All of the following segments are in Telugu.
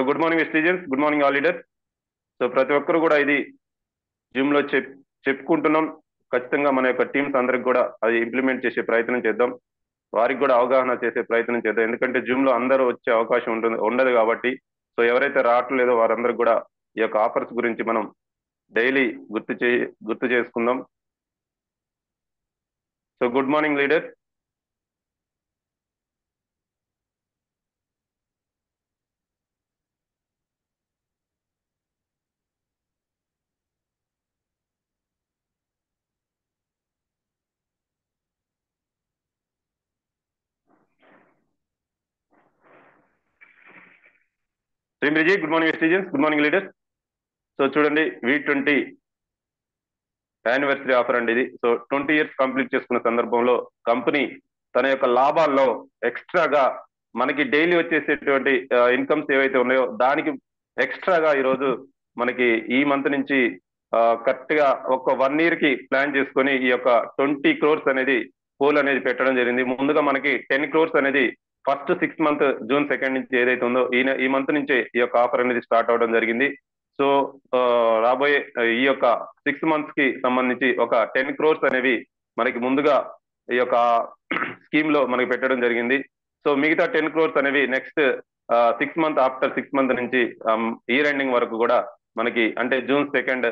Good morning students, good morning all leaders. So ప్రతి ఒక్కరు కూడా ఇది జిమ్ లో చెప్పుకుంటున్నాం. ఖచ్చితంగా మన యొక్క టీమ్స్ అందరికి కూడా అది ఇంప్లిమెంట్ చేసే ప్రయత్నం చేద్దాం. వారికి కూడా అవగాహన చేసే ప్రయత్నం చేద్దాం. ఎందుకంటే జిమ్ లో అందరూ వచ్చే అవకాశం ఉండదు కాబట్టి. సో ఎవరైతే రావట్లేదో వారందరికి కూడా ఈ యొక్క ఆఫర్స్ గురించి మనం డైలీ గుర్తు చేసుకుందాం. So good morning leaders. శ్రీమిరిజీ, good morning students, good morning leaders. So చూడండి, V20 యానివర్సరీ ఆఫర్ అండి ఇది. సో 20 ఇయర్స్ కంప్లీట్ చేసుకున్న సందర్భంలో కంపెనీ తన యొక్క లాభాల్లో ఎక్స్ట్రాగా మనకి డైలీ వచ్చేసేటువంటి ఇన్కమ్స్ ఏవైతే ఉన్నాయో దానికి ఎక్స్ట్రాగా ఈరోజు మనకి ఈ మంత్ నుంచి కరెక్ట్ గా ఒక 1 ఇయర్ కి ప్లాన్ చేసుకొని ఈ యొక్క 20 crores అనేది పోల్ అనేది పెట్టడం జరిగింది. ముందుగా మనకి 10 crores అనేది ఫస్ట్ 6 month June 2nd నుంచి ఏదైతే ఉందో ఈ మంత్ నుంచే ఈ యొక్క ఆఫర్ అనేది స్టార్ట్ అవడం జరిగింది. సో రాబోయే ఈ యొక్క 6 months కి సంబంధించి ఒక 10 crores అనేవి మనకి ముందుగా ఈ యొక్క స్కీమ్ లో మనకి పెట్టడం జరిగింది. సో మిగతా 10 crores అనేవి నెక్స్ట్ 6 month ఆఫ్టర్ 6 month నుంచి ఇయర్ ఎండింగ్ వరకు కూడా మనకి అంటే June 2nd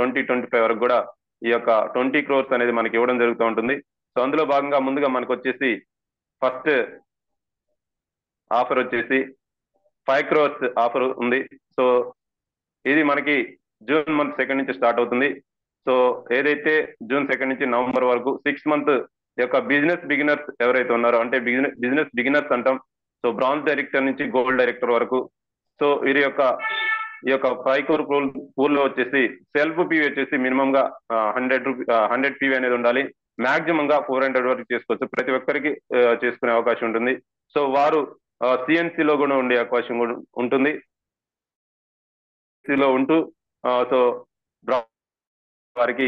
2025 వరకు కూడా ఈ యొక్క 20 crores అనేది మనకి ఇవ్వడం జరుగుతూ ఉంటుంది. సో అందులో భాగంగా ముందుగా మనకు వచ్చేసి ఫస్ట్ ఆఫర్ వచ్చేసి 5 crores ఆఫర్ ఉంది. సో ఇది మనకి June month 2nd నుంచి స్టార్ట్ అవుతుంది. సో ఏదైతే June 2nd నుంచి నవంబర్ వరకు 6 month యొక్క బిజినెస్ బిగినర్స్ ఎవరైతే ఉన్నారో, అంటే బిజినెస్ బిగినర్స్ అంటాం. సో బ్రాంజ్ డైరెక్టర్ నుంచి గోల్డ్ డైరెక్టర్ వరకు. సో వీరి యొక్క ఈ యొక్క 5 crore పూల్ లో వచ్చేసి సెల్ఫ్ పీవీ వచ్చేసి మినిమం గా 100 పీవీ అనేది ఉండాలి. మాక్సిమం గా 400 వరకు చేసుకోవచ్చు. ప్రతి ఒక్కరికి చేసుకునే అవకాశం ఉంటుంది. సో వారు సిఎన్సి లో కూడా ఉండే అవకాశం కూడా ఉంటుంది. లో ఉంటూ సో వారికి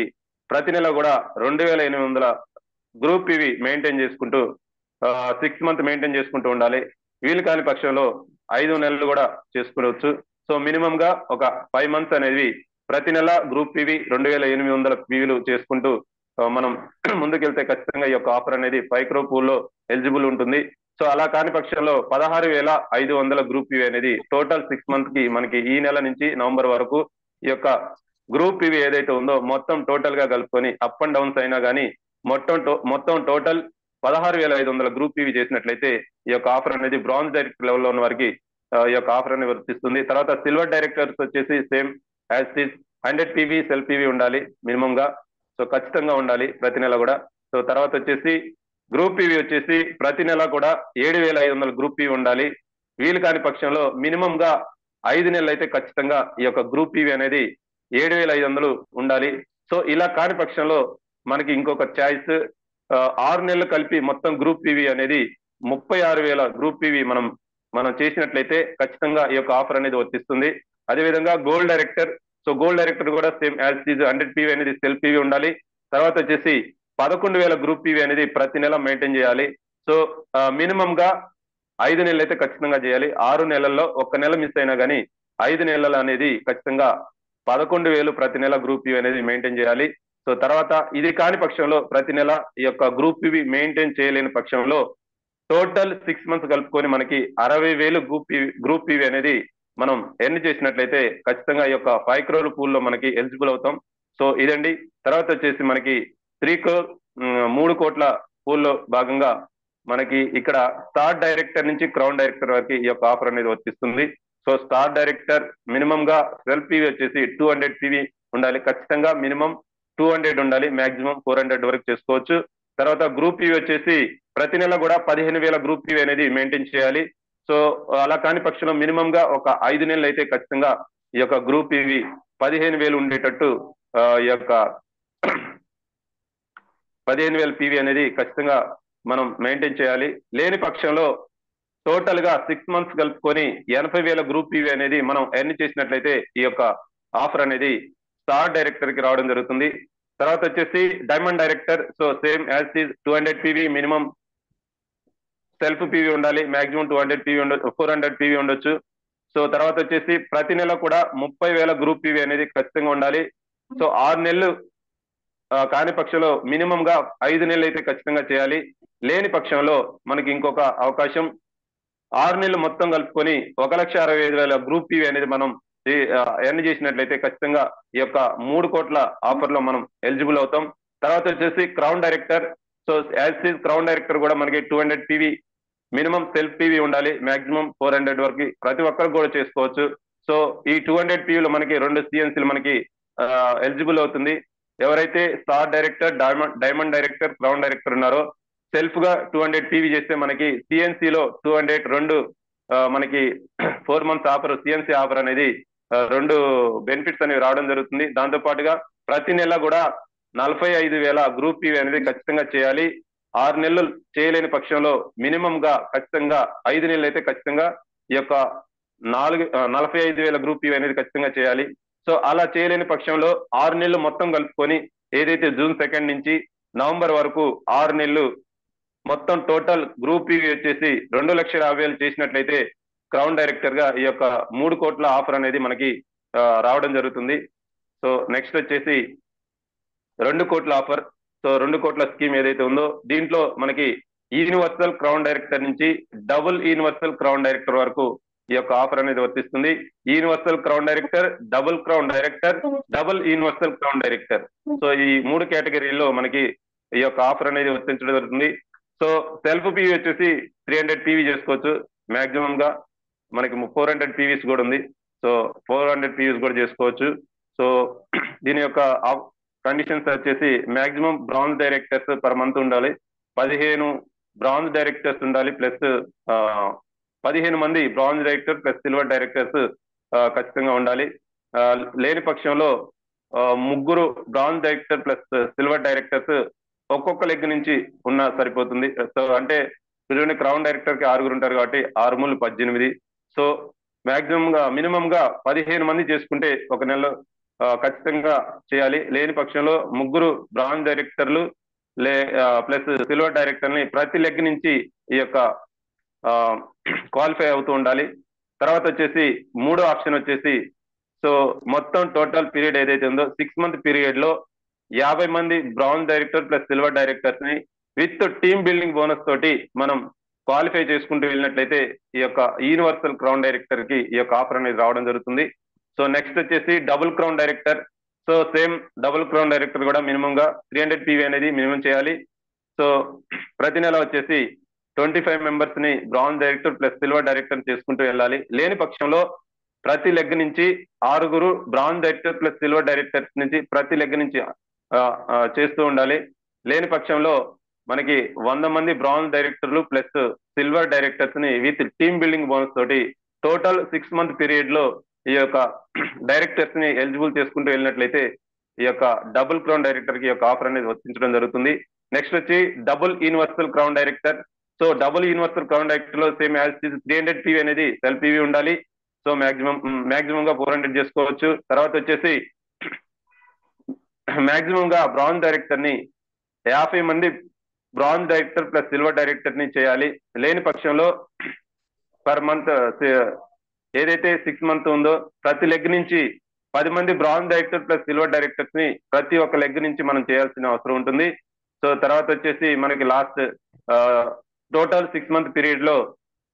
ప్రతి నెల కూడా 2800 గ్రూప్ ఇవి మెయింటైన్ చేసుకుంటూ 6 month మెయింటైన్ చేసుకుంటూ ఉండాలి. వీలు కాని పక్షంలో 5 నెలలు కూడా చేసుకోవచ్చు. సో మినిమం గా ఒక 5 months అనేది ప్రతి నెల గ్రూప్ పివి 2800 పీవీలు చేసుకుంటూ మనం ముందుకెళ్తే ఖచ్చితంగా ఈ యొక్క ఆఫర్ అనేది 5 crore పూల్ లో ఎలిజిబుల్ ఉంటుంది. సో అలా కాని పక్షంలో 16,500 గ్రూప్ పివి అనేది టోటల్ 6 months కి మనకి ఈ నెల నుంచి నవంబర్ వరకు ఈ యొక్క గ్రూప్ పివి ఏదైతే ఉందో మొత్తం టోటల్ గా కలుపుకొని అప్ అండ్ డౌన్స్ అయినా కానీ మొత్తం టోటల్ 16,500 గ్రూప్ పివి చేసినట్లయితే ఈ యొక్క ఆఫర్ అనేది బ్రాంజ్ డైరెక్టర్ లెవెల్లో ఉన్న వారికి ఈ యొక్క ఆఫర్ అనేది వర్తిస్తుంది. తర్వాత సిల్వర్ డైరెక్టర్స్ వచ్చేసి same as it is 100 PV self PV ఉండాలి మినిమం గా. సో ఖచ్చితంగా ఉండాలి ప్రతి నెల కూడా. సో తర్వాత వచ్చేసి గ్రూప్ పీవీ వచ్చేసి ప్రతి నెల కూడా 7,500 గ్రూప్ పీవీ ఉండాలి. వీలు కాని పక్షంలో మినిమం గా 5 నెలలు అయితే ఖచ్చితంగా ఈ యొక్క గ్రూప్ పీవీ అనేది 7,500 ఉండాలి. సో ఇలా కాని పక్షంలో మనకి ఇంకొక ఛాయిస్ 6 నెలలు కలిపి మొత్తం గ్రూప్ పీవీ అనేది 36,000 గ్రూప్ పీవీ మనం చేసినట్లయితే ఖచ్చితంగా ఈ యొక్క ఆఫర్ అనేది వర్తిస్తుంది. అదేవిధంగా gold director. So gold director కూడా same as it is 100 PV అనేది సెల్ఫ్ పీవీ ఉండాలి. తర్వాత వచ్చేసి 11,000 గ్రూప్ పీవీ అనేది ప్రతి నెల మెయింటైన్ చేయాలి. సో మినిమం గా 5 నెలలు అయితే ఖచ్చితంగా చేయాలి. 6 నెలల్లో 1 నెల మిస్ అయినా కానీ 5 నెలలు అనేది ఖచ్చితంగా 11,000 ప్రతి నెల గ్రూప్ పీవీ అనేది మెయింటైన్ చేయాలి. సో తర్వాత ఇది కాని పక్షంలో ప్రతి నెల ఈ యొక్క గ్రూప్ పీవీ మెయింటైన్ చేయలేని పక్షంలో టోటల్ 6 months కలుపుకొని మనకి 60,000 గ్రూప్ పీవీ అనేది మనం ఎర్న్ చేసినట్లయితే ఖచ్చితంగా ఈ యొక్క 5 crore పూల్లో మనకి ఎలిజిబుల్ అవుతాం. సో ఇదండి. తర్వాత వచ్చేసి మనకి 3 కోట్ల పూల్లో భాగంగా మనకి ఇక్కడ స్టార్ డైరెక్టర్ నుంచి క్రౌన్ డైరెక్టర్ వరకు ఈ యొక్క ఆఫర్ అనేది వర్తిస్తుంది. సో స్టార్ డైరెక్టర్ మినిమం గా సెల్ఫ్ పీవీ వచ్చేసి 200 పీవీ ఉండాలి. ఖచ్చితంగా మినిమం 200 ఉండాలి. మాక్సిమం 400 వరకు చేసుకోవచ్చు. తర్వాత గ్రూప్ పీవీ వచ్చేసి ప్రతి నెల కూడా 15,000 గ్రూప్ పీవీ అనేది మెయింటైన్ చేయాలి. సో అలా కాని పక్షంలో మినిమం గా ఒక 5 నెలలు అయితే ఖచ్చితంగా ఈ యొక్క గ్రూప్ పీవీ 15,000 ఉండేటట్టు ఈ యొక్క 15,000 పీవీ అనేది ఖచ్చితంగా మనం మెయింటైన్ చేయాలి. లేని పక్షంలో టోటల్ గా 6 months కలుపుకొని 80,000 గ్రూప్ పీవీ అనేది మనం ఎర్న్ చేసినట్లయితే ఈ యొక్క ఆఫర్ అనేది స్టార్ డైరెక్టర్ కి రావడం జరుగుతుంది. తర్వాత వచ్చేసి diamond director. So same as it is 200 PV minimum self PV ఉండాలి. మాక్సిమం 200 పీవీ ఉండొచ్చు, 400 పీవీ ఉండొచ్చు. సో తర్వాత వచ్చేసి ప్రతి నెల కూడా 30,000 గ్రూప్ పివి అనేది ఖచ్చితంగా ఉండాలి. సో 6 నెలలు కాని పక్షంలో మినిమం గా 5 నెలలు అయితే ఖచ్చితంగా చేయాలి. లేని పక్షంలో మనకి ఇంకొక అవకాశం 6 నెలలు మొత్తం కలుపుకొని 1,65,000 గ్రూప్ పివి అనేది మనం ఎర్న్ చేసినట్లయితే ఖచ్చితంగా ఈ యొక్క 3 కోట్ల ఆఫర్ లో మనం ఎలిజిబుల్ అవుతాం. తర్వాత వచ్చేసి crown director. So as crown director కూడా మనకి 200 పివి మినిమం సెల్ఫ్ పివి ఉండాలి. మాక్సిమం 400 వరకు ప్రతి ఒక్కరు కూడా చేసుకోవచ్చు. సో ఈ 200 పివిలో మనకి 2 సిఎన్సీలు మనకి ఎలిజిబుల్ అవుతుంది. ఎవరైతే star director, diamond director, crown director ఉన్నారో సెల్ఫ్ గా 200 పివి చేస్తే మనకి సిఎన్సీలో 200 రెండు మనకి 4 మంత్స్ ఆఫర్, సిఎన్సీ ఆఫర్ అనేది 2 బెనిఫిట్స్ అనేవి రావడం జరుగుతుంది. దాంతో పాటుగా ప్రతి నెల కూడా 45,000 గ్రూప్ పివి అనేది ఖచ్చితంగా చేయాలి. 6 నెలలు చేయలేని పక్షంలో మినిమం గా ఖచ్చితంగా 5 నెలలు అయితే ఖచ్చితంగా ఈ యొక్క 45,000 గ్రూప్ పివి అనేది ఖచ్చితంగా చేయాలి. సో అలా చేయలేని పక్షంలో 6 నెలలు మొత్తం కలుపుకొని ఏదైతే జూన్ 2 నుంచి నవంబర్ వరకు 6 నెలలు మొత్తం టోటల్ గ్రూప్ పివి వచ్చేసి 2,50,000 చేసినట్లయితే క్రౌన్ డైరెక్టర్ గా ఈ యొక్క 3 కోట్ల ఆఫర్ అనేది మనకి రావడం జరుగుతుంది. సో నెక్స్ట్ వచ్చేసి 2 కోట్ల ఆఫర్. సో 2 కోట్ల స్కీమ్ ఏదైతే ఉందో దీంట్లో మనకి యూనివర్సల్ క్రౌన్ డైరెక్టర్ నుంచి డబుల్ యూనివర్సల్ క్రౌన్ డైరెక్టర్ వరకు ఈ యొక్క ఆఫర్ అనేది వర్తిస్తుంది. Universal crown director, double crown director, double universal crown director. So ఈ 3 కేటగిరీల్లో మనకి ఈ యొక్క ఆఫర్ అనేది వర్తించడం జరుగుతుంది. సో సెల్ఫ్ పివి వచ్చేసి 300 పివి చేసుకోవచ్చు. మాక్సిమం గా మనకి 400 పీవీస్ కూడా ఉంది. సో 400 పీవీస్ కూడా చేసుకోవచ్చు. సో దీని యొక్క కండిషన్స్ వచ్చేసి maximum bronze directors per month ఉండాలి. 15 బ్రాంజ్ డైరెక్టర్స్ ఉండాలి, ప్లస్ 15 మంది bronze director plus silver directors ఖచ్చితంగా ఉండాలి. లేని పక్షంలో 3 bronze director plus silver directors ఒక్కొక్క లెగ్ నుంచి ఉన్నా సరిపోతుంది. సో అంటే క్రౌన్ డైరెక్టర్ కి 6 ఉంటారు కాబట్టి 6 మూలు 18. సో మాక్సిమం గా మినిమం గా 15 మంది చేసుకుంటే ఒక నెలలో ఖచ్చితంగా చేయాలి. లేని పక్షంలో 3 బ్రాంజ్ డైరెక్టర్లు ప్లస్ సిల్వర్ డైరెక్టర్ ని ప్రతి లెగ్ నుంచి ఈ యొక్క క్వాలిఫై అవుతూ ఉండాలి. తర్వాత వచ్చేసి 3వ ఆప్షన్ వచ్చేసి సో మొత్తం టోటల్ పీరియడ్ ఏదైతే ఉందో 6 మంత్ పీరియడ్ లో 50 మంది bronze director plus silver directors ని విత్ టీమ్ బిల్డింగ్ బోనస్ తోటి మనం క్వాలిఫై చేసుకుంటూ వెళ్ళినట్లయితే ఈ యొక్క యూనివర్సల్ క్రౌన్ డైరెక్టర్ కి ఈ యొక్క ఆఫర్ అనేది రావడం జరుగుతుంది. సో నెక్స్ట్ వచ్చేసి double crown director. So same double crown director కూడా మినిమం గా 300 పివి అనేది మినిమం చేయాలి. సో ప్రతి నెల వచ్చేసి 25 మెంబర్స్ ని bronze director plus silver director చేసుకుంటూ వెళ్ళాలి. లేని పక్షంలో ప్రతి లెగ్ నుంచి 6 bronze director plus silver directors నుంచి ప్రతి లెగ్ నుంచి చేస్తూ ఉండాలి. లేని పక్షంలో మనకి 100 మంది బ్రాంజ్ డైరెక్టర్లు ప్లస్ సిల్వర్ డైరెక్టర్స్ ని విత్ టీమ్ బిల్డింగ్ బోనస్ తోటి టోటల్ 6 మంత్ పీరియడ్ లో ఈ యొక్క డైరెక్టర్స్ ని ఎలిజిబుల్ చేసుకుంటూ వెళ్ళినట్లయితే ఈ యొక్క డబుల్ క్రౌన్ డైరెక్టర్ కి యొక్క ఆఫర్ అనేది వర్తించడం జరుగుతుంది. నెక్స్ట్ వచ్చి double universal crown director. So double universal crown director లో సేమ్ యాజ్ 300 పివి అనేది సెల్ఫ్ పివి ఉండాలి. సో మాక్సిమం గా 400 చేసుకోవచ్చు. తర్వాత వచ్చేసి మాక్సిమం గా బ్రాంజ్ డైరెక్టర్ ని 50 మంది bronze director plus silver director ని చేయాలి. లేని పక్షంలో పర్ మంత్ ఏదైతే 6 మంత్ ఉందో ప్రతి లెగ్ నుంచి 10 మంది bronze director plus silver directors ని ప్రతి ఒక్క లెగ్ నుంచి మనం చేయాల్సిన అవసరం ఉంటుంది. సో తర్వాత వచ్చేసి మనకి లాస్ట్ టోటల్ 6 మంత్ పీరియడ్ లో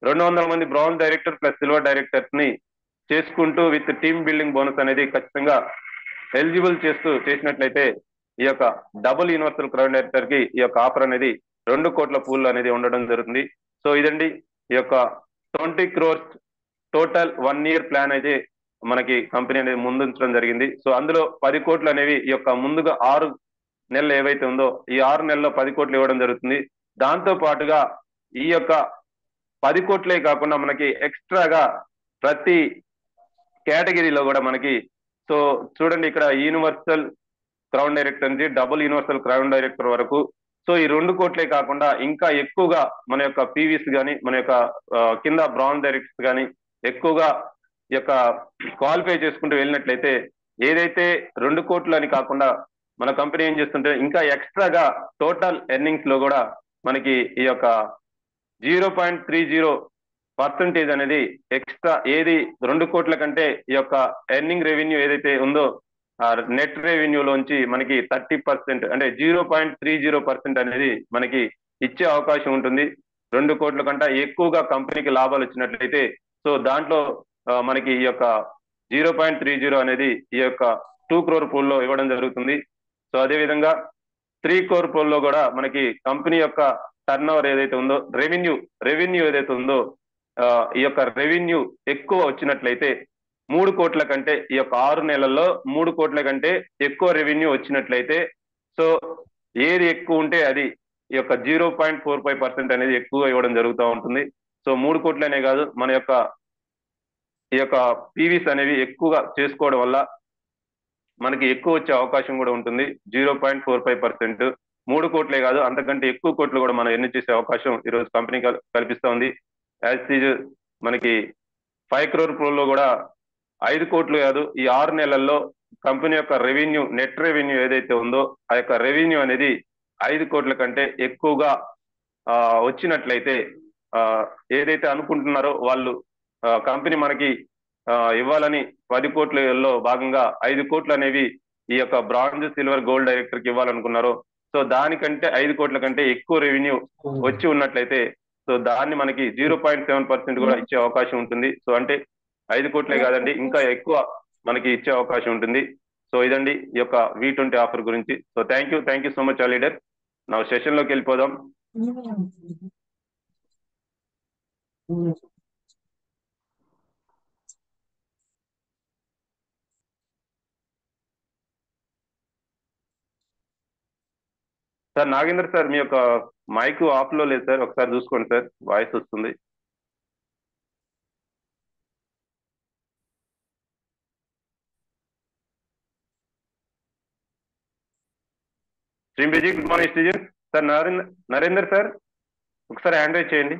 200 మంది bronze director plus silver directors ని చేసుకుంటూ విత్ టీమ్ బిల్డింగ్ బోనస్ అనేది ఖచ్చితంగా ఎలిజిబుల్ చేసినట్లయితే ఈ యొక్క డబుల్ యూనివర్సల్ క్రౌన్ డైరెక్టర్ కి ఈ యొక్క ఆఫర్ అనేది 2 కోట్ల పూల్ అనేది ఉండడం జరుగుతుంది. సో ఇదండి ఈ యొక్క 20 crores టోటల్ 1 year ప్లాన్ అయితే మనకి కంపెనీ అనేది ముందుంచడం జరిగింది. సో అందులో 10 కోట్లు అనేవి ఈ యొక్క ముందుగా 6 నెలలు ఏవైతే ఉందో ఈ 6 నెలల్లో 10 కోట్లు ఇవ్వడం జరుగుతుంది. దాంతో పాటుగా ఈ యొక్క 10 కోట్లే కాకుండా మనకి ఎక్స్ట్రాగా ప్రతి కేటగిరీలో కూడా మనకి సో చూడండి ఇక్కడ యూనివర్సల్ క్రౌన్ డైరెక్టర్ నుంచి డబుల్ యూనివర్సల్ క్రౌన్ డైరెక్టర్ వరకు సో ఈ 2 కోట్లే కాకుండా ఇంకా ఎక్కువగా మన యొక్క పీవీస్ కానీ మన యొక్క కింద బ్రాంజ్ డైరెక్టర్స్ కానీ ఎక్కువగా ఈ యొక్క క్వాలిఫై చేసుకుంటూ వెళ్ళినట్లయితే ఏదైతే 2 కోట్లు అని కాకుండా మన కంపెనీ ఏం చేస్తుంటే ఇంకా ఎక్స్ట్రాగా టోటల్ ఎర్నింగ్స్ లో కూడా మనకి ఈ యొక్క 0.30 పర్సంటేజ్ అనేది ఎక్స్ట్రా ఏది 2 కోట్ల కంటే ఈ యొక్క ఎర్నింగ్ రెవెన్యూ ఏదైతే ఉందో ఆ నెట్ రెవెన్యూలోంచి మనకి 30%, అంటే 0.30% అనేది మనకి ఇచ్చే అవకాశం ఉంటుంది. 2 కోట్ల కంటే ఎక్కువగా కంపెనీకి లాభాలు వచ్చినట్లయితే సో దాంట్లో మనకి ఈ యొక్క 0.30 అనేది ఈ యొక్క 2 crore పూల్లో ఇవ్వడం జరుగుతుంది. సో అదే విధంగా 3 crore పూల్లో కూడా మనకి కంపెనీ యొక్క టర్న్ ఓవర్ ఏదైతే ఉందో రెవెన్యూ ఏదైతే ఉందో ఈ యొక్క రెవెన్యూ ఎక్కువ వచ్చినట్లయితే 3 కోట్ల కంటే ఈ యొక్క 6 నెలల్లో 3 కోట్ల కంటే ఎక్కువ రెవెన్యూ వచ్చినట్లయితే సో ఏది ఎక్కువ ఉంటే అది ఈ యొక్క 0.45% అనేది ఎక్కువ ఇవ్వడం జరుగుతూ ఉంటుంది. సో 3 కోట్లనే కాదు, మన యొక్క ఈ యొక్క పీవీస్ అనేవి ఎక్కువగా చేసుకోవడం వల్ల మనకి ఎక్కువ వచ్చే అవకాశం కూడా ఉంటుంది. 0.45%, 3 కోట్లే కాదు అంతకంటే ఎక్కువ కోట్లు కూడా మనం ఎన్ని చేసే అవకాశం ఈరోజు కంపెనీ కల్పిస్తూ ఉంది. యాజ్ మనకి 5 crore పూల్లో కూడా 5 కోట్లు కాదు, ఈ 6 నెలల్లో కంపెనీ యొక్క రెవెన్యూ, నెట్ రెవెన్యూ ఏదైతే ఉందో ఆ యొక్క రెవెన్యూ అనేది 5 కోట్ల కంటే ఎక్కువగా వచ్చినట్లయితే ఏదైతే అనుకుంటున్నారో వాళ్ళు కంపెనీ మనకి ఇవ్వాలని 10 కోట్లలో భాగంగా 5 కోట్లు అనేవి ఈ యొక్క బ్రాంజ్, సిల్వర్, గోల్డ్ డైరెక్టర్కి ఇవ్వాలనుకున్నారో సో దానికంటే 5 కోట్ల కంటే ఎక్కువ రెవెన్యూ వచ్చి ఉన్నట్లయితే సో దాన్ని మనకి 0.7% కూడా ఇచ్చే అవకాశం ఉంటుంది. సో అంటే 5 కోట్లే కాదండి, ఇంకా ఎక్కువ మనకి ఇచ్చే అవకాశం ఉంటుంది. సో ఇదండి ఈ యొక్క V20 ఆఫర్ గురించి. So thank you so much leader. నా సెషన్ లోకి వెళ్ళిపోదాం. సార్ నాగేందర్ సార్, మీ యొక్క మైక్ ఆఫ్ లో లేదు సార్, ఒకసారి చూసుకోండి సార్, వాయిస్ వస్తుంది. శ్రీంబిజీ, good morning student. Sir Narender sir ఒకసారి హ్యాండ్ రైజ్ చేయండి.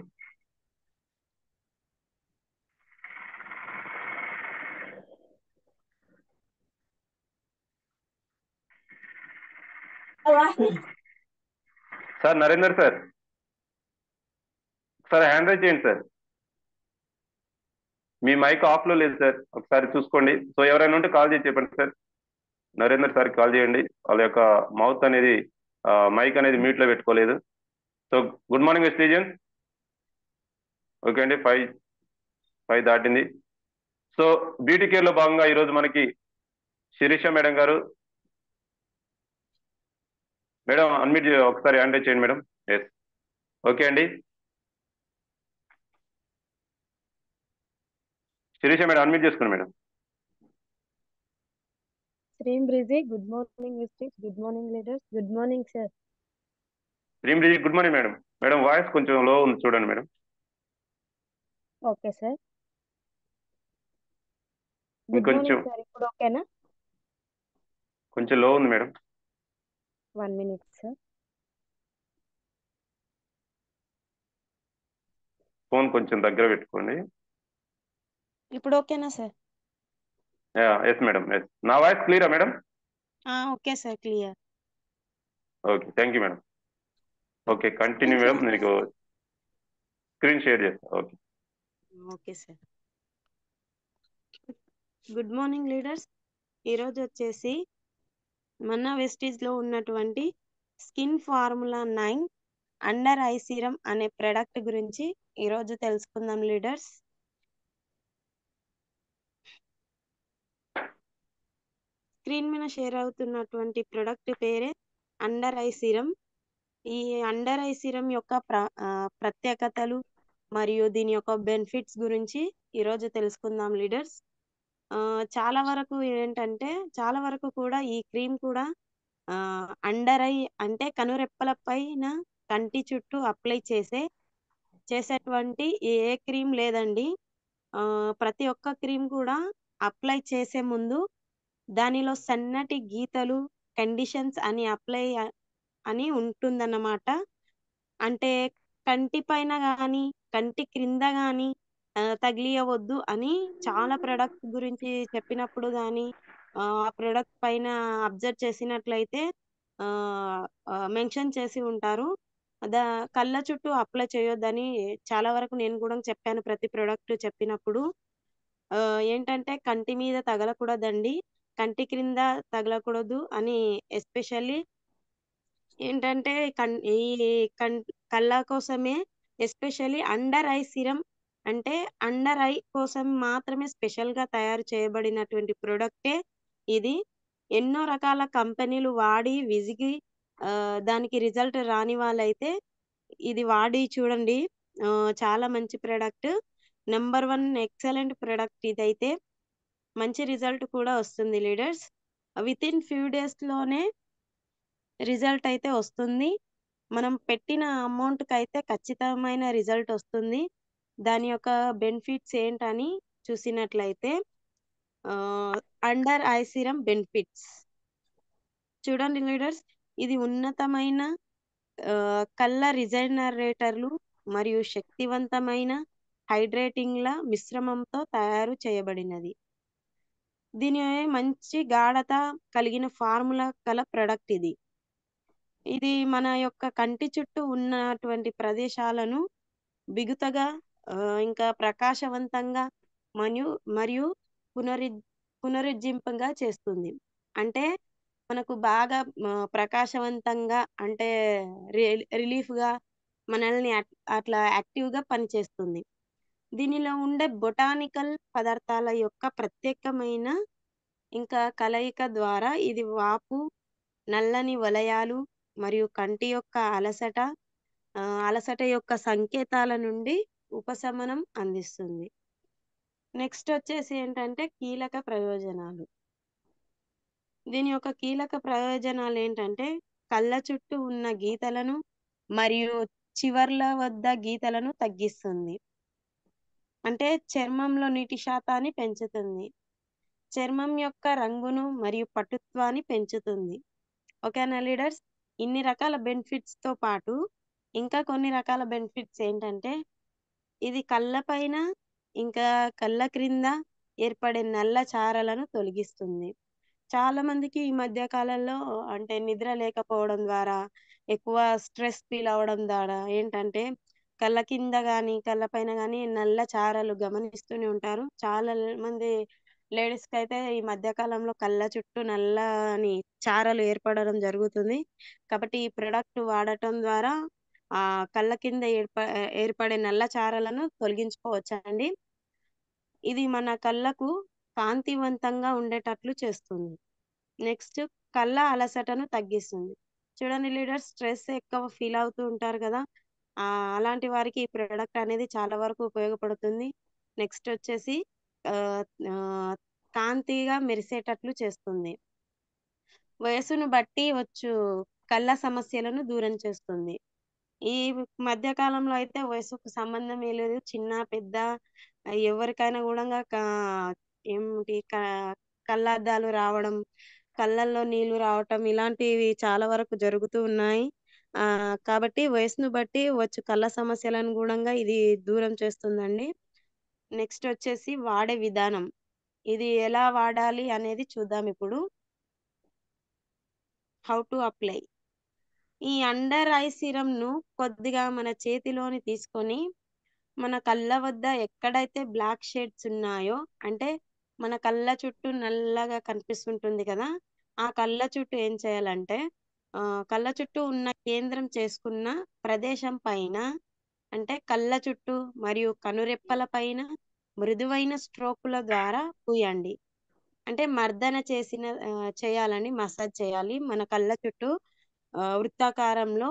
సార్ నరేందర్ సార్ ఒకసారి హ్యాండ్ రైజ్ చేయండి సార్. మీ మైక్ ఆఫ్ లో లేదు సార్, ఒకసారి చూసుకోండి. సో ఎవరైనా ఉంటే కాల్ చేసి చెప్పండి సార్. నరేందర్ సార్కి కాల్ చేయండి, వాళ్ళ యొక్క మౌత్ అనేది మైక్ అనేది మ్యూట్ లో పెట్టుకోలేదు. So good morning student. Okay అండి, 5 దాటింది. సో బ్యూటీ కేర్ లో భాగంగా ఈరోజు మనకి శిరీష మేడం గారు, మేడం అన్మ్యూట్ ఒకసారి హ్యాండ్ రైజ్ చేయండి మేడం. ఎస్, ఓకే అండి. శిరీష మేడం అన్మ్యూట్ చేసుకోండి madam. Stream Breezy, good morning, Mystic. Good morning, leaders. Good morning, sir. శ్రీమ్ బ్రిజి, good morning madam. Madam voice కొంచెం లో ఉంది, చూడండి మేడం. Okay, sir. Good ఇంకొంచెం morning, sir. ఇప్పుడు ఓకేనా? కొంచెం లో ఉంది మేడం. 1 minute, sir. ఫోన్ కొంచెం దగ్గర పెట్టుకోండి. ఇప్పుడు ఓకేనా, సార్? Yes madam, yes. నా వాయిస్ క్లియరా madam? Okay sir, clear. Okay, thank you madam. Okay, continue madam. మీకు స్క్రీన్ షేర్ చేస్తాను. Okay, okay sir. Good morning leaders. ఈరోజు వచ్చేసి మన వెస్టీజ్ లో ఉన్నటువంటి skin formula 9 under eye serum అనే ప్రొడక్ట్ గురించి ఈరోజు తెలుసుకుందాం లీడర్స్. స్క్రీన్ మీద షేర్ అవుతున్నటువంటి ప్రొడక్ట్ పేరే అండర్ ఐ సీరం. ఈ అండర్ ఐ సీరం యొక్క ప్రత్యేకతలు మరియు దీని యొక్క బెనిఫిట్స్ గురించి ఈరోజు తెలుసుకుందాం లీడర్స్. చాలా వరకు కూడా ఈ క్రీమ్ కూడా అండర్ ఐ అంటే కనురెప్పల పైన కంటి చుట్టూ అప్లై చేసేటువంటి ఏ క్రీమ్ లేదండి. ప్రతి ఒక్క క్రీమ్ కూడా అప్లై చేసే ముందు దానిలో సన్నటి గీతలు, కండిషన్స్ అని ఉంటుందన్నమాట. అంటే కంటి పైన గాని కంటి క్రింద గాని తగిలియవద్దు అని చాలా ప్రొడక్ట్స్ గురించి చెప్పినప్పుడు గాని ఆ ప్రొడక్ట్ పైన అబ్జర్వ్ చేసినట్లయితే మెన్షన్ చేసి ఉంటారు. కళ్ళ చుట్టూ అప్లై చేయొద్దని చాలా వరకు నేను కూడా చెప్పాను ప్రతి ప్రొడక్ట్ చెప్పినప్పుడు. ఏంటంటే కంటి మీద తగలకూడదండి. కంటి క్రింద తగలకూడదు అని ఎస్పెషల్లీ ఏంటంటే ఈ కన్ కళ్ళ కోసమే ఎస్పెషల్లీ అండర్ ఐ సిరమ్ అంటే అండర్ ఐ కోసం మాత్రమే స్పెషల్‌గా తయారు చేయబడినటువంటి ప్రొడక్టే ఇది. ఎన్నో రకాల కంపెనీలు వాడి విసిగి దానికి రిజల్ట్ రాని వాళ్ళైతే ఇది వాడి చూడండి. చాలా మంచి ప్రొడక్ట్. నంబర్ 1 ఎక్సలెంట్ ప్రొడక్ట్ ఇదైతే. మంచి రిజల్ట్ కూడా వస్తుంది లీడర్స్. వితిన్ ఫ్యూ డేస్‌లోనే రిజల్ట్ అయితే వస్తుంది. మనం పెట్టిన అమౌంట్‌కైతే ఖచ్చితమైన రిజల్ట్ వస్తుంది. దాని యొక్క బెనిఫిట్స్ ఏంటని చూసినట్లయితే ఆహ్, అండర్ ఐ సీరమ్ బెనిఫిట్స్. చూడండి లీడర్స్, ఇది ఉన్నతమైన కళ్ళ రిజనరేటర్లు మరియు శక్తివంతమైన హైడ్రేటింగ్‌ల మిశ్రమంతో తయారు చేయబడినది. దీని మంచి గాఢత కలిగిన ఫార్ములా గల ప్రొడక్ట్ ఇది. ఇది మన యొక్క కంటి చుట్టూ ఉన్నటువంటి ప్రదేశాలను బిగుతగా ఇంకా ప్రకాశవంతంగా మరియు మరియు పునరి పునరుజ్జింపంగా చేస్తుంది. అంటే మనకు బాగా ప్రకాశవంతంగా అంటే రిలీఫ్‌గా మనల్ని అట్లా యాక్టివ్‌గా పనిచేస్తుంది. దీనిలో ఉండే బొటానికల్ పదార్థాల యొక్క ప్రత్యేకమైన ఇంకా కలయిక ద్వారా ఇది వాపు, నల్లని వలయాలు మరియు కంటి యొక్క అలసట యొక్క సంకేతాల నుండి ఉపశమనం అందిస్తుంది. నెక్స్ట్ వచ్చేసి ఏంటంటే కీలక ప్రయోజనాలు. దీని యొక్క కీలక ప్రయోజనాలేంటంటే కళ్ళ చుట్టూ ఉన్న గీతలను మరియు చివర్ల వద్ద గీతలను తగ్గిస్తుంది. అంటే చర్మంలో నీటి శాతాన్ని పెంచుతుంది. చర్మం యొక్క రంగును మరియు పటుత్వాన్ని పెంచుతుంది. ఓకేనా లీడర్స్? ఇన్ని రకాల బెనిఫిట్స్‌తో పాటు ఇంకా కొన్ని రకాల బెనిఫిట్స్ ఏంటంటే, ఇది కళ్ళ పైన ఇంకా కళ్ళ క్రింద ఏర్పడే నల్ల చారలను తొలగిస్తుంది. చాలా మందికి ఈ మధ్య కాలంలో అంటే నిద్ర లేకపోవడం ద్వారా, ఎక్కువ స్ట్రెస్ ఫీల్ అవ్వడం ద్వారా ఏంటంటే, కళ్ళ కింద గానీ, కళ్ళ పైన గానీ నల్ల చారలు గమనిస్తూనే ఉంటారు. చాలా మంది లేడీస్‌కైతే ఈ మధ్య కాలంలో కళ్ళ చుట్టూ నల్లని చారలు ఏర్పడడం జరుగుతుంది. కాబట్టి ఈ ప్రొడక్ట్ వాడటం ద్వారా కళ్ళ కింద ఏర్పడే నల్ల చారలను తొలగించుకోవచ్చండి. ఇది మన కళ్ళకు కాంతివంతంగా ఉండేటట్లు చేస్తుంది. నెక్స్ట్ కళ్ళ అలసటను తగ్గిస్తుంది. చూడండి లీడర్స్, స్ట్రెస్ ఎక్కువ ఫీల్ అవుతూ ఉంటారు కదా! అలాంటి వారికి ఈ ప్రొడక్ట్ అనేది చాలా వరకు ఉపయోగపడుతుంది. నెక్స్ట్ వచ్చేసి ఆహ్, ఆహ్, కాంతిగా మెరిసేటట్లు చేస్తుంది. వయస్సును బట్టి వచ్చు కళ్ళ సమస్యలను దూరం చేస్తుంది. ఈ మధ్య కాలంలో అయితే వయసుకు సంబంధమే లేదు. చిన్న, పెద్ద ఎవరికైనా గూడంగా ఏమిటి కళ్ళద్దాలు రావడం, కళ్ళల్లో నీళ్లు రావటం ఇలాంటివి చాలా వరకు జరుగుతూ ఉన్నాయి. కాబట్టి వయసును బట్టి వచ్చు కళ్ళ సమస్యలను గూడంగా ఇది దూరం చేస్తుందండి. నెక్స్ట్ వచ్చేసి వాడే విధానం. ఇది ఎలా వాడాలి అనేది చూద్దామిప్పుడు. How to apply. ఈ అండర్ ఐ సీరమ్‌ను కొద్దిగా మన చేతిలోని తీసుకొని, మన కళ్ళ వద్ద ఎక్కడైతే బ్లాక్ షేడ్స్ ఉన్నాయో, అంటే మన కళ్ళ చుట్టూ నల్లగా కనిపిస్తుంటుంది కదా! ఆ కళ్ళ చుట్టూ ఏం చేయాలంటే, కళ్ళ చుట్టూ ఉన్న కేంద్రం చేసుకున్న ప్రదేశం పైన, అంటే కళ్ళ చుట్టూ మరియు కనురెప్పల పైన మృదువైన స్ట్రోకుల ద్వారా పూయండి. అంటే మర్దన చేయాలండి. మసాజ్ చేయాలి. మన కళ్ళ చుట్టూ వృత్తాకారంలో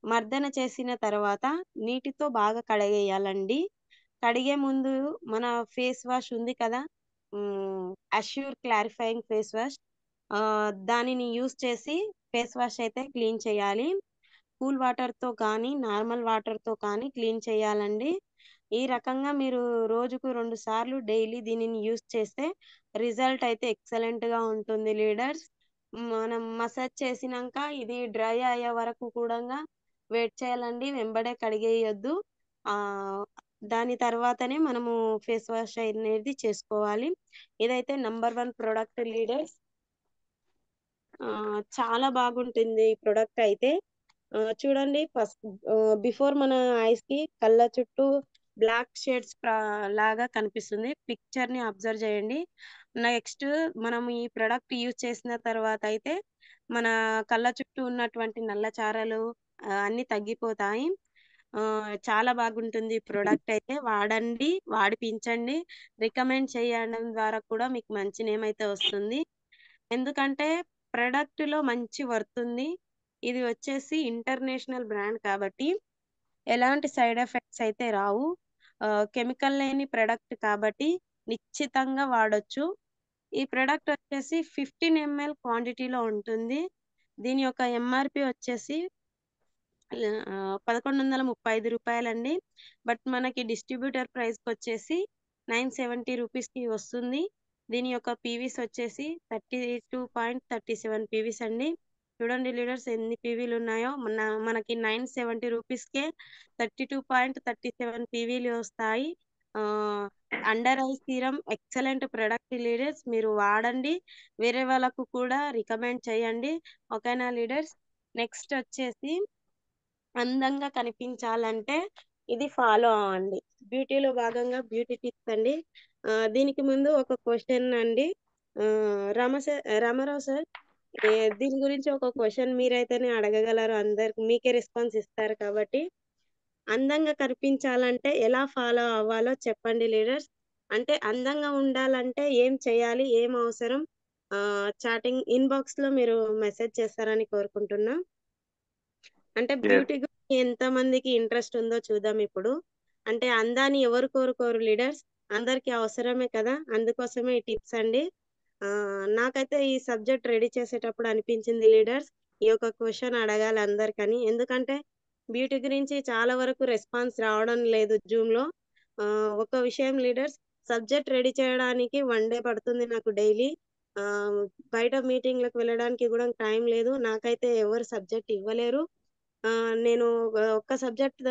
మర్దన చేసిన తర్వాత నీటితో బాగా కడిగేయాలండి. కడిగే ముందు మన ఫేస్ వాష్ ఉంది కదా! అష్యూర్ క్లారిఫైయింగ్ ఫేస్ వాష్, దానిని యూజ్ చేసి ఫేస్ వాష్ అయితే క్లీన్ చేయాలి. కూల్ వాటర్‌తో కానీ, నార్మల్ వాటర్‌తో కానీ క్లీన్ చేయాలండి. ఈ రకంగా మీరు రోజుకు 2 సార్లు డైలీ దీనిని యూజ్ చేస్తే రిజల్ట్ అయితే ఎక్సలెంట్‌గా ఉంటుంది లీడర్స్. మనం మసాజ్ చేసినంక ఇది డ్రై అయ్యే వరకు కూడంగా వెయిట్ చేయాలండి. వెంబడే కడిగేయొద్దు. ఆహ్, దాని తర్వాతనే మనము ఫేస్ వాష్ అనేది చేసుకోవాలి. ఇదైతే నంబర్ 1 ప్రొడక్ట్ లీడర్స్. చాలా బాగుంటుంది ఈ ప్రొడక్ట్ అయితే. చూడండి ఫస్ట్ బిఫోర్ మన ఐస్ కి కళ్ళ చుట్టూ బ్లాక్ షేడ్స్ లాగా కనిపిస్తుంది. పిక్చర్ ని అబ్జర్వ్ చేయండి. నెక్స్ట్ మనం ఈ ప్రొడక్ట్ యూజ్ చేసిన తర్వాత అయితే మన కళ్ళ చుట్టూ ఉన్నటువంటి నల్ల చారలు అన్ని తగ్గిపోతాయి. చాలా బాగుంటుంది ప్రొడక్ట్ అయితే వాడండి, వాడిపించండి. రికమెండ్ చేయడం ద్వారా కూడా మీకు మంచి నేమ్ అయితే వస్తుంది. ఎందుకంటే ప్రొడక్ట్ లో మంచి వర్త్ ఉంది. ఇది వచ్చేసి ఇంటర్నేషనల్ బ్రాండ్ కాబట్టి ఎలాంటి సైడ్ ఎఫెక్ట్స్ అయితే రావు. కెమికల్ లేని ప్రొడక్ట్ కాబట్టి నిశ్చితంగా వాడొచ్చు. ఈ ప్రొడక్ట్ వచ్చేసి 15 ml క్వాంటిటీలో ఉంటుంది. దీని యొక్క ఎంఆర్పి వచ్చేసి 1135 రూపాయలండి. బట్ మనకి డిస్ట్రిబ్యూటర్ ప్రైస్ వచ్చేసి 970 రూపీస్ కి వస్తుంది. దీని యొక్క పీవీస్ వచ్చేసి 32.37 పీవీస్ అండి. చూడండి లీడర్స్ ఎన్ని పీవీలు ఉన్నాయో. మనకి 970 రూపీస్ కే 32.37 పీవీలు వస్తాయి. Under eye serum excellent product leaders, మీరు వాడండి, వేరే వాళ్ళకు కూడా రికమెండ్ చేయండి. ఓకేనా లీడర్స్? నెక్స్ట్ వచ్చేసి అందంగా కనిపించాలంటే ఇది ఫాలో అవ్వండి. బ్యూటీలో భాగంగా బ్యూటీ టిప్స్ అండి. దీనికి ముందు ఒక క్వశ్చన్ అండి. రామారావు సార్, దీని గురించి ఒక క్వశ్చన్ మీరైతేనే అడగగలరు, అందరికి మీకే రెస్పాన్స్ ఇస్తారు కాబట్టి. అందంగా కనిపించాలంటే ఎలా ఫాలో అవ్వాలో చెప్పండి లీడర్స్. అంటే అందంగా ఉండాలంటే ఏం చేయాలి, ఏం అవసరం, చాటింగ్ ఇన్బాక్స్ లో మీరు మెసేజ్ చేస్తారని కోరుకుంటున్నా. అంటే బ్యూటీ గురించి ఎంత మందికి ఇంట్రెస్ట్ ఉందో చూద్దాం ఇప్పుడు. అంటే అందాన్ని ఎవరు కోరుకోరు లీడర్స్, అందరికి అవసరమే కదా, అందుకోసమే ఈ టిప్స్ అండి. నాకైతే ఈ సబ్జెక్ట్ రెడీ చేసేటప్పుడు అనిపించింది లీడర్స్, ఈ యొక్క క్వశ్చన్ అడగాలి అందరికని. ఎందుకంటే బ్యూటీ గురించి చాలా వరకు రెస్పాన్స్ రావడం లేదు జూమ్ లో. ఒక విషయం లీడర్స్, సబ్జెక్ట్ రెడీ చేయడానికి 1 డే పడుతుంది నాకు డైలీ. బయట మీటింగ్లకు వెళ్ళడానికి కూడా టైం లేదు. నాకైతే ఎవరు సబ్జెక్ట్ ఇవ్వలేరు. నేను ఒక్క సబ్జెక్ట్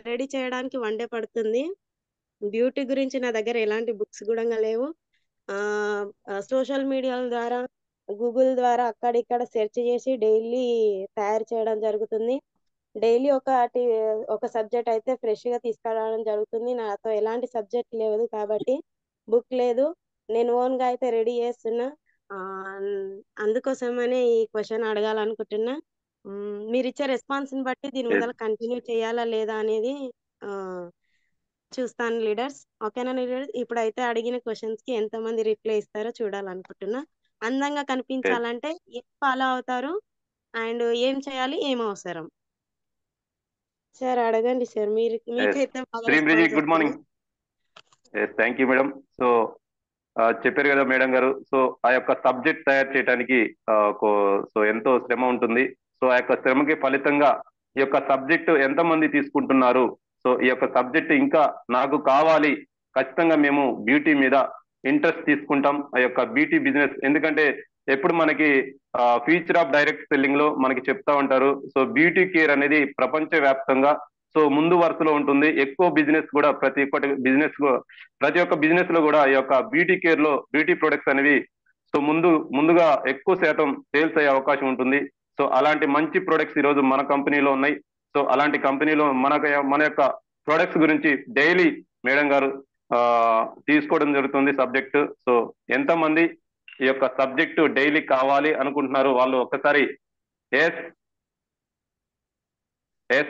రెడీ చేయడానికి 1 డే పడుతుంది. బ్యూటీ గురించి నా దగ్గర ఎలాంటి బుక్స్ కూడా లేవు. సోషల్ మీడియాల ద్వారా, గూగుల్ ద్వారా అక్కడిక్కడ సెర్చ్ చేసి డైలీ తయారు చేయడం జరుగుతుంది. డైలీ ఒక సబ్జెక్ట్ అయితే ఫ్రెష్ గా తీసుకురావడం జరుగుతుంది. నాతో ఎలాంటి సబ్జెక్ట్ లేదు కాబట్టి, బుక్ లేదు, నేను ఓన్ గా అయితే రెడీ చేస్తున్నా. అందుకోసమనే ఈ క్వశ్చన్ అడగాలనుకుంటున్నా. మీరు ఇచ్చే రెస్పాన్స్ ని బట్టి దీని మీద కంటిన్యూ చేయాలా లేదా అనేది చూస్తాను లీడర్స్. ఓకేనా లీడర్స్? ఇప్పుడైతే అడిగిన క్వశ్చన్స్ కి ఎంత మంది రిప్లై ఇస్తారో చూడాలనుకుంటున్నా. అందంగా కనిపించాలంటే ఏం ఫాలో అవుతారు అండ్ ఏం చేయాలి, ఏం అవసరం? సార్ అడగండి సార్, మీకైతే బాగా response good morning. Thank you madam. So చెప్పారు కదా మేడం గారు, సో ఆ యొక్క సబ్జెక్ట్ తయారు చేయడానికి సో ఎంతో శ్రమ ఉంటుంది. సో ఆ యొక్క శ్రమకి ఫలితంగా ఈ యొక్క సబ్జెక్టు ఎంతమంది తీసుకుంటున్నారు, సో ఈ యొక్క సబ్జెక్ట్ ఇంకా నాకు కావాలి, ఖచ్చితంగా మేము బ్యూటీ మీద ఇంట్రెస్ట్ తీసుకుంటాం, ఆ యొక్క బ్యూటీ బిజినెస్. ఎందుకంటే ఎప్పుడు మనకి ఫ్యూచర్ ఆఫ్ డైరెక్ట్ సెల్లింగ్ లో మనకి చెప్తా ఉంటారు. సో బ్యూటీ కేర్ అనేది ప్రపంచ వ్యాప్తంగా సో ముందు వరుసలో ఉంటుంది. ఎక్కువ బిజినెస్ కూడా ప్రతి ఒక్క బిజినెస్ లో కూడా ఈ యొక్క బ్యూటీ కేర్ లో బ్యూటీ ప్రొడక్ట్స్ అనేవి సో ముందుగా ఎక్కువ శాతం సేల్స్ అయ్యే అవకాశం ఉంటుంది. సో అలాంటి మంచి ప్రొడక్ట్స్ ఈ రోజు మన కంపెనీలో ఉన్నాయి. సో అలాంటి కంపెనీలో మన యొక్క ప్రొడక్ట్స్ గురించి డైలీ మేడం గారు తీసుకోవడం జరుగుతుంది సబ్జెక్ట్. సో ఎంతమంది ఈ యొక్క సబ్జెక్టు డైలీ కావాలి అనుకుంటున్నారు వాళ్ళు ఒక్కసారి ఎస్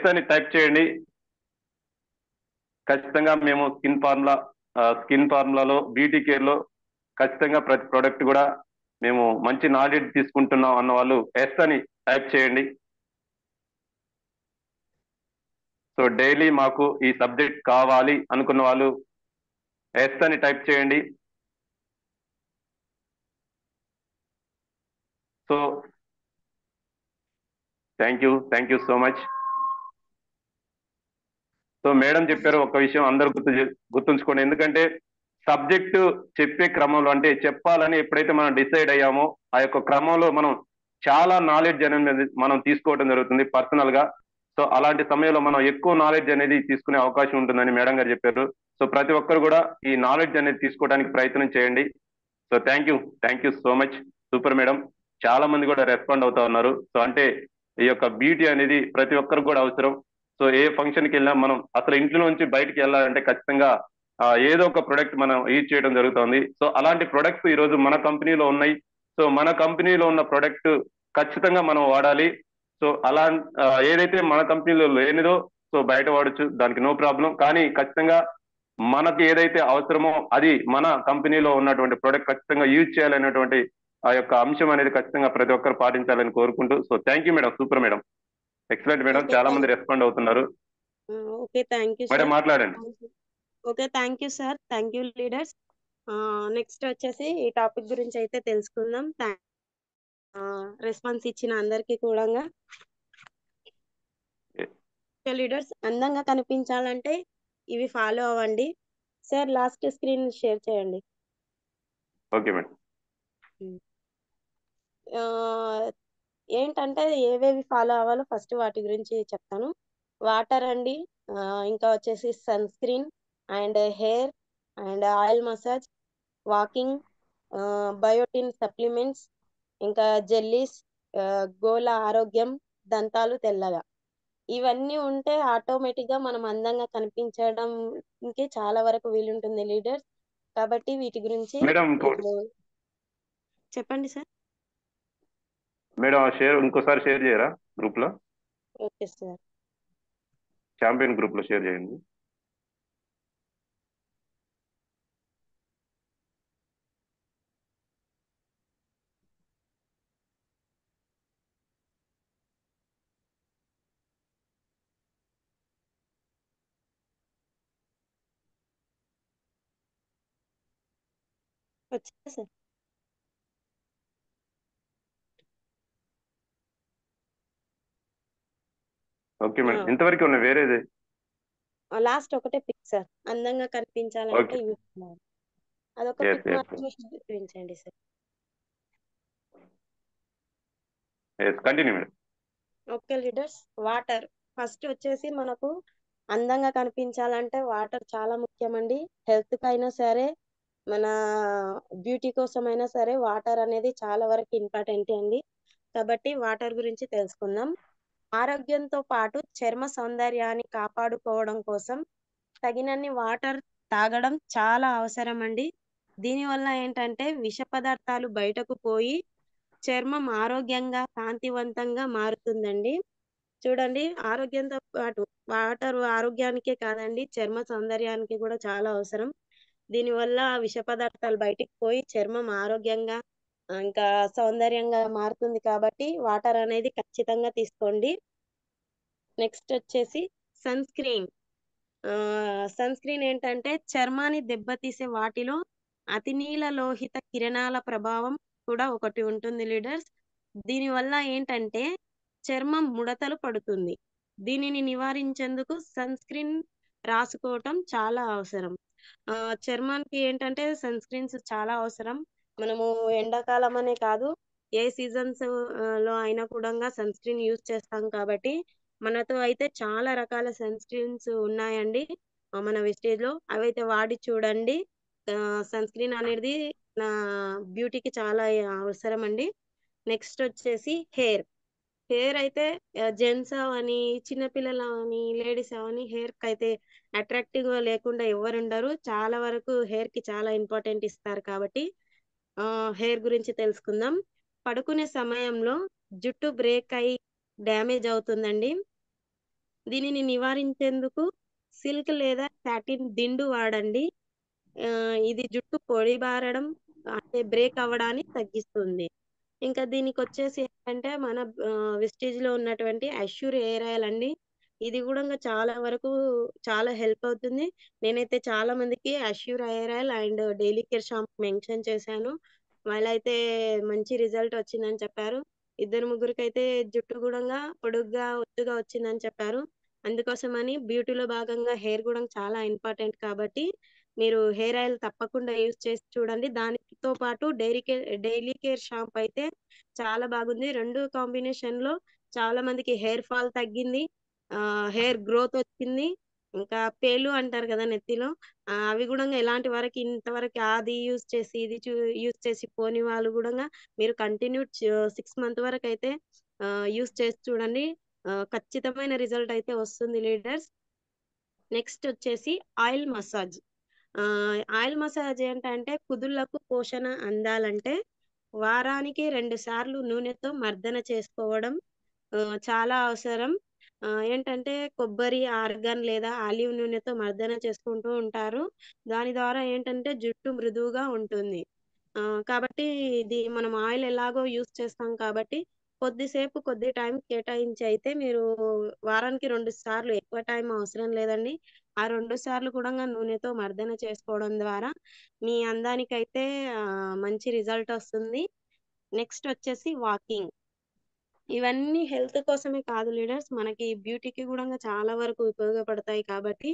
అని టైప్ చేయండి. ఖచ్చితంగా మేము స్కిన్ ఫార్ములాలో బ్యూటీ కేర్ లో ఖచ్చితంగా ప్రతి ప్రోడక్ట్ కూడా మేము మంచి నాలెడ్జ్ తీసుకుంటున్నాం అన్న వాళ్ళు ఎస్ అని టైప్ చేయండి. సో డైలీ మాకు ఈ సబ్జెక్ట్ కావాలి అనుకున్న వాళ్ళు ఎస్ అని టైప్ చేయండి. So thank you so much. So madam చెప్పారు ఒక విషయం అందరూ గుర్తుంచుకోండి. ఎందుకంటే సబ్జెక్టు చెప్పే క్రమంలో, అంటే చెప్పాలని ఎప్పుడైతే మనం డిసైడ్ అయ్యామో ఆ యొక్క క్రమంలో మనం చాలా నాలెడ్జ్ అనేది మనం తీసుకోవడం జరుగుతుంది పర్సనల్ గా. సో అలాంటి సమయంలో మనం ఎక్కువ నాలెడ్జ్ అనేది తీసుకునే అవకాశం ఉంటుందని మేడం గారు చెప్పారు. సో ప్రతి ఒక్కరు కూడా ఈ నాలెడ్జ్ అనేది తీసుకోవడానికి ప్రయత్నం చేయండి. So thank you so much. Super madam. చాలా మంది కూడా రెస్పాండ్ అవుతా ఉన్నారు. సో అంటే ఈ యొక్క బ్యూటీ అనేది ప్రతి ఒక్కరికి కూడా అవసరం. సో ఏ ఫంక్షన్ కి వెళ్ళినా మనం అసలు ఇంట్లో నుంచి బయటికి వెళ్ళాలంటే ఖచ్చితంగా ఏదో ఒక ప్రొడక్ట్ మనం యూజ్ చేయడం జరుగుతుంది. సో అలాంటి ప్రొడక్ట్స్ ఈ రోజు మన కంపెనీలో ఉన్నాయి. సో మన కంపెనీలో ఉన్న ప్రొడక్ట్ ఖచ్చితంగా మనం వాడాలి. సో అలా ఏదైతే మన కంపెనీలో లేనిదో సో బయట వాడచ్చు, దానికి నో ప్రాబ్లం. కానీ ఖచ్చితంగా మనకి ఏదైతే అవసరమో అది మన కంపెనీలో ఉన్నటువంటి ప్రొడక్ట్ ఖచ్చితంగా యూజ్ చేయాలనేటువంటి ఆ యొక్క అంశం అనేది ఖచ్చితంగా ప్రతి ఒక్కరు పాటించాలని కోరుకుంటూ, so thank you madam, super madam, excellent madam, okay చాలా థ్యాంక్ మంది రెస్పాండ్ అవుతున్నారు. Okay thank you madam sir. మాట్లాడండి. Okay thank you sir, thank you leaders. Next వచ్చేసి ఈ టాపిక్ గురించి అయితే తెలుసుకుందాం. రెస్పాన్స్ ఇచ్చిన అందరికీ కూడా లీడర్స్ అందంగా కనిపించాలంటే ఇవి ఫాలో అవ్వండి. సార్ లాస్ట్ స్క్రీన్ షేర్ చేయండి. Okay madam. ఆ, ఏంటంటే ఏవేవి ఫాలో అవ్వాలో ఫస్ట్ వాటి గురించి చెప్తాను. వాటర్ అండి, ఇంకా వచ్చేసి sunscreen and hair and oil massage, walking, biotin supplements, ఇంకా జెల్లీస్, గోల ఆరోగ్యం, దంతాలు తెల్లగా. ఇవన్నీ ఉంటే ఆటోమేటిక్ గా మనం అందంగా కనిపించడానికి చాలా వరకు వీలుంటుంది లీడర్స్. కాబట్టి వీటి గురించి మేడం ఇప్పుడు చెప్పండి సార్. మేడం షేర్ ఇంకోసారి షేర్ చేయరా గ్రూప్ లో, ఓకే సార్. ఛాంపియన్ గ్రూప్ లో షేర్ చేయండి. వచ్చా సార్. ఓకే మేడం, ఇంతవరకు ఉన్నాయి వేరేది. లాస్ట్ ఒకటే పిక్ సార్, అందంగా కనిపించాలంటే ఓకే. ఇవి ఉన్నాయి. అదొక ఎస్ పిక్ ఎస్ మాత్రమే చూపించండి sir. Yes continue madam. Okay leaders, water first వచ్చేసి మనకు అందంగా కనిపించాలంటే వాటర్ చాలా ముఖ్యమండి. హెల్త్ కైనా సరే, మన బ్యూటీ కోసమైనా సరే వాటర్ అనేది చాలా వరకు ఇంపార్టెంట్ అండి. కాబట్టి వాటర్ గురించి తెలుసుకుందాం. ఆరోగ్యంతో పాటు చర్మ సౌందర్యాన్ని కాపాడుకోవడం కోసం తగినన్ని వాటర్ తాగడం చాలా అవసరం అండి. దీనివల్ల ఏంటంటే విష పదార్థాలు బయటకు పోయి చర్మం ఆరోగ్యంగా కాంతివంతంగా మారుతుందండి. చూడండి, ఆరోగ్యంతో పాటు వాటర్ ఆరోగ్యానికే కాదండి, చర్మ సౌందర్యానికి కూడా చాలా అవసరం. దీనివల్ల విష పదార్థాలు బయటికి పోయి చర్మం ఆరోగ్యంగా ఇంకా సౌందర్యంగా మారుతుంది. కాబట్టి వాటర్ అనేది ఖచ్చితంగా తీసుకోండి. నెక్స్ట్ వచ్చేసి సన్ స్క్రీన్. సన్ స్క్రీన్ ఏంటంటే చర్మాన్ని దెబ్బతీసే వాటిలో అతినీల లోహిత కిరణాల ప్రభావం కూడా ఒకటి ఉంటుంది లీడర్స్. దీనివల్ల ఏంటంటే చర్మం ముడతలు పడుతుంది. దీనిని నివారించేందుకు సన్ స్క్రీన్ రాసుకోవటం చాలా అవసరం. చర్మానికి ఏంటంటే సన్ స్క్రీన్స్ చాలా అవసరం. మనము ఎండాకాలం అనే కాదు, ఏ సీజన్స్ లో అయినా కూడా సన్ స్క్రీన్ యూజ్ చేస్తాం. కాబట్టి మనతో అయితే చాలా రకాల సన్ స్క్రీన్స్ ఉన్నాయండి. మన వెస్టేజ్ లో అవైతే వాడి చూడండి. సన్ స్క్రీన్ అనేది నా బ్యూటీకి చాలా అవసరం అండి. నెక్స్ట్ వచ్చేసి హెయిర్. హెయిర్ అయితే జెంట్స్ అవని, చిన్నపిల్లలు అవని, లేడీస్ అవని హెయిర్ కి అయితే అట్రాక్టివ్ గా లేకుండా ఎవరు ఉండరు. చాలా వరకు హెయిర్ కి చాలా ఇంపార్టెంట్ ఇస్తారు. కాబట్టి హెయిర్ గురించి తెలుసుకుందాం. పడుకునే సమయంలో జుట్టు బ్రేక్ అయి డ్యామేజ్ అవుతుందండి. దీనిని నివారించేందుకు సిల్క్ లేదా సాటిన్ దిండు వాడండి. ఇది జుట్టు పొడిబారడం అంటే బ్రేక్ అవ్వడాన్ని తగ్గిస్తుంది. ఇంకా దీనికి వచ్చేసి ఏంటంటే మన వెస్టేజ్ లో ఉన్నటువంటి అష్యూర్ హెయిర్ ఆయిల్ అండి. ఇది కూడా చాలా వరకు చాలా హెల్ప్ అవుతుంది. నేనైతే చాలా మందికి assure hair oil and daily care shampoo mention చేశాను. వాళ్ళైతే మంచి రిజల్ట్ వచ్చిందని చెప్పారు. ఇద్దరు ముగ్గురికి అయితే జుట్టు కూడా పొడుగ్గా ఒత్తుగా వచ్చిందని చెప్పారు. అందుకోసమని బ్యూటీలో భాగంగా హెయిర్ కూడా చాలా ఇంపార్టెంట్. కాబట్టి మీరు హెయిర్ ఆయిల్ తప్పకుండా యూజ్ చేసి చూడండి. దానితో పాటు డైలీ కేర్ షాంపూ అయితే చాలా బాగుంది. రెండు కాంబినేషన్ లో చాలా మందికి హెయిర్ ఫాల్ తగ్గింది, హెయిర్ గ్రోత్ వచ్చింది. ఇంకా పేలు అంటారు కదా నెత్తిలో, అవి కూడా ఎలాంటి వరకు ఇంతవరకు అది యూజ్ చేసి ఇది యూజ్ చేసి పోని వాళ్ళు కూడా మీరు కంటిన్యూ 6 మంత్ వరకు అయితే యూస్ చేసి చూడండి. ఖచ్చితమైన రిజల్ట్ అయితే వస్తుంది లీడర్స్. నెక్స్ట్ వచ్చేసి ఆయిల్ మసాజ్. ఆయిల్ మసాజ్ ఏంటంటే కుదుళ్లకు పోషణ అందాలంటే వారానికి 2 సార్లు నూనెతో మర్దన చేసుకోవడం చాలా అవసరం. ఏంటంటే కొబ్బరి, ఆర్గాన్ లేదా ఆలివ్ నూనెతో మర్దన చేసుకుంటూ ఉంటారు. దాని ద్వారా ఏంటంటే జుట్టు మృదువుగా ఉంటుంది. కాబట్టి ఇది మనం ఆయిల్ ఎలాగో యూజ్ చేస్తాం కాబట్టి కొద్దిసేపు కొద్ది టైం కేటాయించి అయితే మీరు వారానికి 2 సార్లు, ఎక్కువ టైం అవసరం లేదండి. ఆ 2 సార్లు కూడంగా నూనెతో మర్దన చేసుకోవడం ద్వారా మీ అందానికైతే మంచి రిజల్ట్ వస్తుంది. నెక్స్ట్ వచ్చేసి వాకింగ్. ఇవన్నీ హెల్త్ కోసమే కాదు లీడర్స్. మనకి బ్యూటీకి గూడంగా చాలా వరకు ఉపయోగపడతాయి కాబట్టి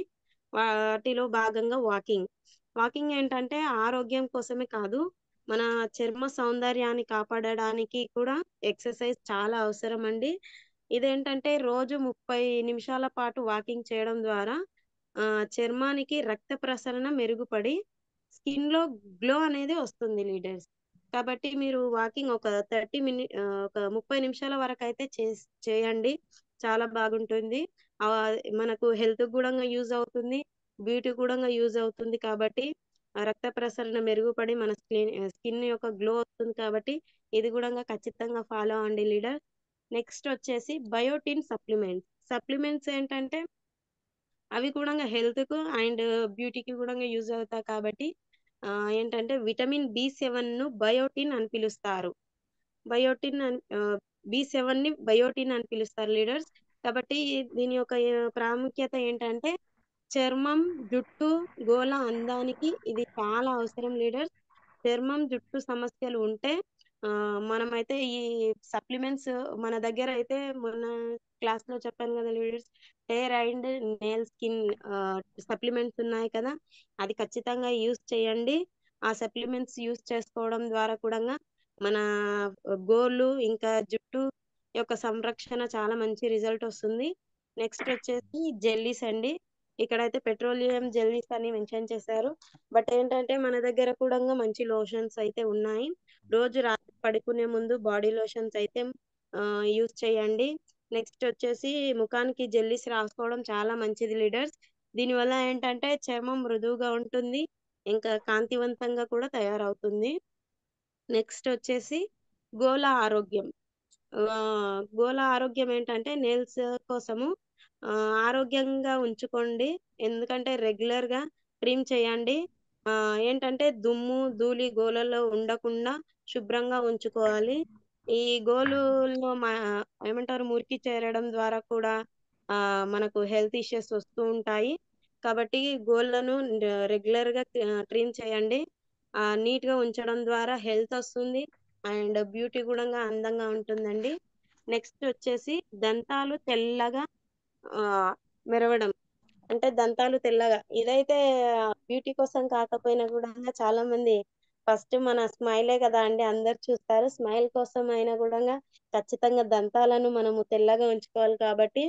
వాటిలో భాగంగా వాకింగ్. వాకింగ్ ఏంటంటే ఆరోగ్యం కోసమే కాదు, మన చర్మ సౌందర్యాన్ని కాపాడడానికి కూడా ఎక్సర్సైజ్ చాలా అవసరమండి. ఇదేంటంటే రోజు 30 నిమిషాల పాటు వాకింగ్ చేయడం ద్వారా చర్మానికి రక్త ప్రసరణ మెరుగుపడి స్కిన్‌లో గ్లో అనేది వస్తుంది లీడర్స్. కాబట్టి మీరు వాకింగ్ ఒక 30 నిమిషాల వరకైతే చేయండి. చాలా బాగుంటుంది. మనకు హెల్త్‌కి గూడంగా యూజ్ అవుతుంది. బ్యూటీ గూడంగా యూజ్ అవుతుంది కాబట్టి రక్త ప్రసరణ మెరుగుపడి మన స్కిన్ యొక్క గ్లో వస్తుంది కాబట్టి ఇది గూడంగా ఖచ్చితంగా ఫాలో అవ్వండి లీడర్. నెక్స్ట్ వచ్చేసి బయోటిన్ సప్లిమెంట్స్. సప్లిమెంట్స్ ఏంటంటే అవి కూడంగా హెల్త్‌కు అండ్ బ్యూటీకి గూడంగా యూజ్ అవుతాయి కాబట్టి ఏంటంటే విటమిన్ బి7ను బయోటిన్ అని పిలుస్తారు. బయోటిన్ బి7ని బయోటిన్ అని పిలుస్తారు లీడర్స్. కాబట్టి దీని యొక్క ప్రాముఖ్యత ఏంటంటే చర్మం, జుట్టు, గోళ్ళ అందానికి ఇది చాలా అవసరం లీడర్స్. చర్మం, జుట్టు సమస్యలు ఉంటే మనమైతే ఈ సప్లిమెంట్స్ మన దగ్గర అయితే మొన్న క్లాస్‌లో చెప్పాను గదా leaders. Hair and nail skin supplements ఉన్నాయి కదా! అది ఖచ్చితంగా యూజ్ చేయండి. ఆ సప్లిమెంట్స్ యూజ్ చేసుకోవడం ద్వారా కూడంగా మన గోర్లు, ఇంకా జుట్టు యొక్క సంరక్షణ చాలా మంచి రిజల్ట్ వస్తుంది. నెక్స్ట్ వచ్చేసి జెల్లీస్ అండి. ఇక్కడైతే పెట్రోలియం జెల్లీస్ అని మెన్షన్ చేశారు. బట్ ఏంటంటే మన దగ్గర కూడంగా మంచి లోషన్స్ అయితే ఉన్నాయి. రోజు రాత్రి పడుకునే ముందు బాడీ లోషన్స్ అయితే యూజ్ చేయండి. నెక్స్ట్ వచ్చేసి ముఖానికి జెల్లీస్ రాసుకోవడం చాలా మంచిది లీడర్స్. దీనివల్ల ఏంటంటే చర్మం మృదువుగా ఉంటుంది. ఇంకా కాంతివంతంగా కూడా తయారవుతుంది. నెక్స్ట్ వచ్చేసి గోళ్ళ ఆరోగ్యం. గోళ్ళ ఆరోగ్యం ఏంటంటే నెయిల్స్ కోసము ఆరోగ్యంగా ఉంచుకోండి. ఎందుకంటే రెగ్యులర్‌గా ట్రిమ్ చేయండి. ఏంటంటే దుమ్ము, ధూళి గోళ్ళలో ఉండకుండా శుభ్రంగా ఉంచుకోవాలి. ఈ గోలులో ఏమంటారు మురికి చేరడం ద్వారా కూడా మనకు హెల్త్ ఇష్యూస్ వస్తూ ఉంటాయి. కాబట్టి గోళ్ళను రెగ్యులర్‌గా ట్రిమ్ చేయండి. నీట్‌గా ఉంచడం ద్వారా హెల్త్ వస్తుంది. అండ్ బ్యూటీ గూడంగా అందంగా ఉంటుందండి. నెక్స్ట్ వచ్చేసి దంతాలు తెల్లగా మెరవడం. అంటే దంతాలు తెల్లగా. ఇదైతే బ్యూటీ కోసం కాకపోయినా గూడంగా చాలా మంది ఫస్ట్ మన స్మైలే గదా అండి అందరూ చూస్తారు. స్మైల్ కోసం అయినా గూడంగా ఖచ్చితంగా దంతాలను మనము తెల్లగా ఉంచుకోవాలి కాబట్టి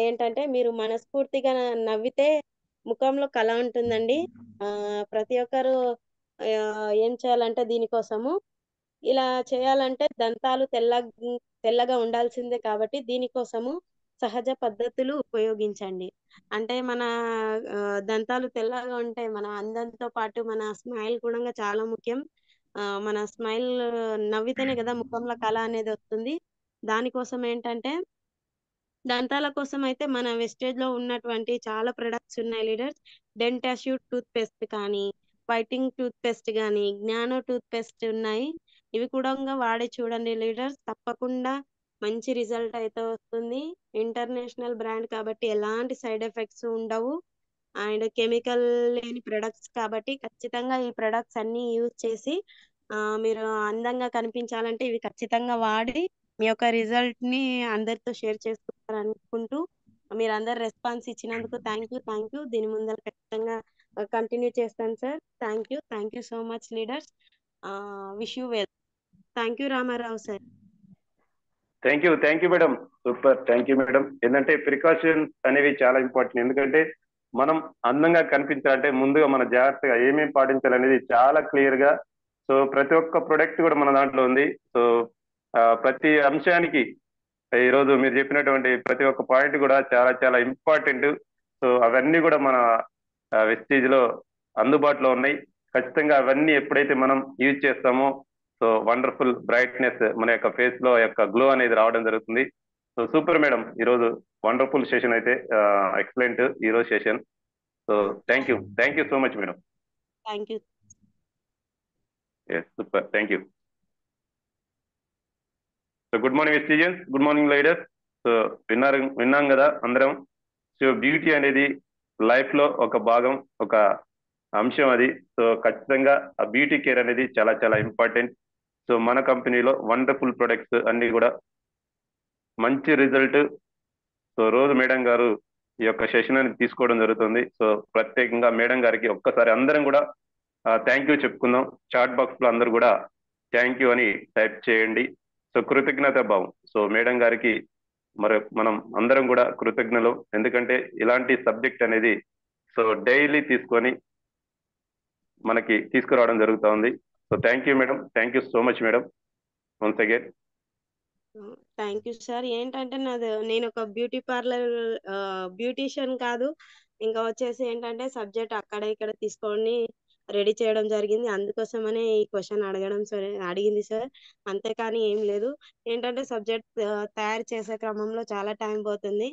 ఏంటంటే మీరు మనస్ఫూర్తిగా నవ్వితే ముఖంలో కళ ఉంటుందండి. ప్రతి ఒక్కరు ఏం చేయాలంటే దీనికోసము ఇలా చేయాలంటే దంతాలు తెల్లగా ఉండాల్సిందే కాబట్టి దీనికోసము సహజ పద్ధతులు ఉపయోగించండి. అంటే మన దంతాలు తెల్లగా ఉంటే మన అందంతో పాటు మన స్మైల్ కూడంగా చాలా ముఖ్యం. మన స్మైల్ నవ్వితేనే గదా ముఖంలో కళ అనేది వస్తుంది. దానికోసం ఏంటంటే దంతాల కోసం అయితే మన వెస్టేజ్‌లో ఉన్నటువంటి చాలా ప్రొడక్ట్స్ ఉన్నాయి లీడర్స్. డెంటాష్యూ టూత్ పేస్ట్ కానీ, వైటింగ్ టూత్ పేస్ట్ గానీ, జ్ఞానో టూత్ పేస్ట్ ఉన్నాయి. ఇవి కూడంగా వాడి చూడండి లీడర్స్. తప్పకుండా మంచి రిజల్ట్ అయితే వస్తుంది. ఇంటర్నేషనల్ బ్రాండ్ కాబట్టి ఎలాంటి సైడ్ ఎఫెక్ట్స్ ఉండవు. అండ్ కెమికల్ లేని ప్రొడక్ట్స్ కాబట్టి ఖచ్చితంగా ఈ ప్రొడక్ట్స్ అన్నీ యూజ్ చేసి మీరు అందంగా కనిపించాలంటే ఇవి ఖచ్చితంగా వాడి మీ యొక్క రిజల్ట్‌ని అందరితో షేర్ చేసుకుంటారనుకుంటూ మీరందరూ రెస్పాన్స్ ఇచ్చినందుకు థాంక్ యూ. దీని ముందల ఖచ్చితంగా కంటిన్యూ చేస్తాను sir. Thank you so much leaders. Wish you well. Thank you Ramarao sir. Thank you madam. Super. Thank you madam. ఏంటంటే ప్రికాషన్స్ అనేవి చాలా ఇంపార్టెంట్. ఎందుకంటే మనం అందంగా కనిపించాలంటే ముందుగా మన జాగ్రత్తగా ఏమేమి పాటించాలనేది చాలా క్లియర్ గా. సో ప్రతి ఒక్క ప్రొడక్ట్ కూడా మన దాంట్లో ఉంది. సో ప్రతి అంశానికి ఈ రోజు మీరు చెప్పినటువంటి ప్రతి ఒక్క పాయింట్ కూడా చాలా చాలా ఇంపార్టెంట్. సో అవన్నీ కూడా మన వెస్టీజ్ లో అందుబాటులో ఉన్నాయి. ఖచ్చితంగా అవన్నీ ఎప్పుడైతే మనం యూజ్ చేస్తామో సో వండర్ఫుల్ బ్రైట్నెస్ మన యొక్క ఫేస్ లో యొక్క గ్లో అనేది రావడం జరుగుతుంది. సో సూపర్ మేడం, ఈరోజు వండర్ఫుల్ సెషన్ అయితే, ఎక్సలెంట్ ఈరోజు session. So thank you so much madam. Thank you. Super, thank you. So good morning వెస్టీజియన్స్, good morning leaders. So విన్నాం కదా అందరం. సో బ్యూటీ అనేది లైఫ్ లో ఒక భాగం, ఒక అంశం అది. సో ఖచ్చితంగా ఆ బ్యూటీ కేర్ అనేది చాలా చాలా ఇంపార్టెంట్. సో మన కంపెనీలో వండర్ఫుల్ ప్రొడక్ట్స్ అన్ని కూడా మంచి రిజల్ట్. సో రోజు మేడం గారు ఈ యొక్క సెషన్ అనేది తీసుకోవడం జరుగుతుంది. సో ప్రత్యేకంగా మేడం గారికి ఒక్కసారి అందరం కూడా థ్యాంక్ యూ చెప్పుకుందాం. చాట్ బాక్స్ లో అందరూ కూడా థ్యాంక్ యూ అని టైప్ చేయండి. సో కృతజ్ఞత భావం. సో మేడం గారికి మనం అందరం కూడా కృతజ్ఞలు. ఎందుకంటే ఇలాంటి సబ్జెక్ట్ అనేది సో డైలీ తీసుకొని మనకి తీసుకురావడం జరుగుతూ ఉంది. So thank you madam, thank you so much madam, once again. Thank you sir. ఏంటంటే నేను ఒక బ్యూటీ పార్లర్ బ్యూటీషియన్ కాదు, ఇంకా వచ్చేసి ఏంటంటే సబ్జెక్ట్ అక్కడ ఇక్కడ తీసుకొని రెడీ చేయడం జరిగింది. అందుకోసమనే ఈ క్వశ్చన్ అడిగింది సార్. అంతేకాని ఏం లేదు. ఏంటంటే సబ్జెక్ట్ తయారు చేసే క్రమంలో చాలా టైం పోతుంది.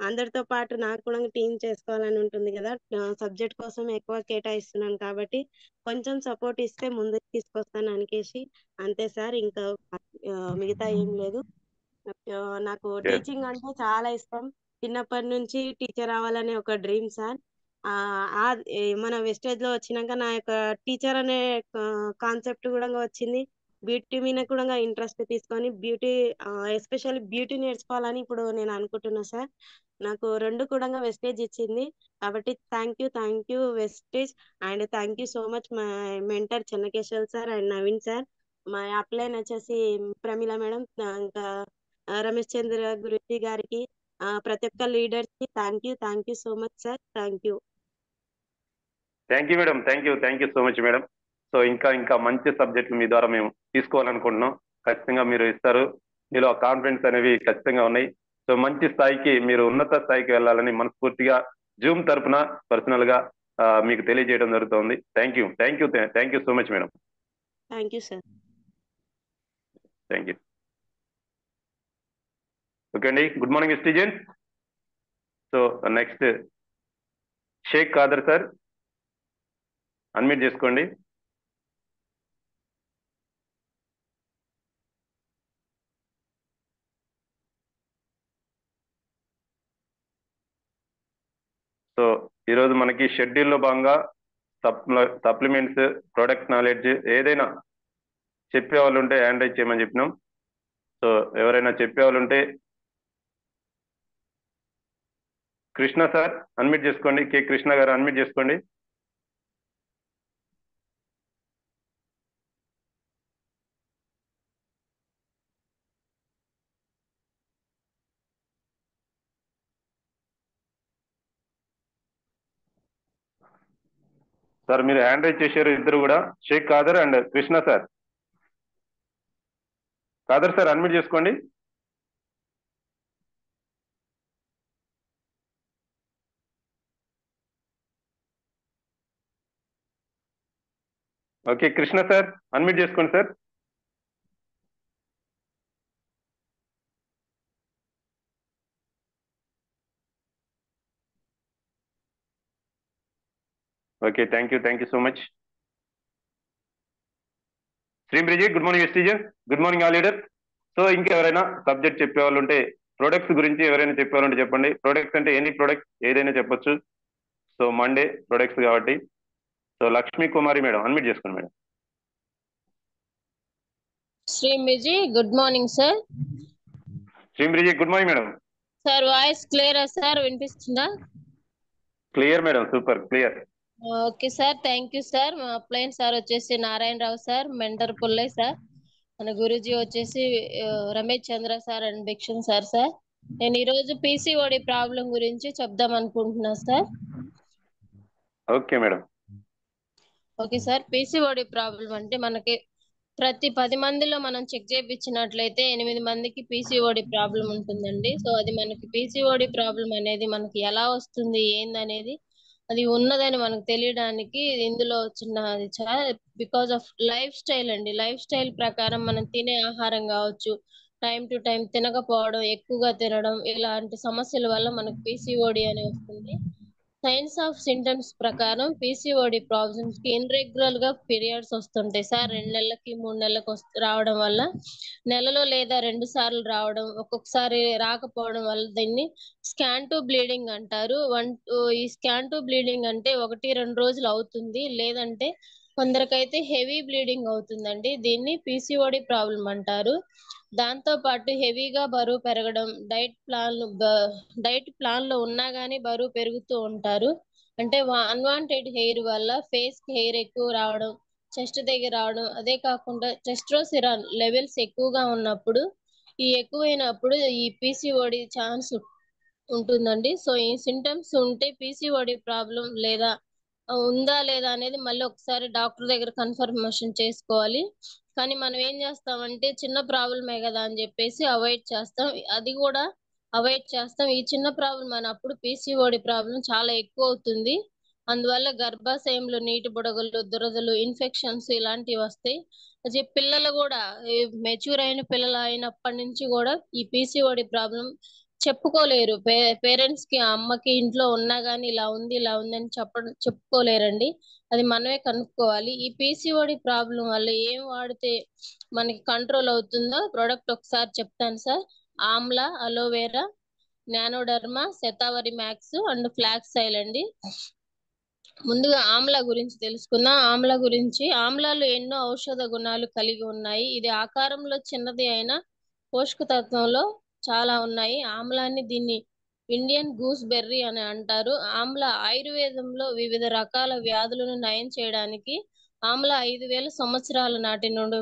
అందరితో పాటు నాకు కూడా టీం చేసుకోవాలని ఉంటుంది కదా. సబ్జెక్ట్ కోసం ఎక్కువ కేటాయిస్తున్నాను కాబట్టి కొంచెం సపోర్ట్ ఇస్తే ముందుకు తీసుకొస్తాను అనికేసి అంతే సార్. ఇంకా మిగతా ఏం లేదు. నాకు టీచింగ్ అంటే చాలా ఇష్టం. చిన్నప్పటి నుంచి టీచర్ అవ్వాలనే ఒక డ్రీమ్ సార్. మన వెస్టేజ్ లో వచ్చినాక నా యొక్క టీచర్ అనే కాన్సెప్ట్ కూడా వచ్చింది. బ్యూటీ మీద కూడా ఇంట్రెస్ట్ తీసుకొని బ్యూటీ ఎస్పెషల్లీ బ్యూటీ నేర్చుకోవాలని ఇప్పుడు నేను అనుకుంటున్నా సార్. నాకు రెండు కూడా వెస్టేజ్ ఇచ్చింది. కాబట్టి thank you Vestige. And thank you so much my mentor Chennakeshwar sir and Naveen sir. మా అప్లైన్ వచ్చేసి ప్రమీల మేడం, ఇంకా రమేష్ చంద్ర గురుజీ గారికి, ప్రతి ఒక్క లీడర్స్ కి thank you so much sir. Thank you. Thank you madam, thank you so much madam. So ఇంకా మంచి సబ్జెక్టులు మీ ద్వారా మేము తీసుకోవాలనుకుంటున్నాం. ఖచ్చితంగా మీరు ఇస్తారు. మీలో కాన్ఫిడెన్స్ అనేవి ఖచ్చితంగా ఉన్నాయి. సో మంచి స్థాయికి, మీరు ఉన్నత స్థాయికి వెళ్ళాలని మనస్ఫూర్తిగా జూమ్ తరపున పర్సనల్ గా మీకు తెలియజేయడం జరుగుతుంది. Thank you so much madam. Thank you sir. Thank you. Okay అండి, good morning students. So next Sheikh Khader sir, unmute చేసుకోండి. సో ఈరోజు మనకి షెడ్యూల్లో భాగంగా సప్లిమెంట్స్, ప్రొడక్ట్ నాలెడ్జ్ ఏదైనా చెప్పే వాళ్ళు ఉంటే హ్యాండ్ రైజ్ చేయమని చెప్పినాం. సో ఎవరైనా చెప్పే వాళ్ళు ఉంటే కృష్ణ సార్ అన్మ్యూట్ చేసుకోండి. కే కృష్ణ గారు అన్మ్యూట్ చేసుకోండి. సార్ మీరు హ్యాండ్ రైజ్ చేశారు ఇద్దరు కూడా, Sheikh Khader and Krishna sir. Khader sir unmute చేసుకోండి. ఓకే కృష్ణ సార్ అన్మ్యూట్ చేసుకోండి sir. Okay thank you so much. శ్రీబ్రిజీ, good morning Vestigian, good morning all leader. So ఇంకెవరైనా సబ్జెక్ట్ చెప్పేవాళ్ళు ఉంటే, ప్రొడక్ట్స్ గురించి ఎవరైనా చెప్పేవాళ్ళు ఉంటే చెప్పండి. ప్రొడక్ట్స్ అంటే ఎనీ ప్రొడక్ట్ ఏదైనా చెప్పొచ్చు. సో మండే ప్రొడక్ట్స్ కాబట్టి. So Lakshmi Kumari madam unmute చేసుకోండి మేడం. శ్రీమిజీ, గుడ్ మార్నింగ్ సార్. శ్రీబ్రిజీ, good morning madam. Sir voice క్లియరా సార్? వినిపిస్తుందా? Clear madam, super clear. Okay sir, thank you sir. మా అప్లైన్ సార్ వచ్చేసి Narayanarao sir, mentor Pullaiah sir. మన గురూజీ వచ్చేసి Ramesh Chandra sir and Bhikshan sir. నేను ఈరోజు పీసీఓడి ప్రాబ్లం గురించి చెప్దాం అనుకుంటున్నా sir. Okay madam. Okay sir, PCOD problem అంటే మనకి ప్రతి 10 మందిలో మనం చెక్ చేయించినట్లయితే 8 మందికి పీసీఓడి ప్రాబ్లం ఉంటుందండి. సో అది మనకి పీసీఓడి ప్రాబ్లం అనేది మనకి ఎలా వస్తుంది ఏందనేది అది ఉన్నదని మనకు తెలియడానికి ఇందులో బికాస్ ఆఫ్ లైఫ్ స్టైల్ అండి. లైఫ్ స్టైల్ ప్రకారం మనం తినే ఆహారం కావచ్చు, టైం టు టైం తినకపోవడం, ఎక్కువగా తినడం, ఇలాంటి సమస్యల వల్ల మనకు పీసీఓడి అని వస్తుంది. సైన్స్ ఆఫ్ సింటమ్స్ ప్రకారం పీసీఓడి ప్రాబ్లమ్స్ కి ఇన్రెగ్యులర్ గా పీరియడ్స్ వస్తుంటాయి సార్. 2 నెలలకి 3 నెలలకు రావడం వల్ల, నెలలో లేదా 2 సార్లు రావడం, ఒక్కొక్కసారి రాకపోవడం వల్ల దీన్ని స్కాన్ టు బ్లీడింగ్ అంటారు. ఈ స్కాన్ టు బ్లీడింగ్ అంటే 1-2 రోజులు అవుతుంది, లేదంటే కొందరికైతే హెవీ బ్లీడింగ్ అవుతుందండి. దీన్ని పీసీఓడి ప్రాబ్లం అంటారు. దాంతో పాటు హెవీగా బరువు పెరగడం, డైట్ ప్లాన్ లో ఉన్నా గానీ బరువు పెరుగుతూ ఉంటారు. అంటే అన్వాంటెడ్ హెయిర్ వల్ల ఫేస్ కి హెయిర్ ఎక్కువ రావడం, చెస్ట్ దగ్గర రావడం, అదే కాకుండా టెస్టోస్టెరాన్ లెవెల్స్ ఎక్కువగా ఉన్నప్పుడు ఎక్కువైనప్పుడు ఈ పీసీఓడి ఛాన్స్ ఉంటుందండి. సో ఈ సింటమ్స్ ఉంటే పీసీఓడి ప్రాబ్లం లేదా ఉందా లేదా అనేది మళ్ళీ ఒకసారి డాక్టర్ దగ్గర కన్ఫర్మేషన్ చేసుకోవాలి. కానీ మనం ఏం చేస్తామంటే చిన్న ప్రాబ్లమే కదా అని చెప్పేసి అవాయిడ్ చేస్తాం. అది కూడా అవాయిడ్ చేస్తాం. ఈ చిన్న ప్రాబ్లం అన్నప్పుడు పీసీఓడి ప్రాబ్లం చాలా ఎక్కువ అవుతుంది. అందువల్ల గర్భాశయంలో నీటి బుడగలు, దురదలు, ఇన్ఫెక్షన్స్ ఇలాంటివి వస్తాయి. అది పిల్లలు కూడా మెచ్యూర్ అయిన పిల్లలు అయినప్పటి నుంచి కూడా ఈ పీసీఓడి ప్రాబ్లం చెప్పుకోలేరు. పేరెంట్స్ కి, అమ్మకి ఇంట్లో ఉన్నా గానీ ఇలా ఉంది ఇలా ఉంది అని చెప్పుకోలేరండి. అది మనమే కనుక్కోవాలి. ఈ పీసీఓడి ప్రాబ్లం వల్ల ఏం వాడితే మనకి కంట్రోల్ అవుతుందో ప్రోడక్ట్ ఒకసారి చెప్తాను sir. Amla, aloe vera, Nanoderma, Shatavari max and flax oil అండి. ముందుగా ఆమ్లా గురించి తెలుసుకుందాం. ఆమ్లాలు ఎన్నో ఔషధ గుణాలు కలిగి ఉన్నాయి. ఇది ఆకారంలో చిన్నది అయినా పోషక తత్వంలో చాలా ఉన్నాయి. దీన్ని ఇండియన్ గూస్ బెర్రీ అని అంటారు. ఆమ్లా ఆయుర్వేదంలో వివిధ రకాల వ్యాధులను నయం చేయడానికి ఆమ్లా 5000 సంవత్సరాల నాటి నుండి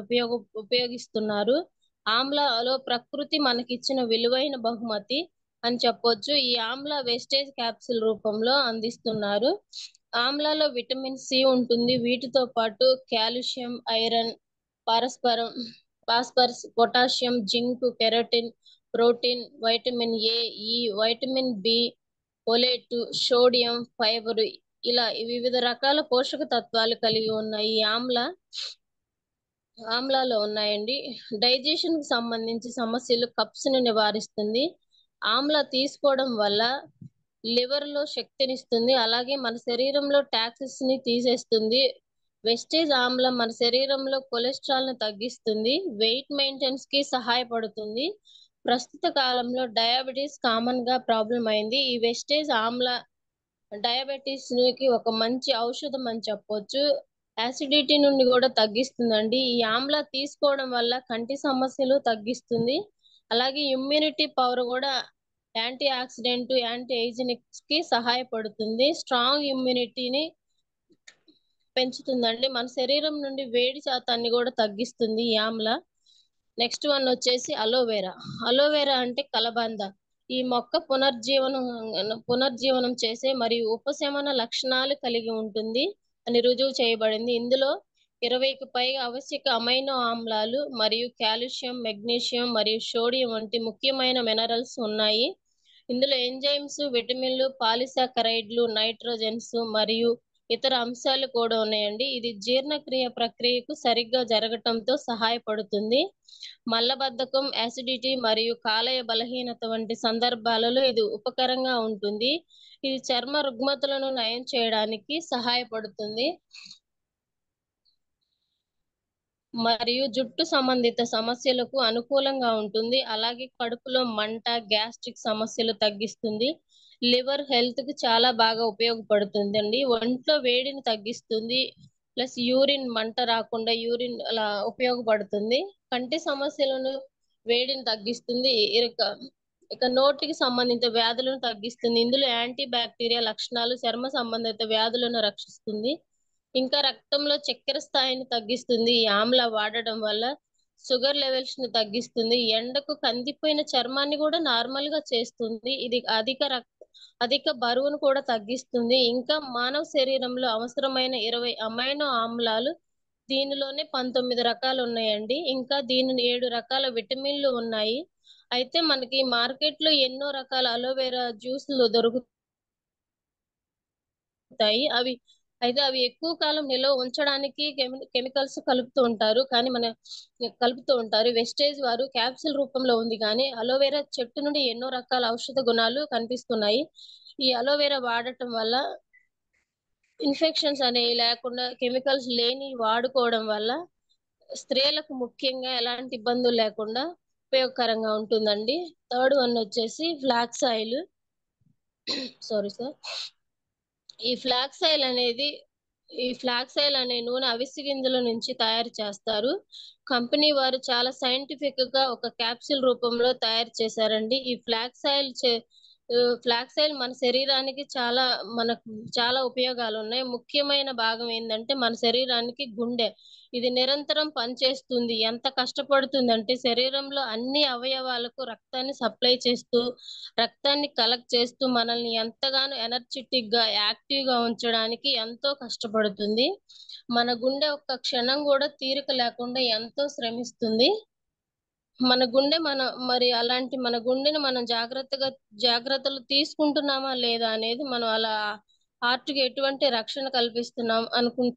ఉపయోగిస్తున్నారు. ఆమ్లాలో ప్రకృతి మనకిచ్చిన విలువైన బహుమతి అని చెప్పొచ్చు. ఈ ఆమ్లా వేస్టేజ్ క్యాప్సిల్ రూపంలో అందిస్తున్నారు. ఆమ్లాలో విటమిన్ సి ఉంటుంది. వీటితో పాటు calcium, iron, phosphorus, potassium, zinc, keratin, protein, vitamin A, E, vitamin B, folate, sodium, fibre ఇలా వివిధ రకాల పోషక తత్వాలు కలిగి ఉన్న ఈ ఆమ్లాలో ఉన్నాయండి. డైజెషన్ కి సంబంధించి సమస్యలు, కప్స్ ని నివారిస్తుంది. ఆమ్లా తీసుకోవడం వల్ల లివర్ లో శక్తినిస్తుంది. అలాగే మన శరీరంలో టాక్సిన్స్ ని తీసేస్తుంది. వెస్టేజ్ ఆమ్లం మన శరీరంలో కొలెస్ట్రాల్ ని తగ్గిస్తుంది. వెయిట్ మెయింటెనెన్స్ కి సహాయపడుతుంది. ప్రస్తుత కాలంలో డయాబెటీస్ కామన్ గా ప్రాబ్లం అయింది. ఈ వెస్టేజ్ ఆమ్ల డయాబెటీస్ కి ఒక మంచి ఔషధం అని చెప్పొచ్చు. యాసిడిటీ నుండి కూడా తగ్గిస్తుందండి. ఈ ఆమ్లా తీసుకోవడం వల్ల కంటి సమస్యలు తగ్గిస్తుంది. అలాగే ఇమ్యూనిటీ పవర్ కూడా యాంటీ ఆక్సిడెంట్, యాంటీ ఏజినిక్స్ కి సహాయపడుతుంది. స్ట్రాంగ్ ఇమ్యూనిటీని పెంచుతుందండి. మన శరీరం నుండి వేడి శాతాన్ని కూడా తగ్గిస్తుంది ఈ ఆమ్ల. నెక్స్ట్ వన్ వచ్చేసి అలోవెరా. అలోవెరా అంటే కలబంద. ఈ మొక్క పునర్జీవనం చేసే మరియు ఉపశమన లక్షణాలు కలిగి ఉంటుంది అని రుజువు చేయబడింది. ఇందులో 20కి పైగా ఆవశ్యక అమైనో ఆమ్లాలు మరియు కాల్షియం, మెగ్నీషియం మరియు సోడియం వంటి ముఖ్యమైన మినరల్స్ ఉన్నాయి. ఇందులో ఎంజైమ్స్, విటమిన్లు, పాలిసాకరైడ్లు, నైట్రోజన్స్ మరియు ఇతర అంశాలు కూడా ఉన్నాయండి. ఇది జీర్ణక్రియ ప్రక్రియకు సరిగ్గా జరగటంతో సహాయపడుతుంది. మలబద్ధకం, యాసిడిటీ మరియు కాలేయ బలహీనత వంటి సందర్భాలలో ఇది ఉపకరంగా ఉంటుంది. ఇది చర్మ రుగ్మతలను నయం చేయడానికి సహాయపడుతుంది మరియు జుట్టు సంబంధిత సమస్యలకు అనుకూలంగా ఉంటుంది. అలాగే కడుపులో మంట, గ్యాస్ట్రిక్ సమస్యలు తగ్గిస్తుంది. లివర్ హెల్త్ కి చాలా బాగా ఉపయోగపడుతుంది అండి. ఒంట్లో వేడిని తగ్గిస్తుంది. ప్లస్ యూరిన్ మంట రాకుండా యూరిన్ అలా ఉపయోగపడుతుంది. కంటి సమస్యలను వేడిని తగ్గిస్తుంది. ఇక నోటికి సంబంధిత వ్యాధులను తగ్గిస్తుంది. ఇందులో యాంటీ బ్యాక్టీరియా లక్షణాలు చర్మ సంబంధిత వ్యాధులను రక్షిస్తుంది. ఇంకా రక్తంలో చక్కెర స్థాయిని తగ్గిస్తుంది. ఈ ఆమ్లా వాడడం వల్ల షుగర్ లెవెల్స్ ని తగ్గిస్తుంది. ఎండకు కందిపోయిన చర్మాన్ని కూడా నార్మల్ గా చేస్తుంది. ఇది అధిక బరువును కూడా తగ్గిస్తుంది. ఇంకా మానవ శరీరంలో అవసరమైన 20 అమైనో ఆమ్లాలు దీనిలోనే 19 రకాలు ఉన్నాయండి. ఇంకా దీని 7 రకాల విటమిన్లు ఉన్నాయి. అయితే మనకి మార్కెట్లో ఎన్నో రకాల అలోవెరా జ్యూస్లు దొరుకుతాయి. అవి ఎక్కువ కాలం నిల్వ ఉంచడానికి కెమికల్స్ కలుపుతూ ఉంటారు. వెస్టేజ్ వారు క్యాప్సూల్ రూపంలో ఉంది కానీ అలోవెరా చెట్టు నుండి ఎన్నో రకాల ఔషధ గుణాలు కనిపిస్తున్నాయి. ఈ అలోవెరా వాడటం వల్ల ఇన్ఫెక్షన్స్ అనేవి లేకుండా కెమికల్స్ లేని వాడుకోవడం వల్ల స్త్రీలకు ముఖ్యంగా ఎలాంటి ఇబ్బందులు లేకుండా ఉపయోగకరంగా ఉంటుందండి. థర్డ్ వన్ వచ్చేసి ఫ్లాక్స్ ఆయిల్. Sorry sir. ఈ ఫ్లాక్స్ ఆయిల్ అనే నూనె అవిసె గింజల నుంచి తయారు చేస్తారు. కంపెనీ వారు చాలా సైంటిఫిక్ గా ఒక క్యాప్సూల్ రూపంలో తయారు చేశారండి. ఈ ఫ్లాక్స్ ఆయిల్ మన శరీరానికి మనకు చాలా ఉపయోగాలు ఉన్నాయి. ముఖ్యమైన భాగం ఏంటంటే మన శరీరానికి గుండె. ఇది నిరంతరం పనిచేస్తుంది. ఎంత కష్టపడుతుందంటే శరీరంలో అన్ని అవయవాలకు రక్తాన్ని సప్లై చేస్తూ, రక్తాన్ని కలెక్ట్ చేస్తూ మనల్ని ఎంతగానో ఎనర్జెటిక్ గా యాక్టివ్ గా ఉంచడానికి ఎంతో కష్టపడుతుంది. మన గుండె ఒక్క క్షణం కూడా తీరిక లేకుండా ఎంతో శ్రమిస్తుంది. మన గుండెని మనం జాగ్రత్తలు తీసుకుంటున్నామా లేదా అనేది మనం అలా హార్ట్ కి ఎటువంటి రక్షణ కల్పిస్తున్నాం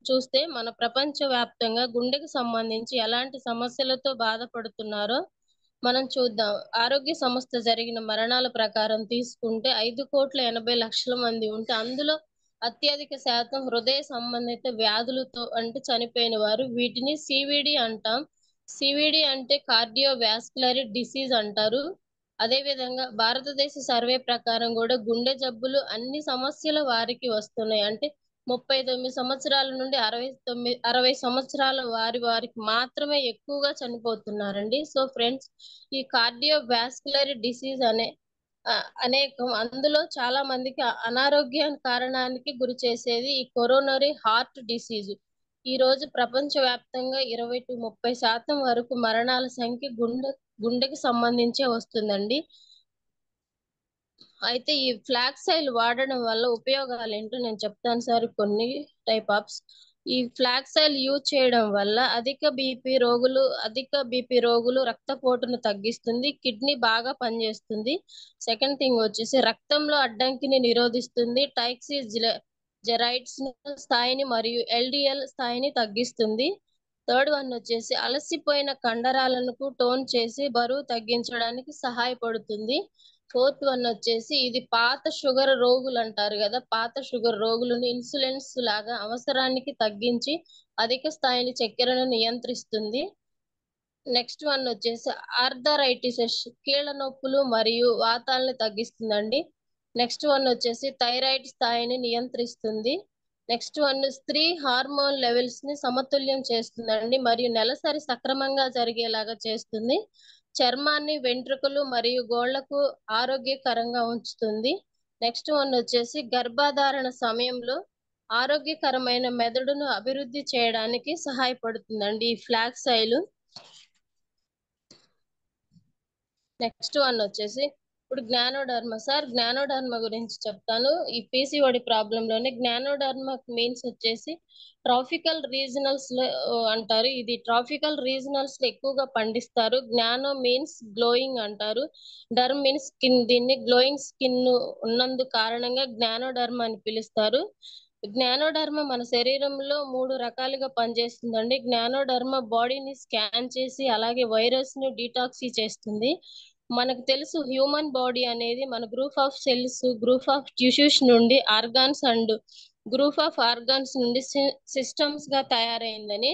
చూస్తే మన ప్రపంచ వ్యాప్తంగా గుండెకు సంబంధించి ఎలాంటి సమస్యలతో బాధపడుతున్నారో మనం చూద్దాం. ఆరోగ్య సంస్థ జరిగిన మరణాల ప్రకారం తీసుకుంటే 5,80,00,000 మంది ఉంటే అందులో అత్యధిక శాతం హృదయ సంబంధిత వ్యాధులతో చనిపోయిన వారు. వీటిని సివిడి అంటాం. సివిడి అంటే కార్డియోవాస్కులర్ డిసీజ్ అంటారు. అదేవిధంగా భారతదేశ సర్వే ప్రకారం కూడా గుండె జబ్బులు అన్ని సమస్యల వారికి వస్తున్నాయి. అంటే 39 సంవత్సరాల నుండి 60 సంవత్సరాల వారికి మాత్రమే ఎక్కువగా చనిపోతున్నారండి. సో ఫ్రెండ్స్, ఈ కార్డియోవాస్కులర్ డిసీజ్ అనేకం. అందులో చాలా మందికి అనారోగ్య కారణానికి గురి చేసేది ఈ కొరోనరీ హార్ట్ డిసీజ్. ఈ రోజు ప్రపంచ వ్యాప్తంగా 20-30% వరకు మరణాల సంఖ్య గుండెకి సంబంధించే వస్తుందండి. అయితే ఈ ఫ్లాక్స్ ఆయిల్ వాడడం వల్ల ఉపయోగాలు ఏంటో నేను చెప్తాను సార్. కొన్ని టైప్ ఆఫ్స్. ఈ ఫ్లాక్స్ ఆయిల్ యూజ్ చేయడం వల్ల అధిక బీపీ రోగులు రక్తపోటును తగ్గిస్తుంది. కిడ్నీ బాగా పనిచేస్తుంది. సెకండ్ థింగ్ వచ్చేసి రక్తంలో అడ్డంకిని నిరోధిస్తుంది. జెరైడ్స్ స్థాయిని మరియు ఎల్డిఎల్ స్థాయిని తగ్గిస్తుంది. థర్డ్ వన్ వచ్చేసి అలసిపోయిన కండరాలను టోన్ చేసి బరువు తగ్గించడానికి సహాయపడుతుంది. ఫోర్త్ వన్ వచ్చేసి ఇది పాత షుగర్ రోగులు అంటారు కదా, పాత షుగర్ రోగులను ఇన్సులిన్స్ లాగా అవసరానికి తగ్గించి అధిక స్థాయిని చక్కెరను నియంత్రిస్తుంది. నెక్స్ట్ వన్ వచ్చేసి ఆర్థరైటిస్, కీళ్ళ నొప్పులు మరియు వాతాలను తగ్గిస్తుందండి. నెక్స్ట్ వన్ వచ్చేసి థైరాయిడ్ స్థాయిని నియంత్రిస్తుంది. నెక్స్ట్ వన్ స్త్రీ హార్మోన్ లెవెల్స్ ని సమతుల్యం చేస్తుందండి మరియు నెలసరి సక్రమంగా జరిగేలాగా చేస్తుంది. చర్మాన్ని, వెంట్రుకలు మరియు గోళ్లకు ఆరోగ్యకరంగా ఉంచుతుంది. నెక్స్ట్ వన్ వచ్చేసి గర్భధారణ సమయంలో ఆరోగ్యకరమైన మెదడును అభివృద్ధి చేయడానికి సహాయపడుతుందండి ఈ ఫ్లాక్స్ ఆయిల్. నెక్స్ట్ వన్ వచ్చేసి ఇప్పుడు జ్ఞానోడర్మ సార్. జ్ఞానోడర్మ గురించి చెప్తాను. ఈ పీసీఓడి ప్రాబ్లం లోనే జ్ఞానోడర్మ మీన్స్ వచ్చేసి ట్రాపికల్ రీజనల్స్ లో అంటారు. ఇది ట్రాపికల్ రీజనల్స్ లో ఎక్కువగా పండిస్తారు. జ్ఞానో మీన్స్ గ్లోయింగ్ అంటారు. డర్మ్ మీన్స్ స్కిన్. దీన్ని గ్లోయింగ్ స్కిన్ ఉన్నందు కారణంగా జ్ఞానోడర్మ అని పిలుస్తారు. జ్ఞానోడర్మ మన శరీరంలో 3 రకాలుగా పనిచేస్తుందండి. జ్ఞానోడర్మ బాడీని స్కాన్ చేసి అలాగే వైరస్ ను డీటాక్సీ చేస్తుంది. మనకు తెలుసు హ్యూమన్ బాడీ అనేది మన group of cells, group of tissues నుండి organs and group of organs నుండి సిస్టమ్స్ గా తయారైందని.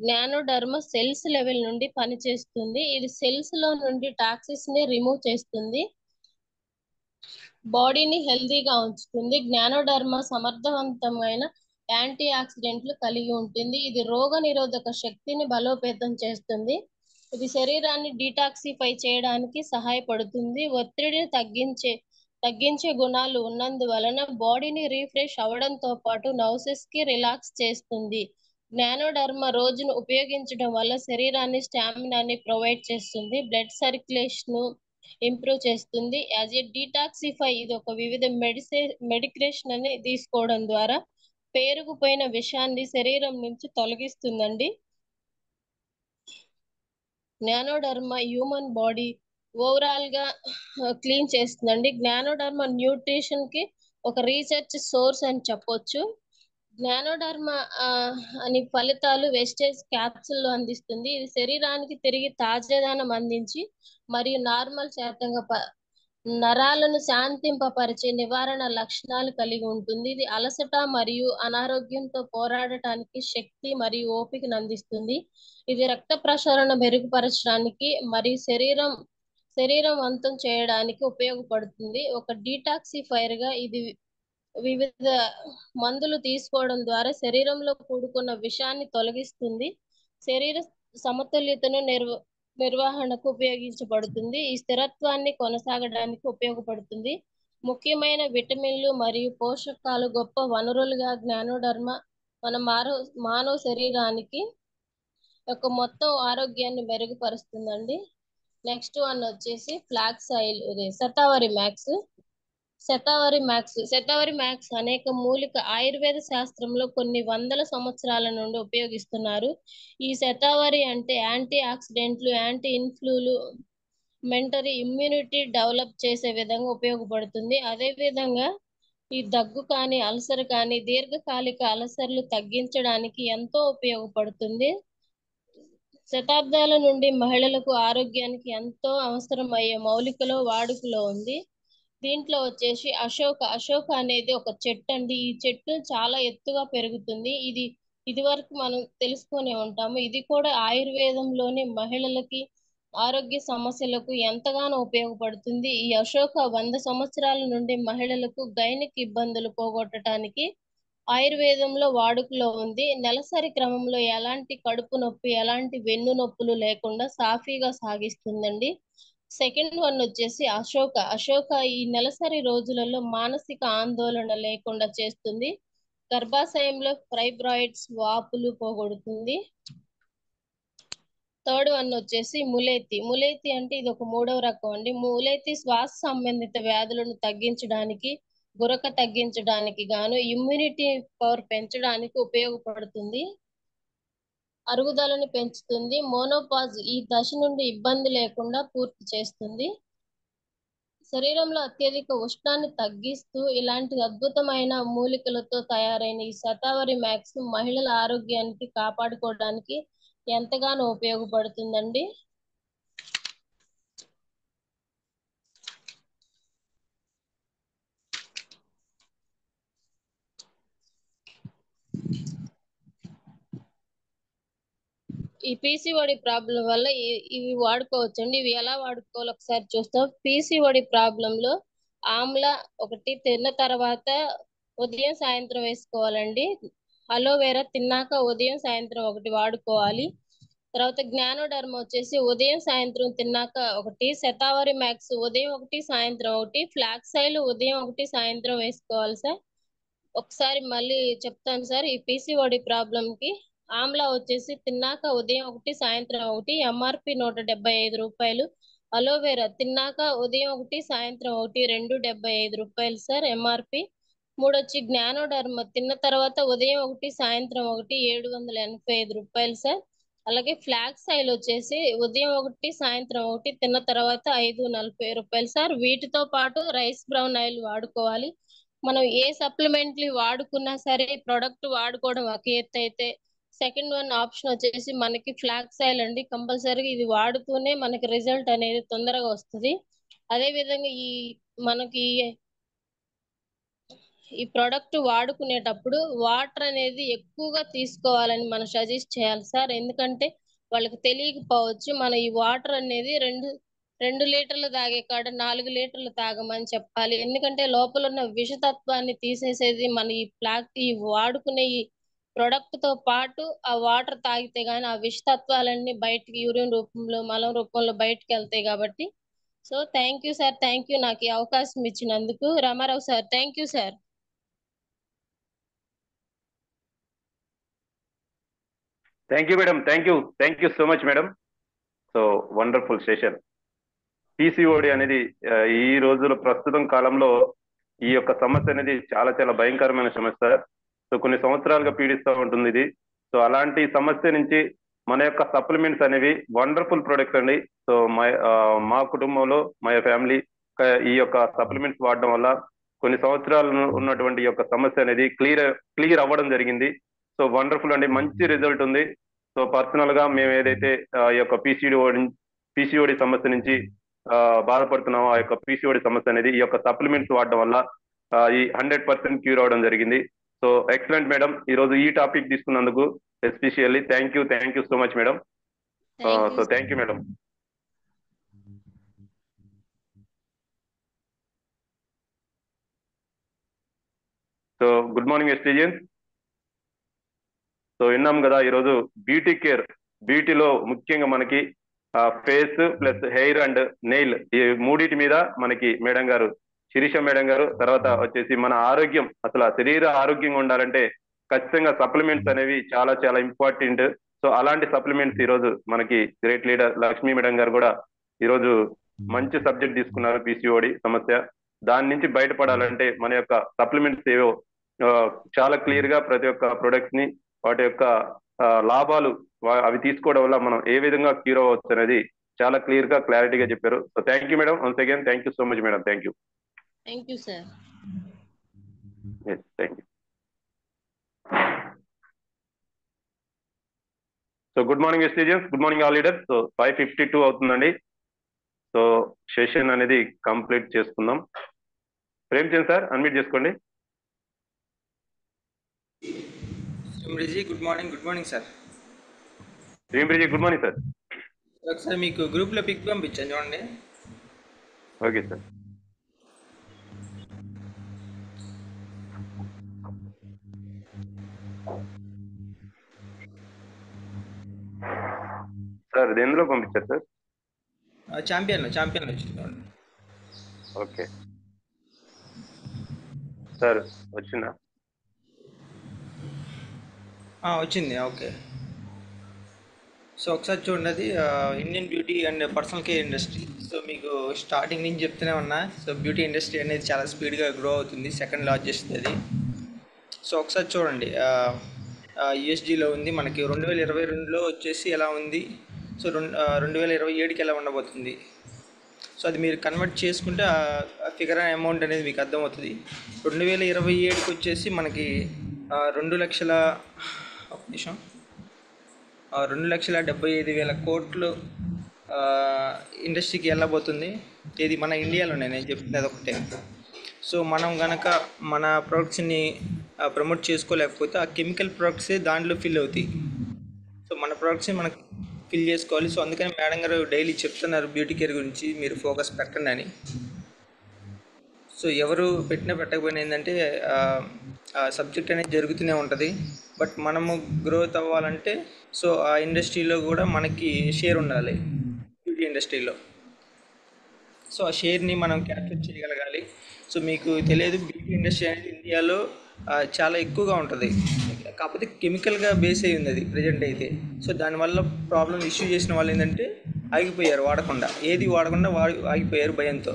జ్ఞానోడర్మ సెల్స్ లెవెల్ నుండి పనిచేస్తుంది. ఇది సెల్స్ లో నుండి టాక్సిన్స్ ని రిమూవ్ చేస్తుంది, బాడీని హెల్తీగా ఉంచుతుంది. జ్ఞానోడర్మ సమర్థవంతమైన యాంటీ ఆక్సిడెంట్లు కలిగి ఉంటుంది. ఇది రోగ నిరోధక శక్తిని బలోపేతం చేస్తుంది. ఇది శరీరాన్ని డీటాక్సిఫై చేయడానికి సహాయపడుతుంది. ఒత్తిడిని తగ్గించే గుణాలు ఉన్నందువలన బాడీని రీఫ్రెష్ అవడంతో పాటు నర్వస్ కి రిలాక్స్ చేస్తుంది. జ్ఞానోడర్మ రోజును ఉపయోగించడం వల్ల శరీరాన్ని స్టామినాని ప్రొవైడ్ చేస్తుంది. బ్లడ్ సర్క్యులేషన్ ఇంప్రూవ్ చేస్తుంది. యాజ్ ఏ డీటాక్సిఫై ఇది ఒక వివిధ మెడికేషన్ అని తీసుకోవడం ద్వారా పేరుకుపోయిన విషాన్ని శరీరం నుంచి తొలగిస్తుందండి. జ్ఞానోడర్మా హ్యూమన్ బాడీ ఓవరాల్ గా క్లీన్ చేస్తుందండి. జ్ఞానోడర్మా న్యూట్రిషన్ కి ఒక రీసెర్చ్ సోర్స్ అని చెప్పొచ్చు. జ్ఞానోడర్మా అని ఫలితాలు వెస్టేజ్ క్యాప్సుల్లో అందిస్తుంది. ఇది శరీరానికి తిరిగి తాజాదనం అందించి మరియు నార్మల్ శాతంగా నరాలను శాంతింపపరిచే నివారణ లక్షణాలు కలిగి ఉంటుంది. ఇది అలసట మరియు అనారోగ్యంతో పోరాడటానికి శక్తి మరియు ఓపికను అందిస్తుంది. ఇది రక్త ప్రసరణ మెరుగుపరచడానికి మరియు శరీరం అంతం చేయడానికి ఉపయోగపడుతుంది. ఒక డీటాక్సిఫైర్ గా ఇది వివిధ మందులు తీసుకోవడం ద్వారా శరీరంలో కూడుకున్న విషాన్ని తొలగిస్తుంది. శరీర సమతుల్యతను నిర్వహణకు ఉపయోగించబడుతుంది. ఈ స్థిరత్వాన్ని కొనసాగడానికి ఉపయోగపడుతుంది. ముఖ్యమైన విటమిన్లు మరియు పోషకాలు గొప్ప వనరులుగా జ్ఞానోడర్మా మన మానవ శరీరానికి యొక్క మొత్తం ఆరోగ్యాన్ని మెరుగుపరుస్తుందండి. నెక్స్ట్ వన్ వచ్చేసి flax oil, shatavari max. Shatavari max అనేక మూలిక ఆయుర్వేద శాస్త్రంలో కొన్ని వందల సంవత్సరాల నుండి ఉపయోగిస్తున్నారు. ఈ శతావరి అంటే యాంటీ ఆక్సిడెంట్లు, యాంటీ ఇన్ఫ్లూమెంటరీ ఇమ్యూనిటీ డెవలప్ చేసే విధంగా ఉపయోగపడుతుంది. అదే విధంగా ఈ దగ్గు కానీ అల్సర్ కానీ దీర్ఘకాలిక అల్సర్లు తగ్గించడానికి ఎంతో ఉపయోగపడుతుంది. శతాబ్దాల నుండి మహిళలకు ఆరోగ్యానికి ఎంతో అవసరమయ్యే మౌలికలో వాడుకలో ఉంది. దీంట్లో వచ్చేసి అశోక అనేది ఒక చెట్టు అండి. ఈ చెట్టు చాలా ఎత్తుగా పెరుగుతుంది. ఇది వరకు మనం తెలుసుకునే ఉంటాము. ఇది కూడా ఆయుర్వేదంలోని మహిళలకి ఆరోగ్య సమస్యలకు ఎంతగానో ఉపయోగపడుతుంది. ఈ అశోక 100 సంవత్సరాల నుండి మహిళలకు గైనిక్ ఇబ్బందులు పోగొట్టడానికి ఆయుర్వేదంలో వాడుకలో ఉంది. నెలసరి క్రమంలో ఎలాంటి కడుపు నొప్పి, ఎలాంటి వెన్ను నొప్పులు లేకుండా సాఫీగా సాగిస్తుందండి. సెకండ్ వన్ వచ్చేసి అశోక ఈ నెలసరి రోజులలో మానసిక ఆందోళన లేకుండా చేస్తుంది. గర్భాశయంలో ఫైబ్రాయిడ్స్, వాపులు పోగొడుతుంది. థర్డ్ వన్ వచ్చేసి ములేతి అంటే ఇది ఒక 3వ రకం అండి. ములేతి శ్వాస సంబంధిత వ్యాధులను తగ్గించడానికి, గురక తగ్గించడానికి గాను, ఇమ్యూనిటీ పవర్ పెంచడానికి ఉపయోగపడుతుంది. అరుగుదలను పెంచుతుంది. మోనోపాజ్ ఈ దశ నుండి ఇబ్బంది లేకుండా పూర్తి చేస్తుంది. శరీరంలో అత్యధిక ఉష్ణాన్ని తగ్గిస్తూ ఇలాంటి అద్భుతమైన మూలికలతో తయారైన ఈ శతావరి మ్యాక్స్ మహిళల ఆరోగ్యానికి కాపాడుకోవడానికి ఎంతగానో ఉపయోగపడుతుందండి. ఈ పీసీఓడి ప్రాబ్లం వల్ల ఇవి వాడుకోవచ్చండి. ఇవి ఎలా వాడుకోవాలో ఒకసారి చూస్తాం. పీసీఓడి ప్రాబ్లంలో ఆమ్లా ఒకటి తిన్న తర్వాత ఉదయం సాయంత్రం వేసుకోవాలండి. అలోవెరా తిన్నాక ఉదయం సాయంత్రం ఒకటి వాడుకోవాలి. తర్వాత జ్ఞానోడర్మా వచ్చేసి ఉదయం సాయంత్రం తిన్నాక ఒకటి, శతావరి మ్యాక్స్ ఉదయం ఒకటి సాయంత్రం ఒకటి, ఫ్లాక్స్ ఆయిల్ ఉదయం ఒకటి సాయంత్రం వేసుకోవాలి సార్. ఒకసారి మళ్ళీ చెప్తాను సార్. ఈ పీసీఓడి ప్రాబ్లం కి ఆమ్లా వచ్చేసి తిన్నాక ఉదయం ఒకటి సాయంత్రం ఒకటి, ఎంఆర్పి 175 రూపాయలు. అలోవెరా తిన్నాక ఉదయం ఒకటి సాయంత్రం ఒకటి, 275 రూపాయలు సార్ ఎంఆర్పి. మూడొచ్చి జ్ఞానోడర్మా తిన్న తర్వాత ఉదయం ఒకటి సాయంత్రం ఒకటి, 785 రూపాయలు సార్. అలాగే ఫ్లాక్స్ ఆయిల్ వచ్చేసి ఉదయం ఒకటి సాయంత్రం ఒకటి, తిన్న తర్వాత 540 రూపాయలు సార్. వీటితో పాటు రైస్ బ్రౌన్ ఆయిల్ వాడుకోవాలి. మనం ఏ సప్లిమెంట్లు వాడుకున్నా సరే ప్రొడక్ట్ వాడుకోవడం ఒక ఎత్తు అయితే, సెకండ్ వన్ ఆప్షన్ వచ్చేసి మనకి ఫ్లాక్స్ ఆయిల్ అండి. కంపల్సరీగా ఇది వాడుతూనే మనకి రిజల్ట్ అనేది తొందరగా వస్తుంది. అదే విధంగా మనకి ఈ ప్రోడక్ట్ వాడుకునేటప్పుడు వాటర్ అనేది ఎక్కువగా తీసుకోవాలని మనం సజెస్ట్ చేయాలి సార్. ఎందుకంటే వాళ్ళకి తెలియకపోవచ్చు. మన ఈ వాటర్ అనేది 2 లీటర్లు తాగే కాడ 4 లీటర్లు తాగమని చెప్పాలి. ఎందుకంటే లోపల ఉన్న విషతత్వాన్ని తీసేసేది మన ఈ వాడుకునే ఈ ప్రొడక్ట్ తో పాటు ఆ వాటర్ తాగితే గానీ ఆ విషతత్వాలన్నీ బయటికి యూరిన్ రూపంలో, మలం రూపంలో బయటకు వెళ్తాయి కాబట్టి. So thank you sir. Thank you నాకు ఈ అవకాశం ఇచ్చినందుకు. Ramarao sir, thank you sir. Thank you madam. Thank you so much madam. So wonderful session. PCOD అనేది ఈ రోజుల ప్రస్తుతం కాలంలో ఈ యొక్క సమస్య అనేది చాలా చాలా భయంకరమైన సమస్య. సో కొన్ని సంవత్సరాలుగా పీడిస్తూ ఉంటుంది ఇది. సో అలాంటి సమస్య నుంచి మన యొక్క సప్లిమెంట్స్ అనేవి వండర్ఫుల్ ప్రొడక్ట్స్ అండి. సో మా కుటుంబంలో మా ఫ్యామిలీ ఈ యొక్క సప్లిమెంట్స్ వాడడం వల్ల కొన్ని సంవత్సరాలు ఉన్నటువంటి ఈ యొక్క సమస్య అనేది క్లియర్ అవ్వడం జరిగింది. సో వండర్ఫుల్ అండి, మంచి రిజల్ట్ ఉంది. సో పర్సనల్ గా మేము ఏదైతే ఈ యొక్క పీసీఓడి సమస్య నుంచి బాధపడుతున్నామో, ఆ యొక్క పీసీఓడి సమస్య అనేది ఈ యొక్క సప్లిమెంట్స్ వాడడం వల్ల ఈ 100% క్యూర్ అవడం జరిగింది. సో ఎక్సలెంట్ మేడం, ఈ రోజు ఈ టాపిక్ తీసుకున్నందుకు especially thank you so much madam. So thank you madam. So good morning Vestigians. So విన్నాం కదా, ఈరోజు బ్యూటీ కేర్, బ్యూటీలో ముఖ్యంగా మనకి face plus hair and nail ఈ మూడిటి మీద మనకి మేడం గారు, శిరీష మేడం గారు, తర్వాత వచ్చేసి మన ఆరోగ్యం, అసలు శరీర ఆరోగ్యంగా ఉండాలంటే ఖచ్చితంగా సప్లిమెంట్స్ అనేవి చాలా చాలా ఇంపార్టెంట్. సో అలాంటి సప్లిమెంట్స్ ఈరోజు మనకి గ్రేట్ లీడర్ లక్ష్మీ మేడం గారు కూడా ఈరోజు మంచి సబ్జెక్ట్ తీసుకున్నారు, పీసీఓడి సమస్య. దాని నుంచి బయటపడాలంటే మన యొక్క సప్లిమెంట్స్ ఏవో చాలా క్లియర్ గా ప్రతి ఒక్క ప్రొడక్ట్స్ ని వాటి యొక్క లాభాలు అవి తీసుకోవడం వల్ల మనం ఏ విధంగా క్యూర్ అవ్వచ్చు అనేది చాలా క్లియర్ గా క్లారిటీగా చెప్పారు. So thank you madam, once again thank you so much madam. Thank you sir. Thank you. So good morning Vestigians, good morning all leaders. So 5:52 అవుతుందండి. సో సెషన్ అనేది కంప్లీట్ చేసుకుందాం. ప్రేమ్చంద్ సార్ అన్మ్యూట్ చేసుకోండి. Good morning sir. శ్రీమ్రిజీ గుడ్ మార్నింగ్ సార్. ఒకసారి మీకు గ్రూప్ లో పిక్ పంపించాను చూడండి. Okay sir. సార్ దేనిలో పంపించారు సార్? ఛాంపియన్ వచ్చింది. ఓకే సార్, వచ్చిందా? వచ్చింది. ఓకే. సో ఒకసారి చూడండి, అది Indian beauty and personal care industry. So మీకు స్టార్టింగ్ నుంచి చెప్తూనే ఉన్నా, సో బ్యూటీ ఇండస్ట్రీ అనేది చాలా స్పీడ్గా గ్రో అవుతుంది, సెకండ్ లార్జెస్ట్ అది. సో ఒకసారి చూడండి, యూఎస్డీలో ఉంది మనకి 2022లో వచ్చేసి ఎలా ఉంది, సో 2027కి ఎలా ఉండబోతుంది. సో అది మీరు కన్వర్ట్ చేసుకుంటే ఆ ఫిగర్ అమౌంట్ అనేది మీకు అర్థమవుతుంది. 2027కి వచ్చేసి మనకి 2,75,000 కోట్లు ఇండస్ట్రీకి వెళ్ళబోతుంది. ఇది మన ఇండియాలోనే, నేను చెప్తుంది అదొకటే. సో మనం కనుక మన ప్రొడక్ట్స్ని ప్రమోట్ చేసుకోలేకపోతే ఆ కెమికల్ ప్రొడక్ట్సే దాంట్లో ఫిల్ అవుతాయి. సో మన ప్రొడక్ట్స్ని మనకు ఫిల్ చేసుకోవాలి. సో అందుకని మేడం గారు డైలీ చెప్తున్నారు బ్యూటీ కేర్ గురించి మీరు ఫోకస్ పెట్టండి అని. సో ఎవరు పెట్టకపోయినా ఏంటంటే సబ్జెక్ట్ అనేది జరుగుతూనే ఉంటుంది. బట్ మనము గ్రోత్ అవ్వాలంటే సో ఆ ఇండస్ట్రీలో కూడా మనకి షేర్ ఉండాలి, బ్యూటీ ఇండస్ట్రీలో. సో ఆ షేర్ని మనం క్యాప్చర్ చేయగలగాలి. సో మీకు తెలియదు, బ్యూటీ ఇండస్ట్రీ అనేది ఇండియాలో చాలా ఎక్కువగా ఉంటుంది, కాకపోతే కెమికల్గా బేస్ అయ్యి ఉంది అది ప్రజెంట్ అయితే. సో దానివల్ల ప్రాబ్లం ఇష్యూ చేసిన వాళ్ళు ఏంటంటే ఆగిపోయారు, ఏది వాడకుండా ఆగిపోయారు భయంతో.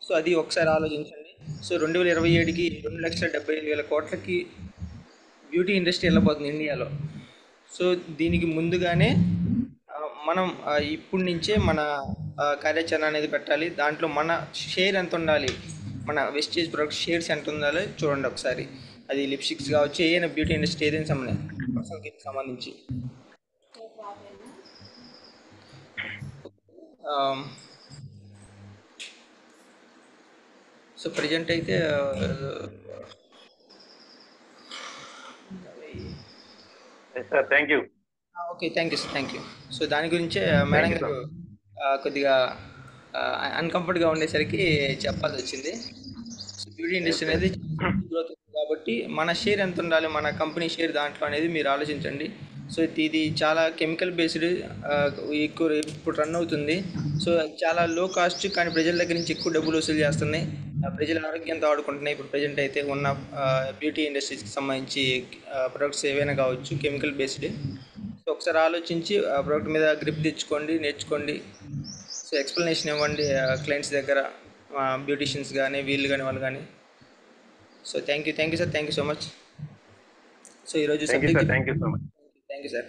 సో అది ఒకసారి ఆలోచించండి. సో 2027కి 2,75,000 కోట్లకి బ్యూటీ ఇండస్ట్రీ వెళ్ళబోతుంది ఇండియాలో. సో దీనికి ముందుగానే మనం ఇప్పటి నుంచే మన కార్యాచరణ అనేది పెట్టాలి. దాంట్లో మన షేర్ ఎంత ఉండాలి, మన వెస్టేజ్ ప్రొడక్ట్ షేర్స్ ఎంత ఉండాలి చూడండి ఒకసారి. అది లిప్స్టిక్స్ కావచ్చు, ఏదైనా బ్యూటీ ఇండస్ట్రీ ఏదైనా సంబంధించి. సో ప్రజెంట్ అయితే thank you. Okay, thank you sir, thank you. So దాని గురించే మేడం గారు కొద్దిగా అన్కంఫర్ట్గా ఉండేసరికి చెప్పాల్సి వచ్చింది. బ్యూటీ ఇండస్ట్రీ అనేది గ్రోత్ కాబట్టి మన షేర్ ఎంత ఉండాలి, మన కంపెనీ షేర్ దాంట్లో అనేది మీరు ఆలోచించండి. సో ఇది చాలా కెమికల్ బేస్డ్, ఎక్కువ ఇప్పుడు రన్ అవుతుంది. సో చాలా లో కాస్ట్, కానీ ప్రజల దగ్గర నుంచి ఎక్కువ డబ్బులు వసూలు చేస్తున్నాయి, ప్రజల ఆరోగ్యంతో ఆడుకుంటున్నాయి. ఇప్పుడు ప్రజెంట్ అయితే ఉన్న బ్యూటీ ఇండస్ట్రీస్కి సంబంధించి ప్రొడక్ట్స్ ఏవైనా కావచ్చు కెమికల్ బేస్డ్. సో ఒకసారి ఆలోచించి ఆ ప్రోడక్ట్ మీద గ్రిప్ తెచ్చుకోండి, నేర్చుకోండి. సో ఎక్స్ప్లెనేషన్ ఇవ్వండి క్లయింట్స్ దగ్గర, బ్యూటీషియన్స్ కానీ వీళ్ళు కానీ వాళ్ళు కానీ. So thank you sir, thank you so much. So ఈరోజు thank you sir, subject thank you so much. Thank you sir.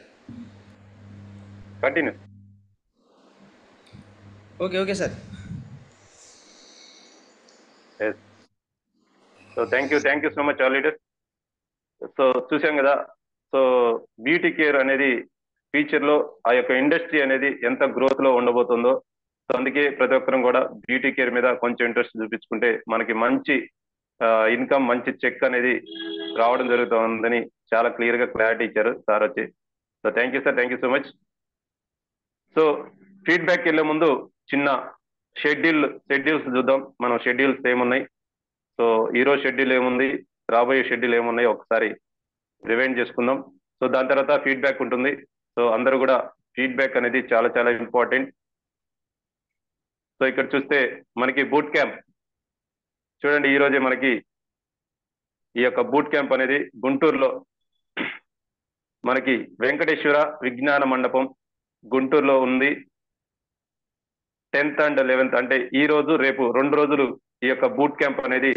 Continue. Okay sir. Yes. So thank you so much all leaders. So చూసాం కదా, సో బ్యూటీ కేర్ అనేది ఫ్యూచర్ లో ఆ యొక్క ఇండస్ట్రీ అనేది ఎంత గ్రోత్ లో ఉండబోతుందో, సో అందుకే ప్రతి ఒక్కరం కూడా బ్యూటీ కేర్ మీద కొంచెం ఇంట్రెస్ట్ చూపించుకుంటే మనకి మంచి ఇన్కమ్, మంచి చెక్ అనేది రావడం జరుగుతుందని చాలా క్లియర్ గా క్లారిటీ ఇచ్చారు సార్ వచ్చి. So thank you sir, thank you so much. So feedback వెళ్ళే ముందు చిన్న షెడ్యూల్స్ చూద్దాం. మనం షెడ్యూల్స్ ఏమున్నాయి, సో ఈరోజు షెడ్యూల్ ఏముంది, రాబోయే షెడ్యూల్ ఏమున్నాయి ఒకసారి రివైండ్ చేసుకుందాం. సో దాని తర్వాత ఫీడ్బ్యాక్ ఉంటుంది. సో అందరూ కూడా ఫీడ్బ్యాక్ అనేది చాలా చాలా ఇంపార్టెంట్. సో ఇక్కడ చూస్తే మనకి బూట్ క్యాంప్ చూడండి, ఈ రోజే మనకి ఈ యొక్క బూట్ క్యాంప్ అనేది గుంటూరులో మనకి వెంకటేశ్వర విజ్ఞాన మండపం గుంటూరులో ఉంది. 10th and 11th అంటే ఈ రోజు రేపు 2 రోజులు ఈ యొక్క బూట్ క్యాంప్ అనేది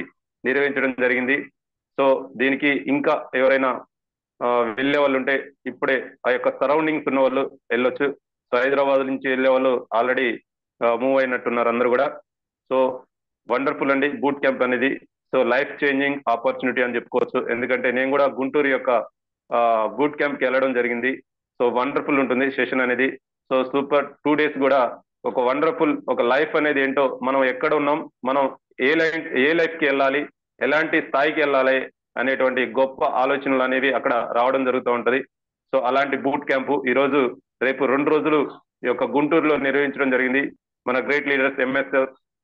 నిర్వహించడం జరిగింది. సో దీనికి ఇంకా ఎవరైనా వెళ్ళే వాళ్ళు ఉంటే ఇప్పుడే ఆ యొక్క సరౌండింగ్స్ ఉన్న వాళ్ళు వెళ్ళొచ్చు. సో హైదరాబాద్ నుంచి వెళ్ళే వాళ్ళు ఆల్రెడీ మూవ్ అయినట్టున్నారు అందరూ కూడా. సో వండర్ఫుల్ అండి బూట్ క్యాంప్ అనేది. సో లైఫ్ చేంజింగ్ ఆపర్చునిటీ అని చెప్పుకోవచ్చు. ఎందుకంటే నేను కూడా గుంటూరు యొక్క బూట్ క్యాంప్కి వెళ్ళడం జరిగింది. సో వండర్ఫుల్ ఉంటుంది సెషన్ అనేది. సో సూపర్ 2 days కూడా ఒక వండర్ఫుల్ ఒక లైఫ్ అనేది ఏంటో, మనం ఎక్కడ ఉన్నాం, మనం ఏ లైఫ్కి వెళ్ళాలి, ఎలాంటి స్థాయికి వెళ్ళాలి అనేటువంటి గొప్ప ఆలోచనలు అనేవి అక్కడ రావడం జరుగుతూ ఉంటది. సో అలాంటి బూట్ క్యాంపు ఈ రోజు రేపు 2 రోజులు ఈ యొక్క గుంటూరులో నిర్వహించడం జరిగింది. మన great leaders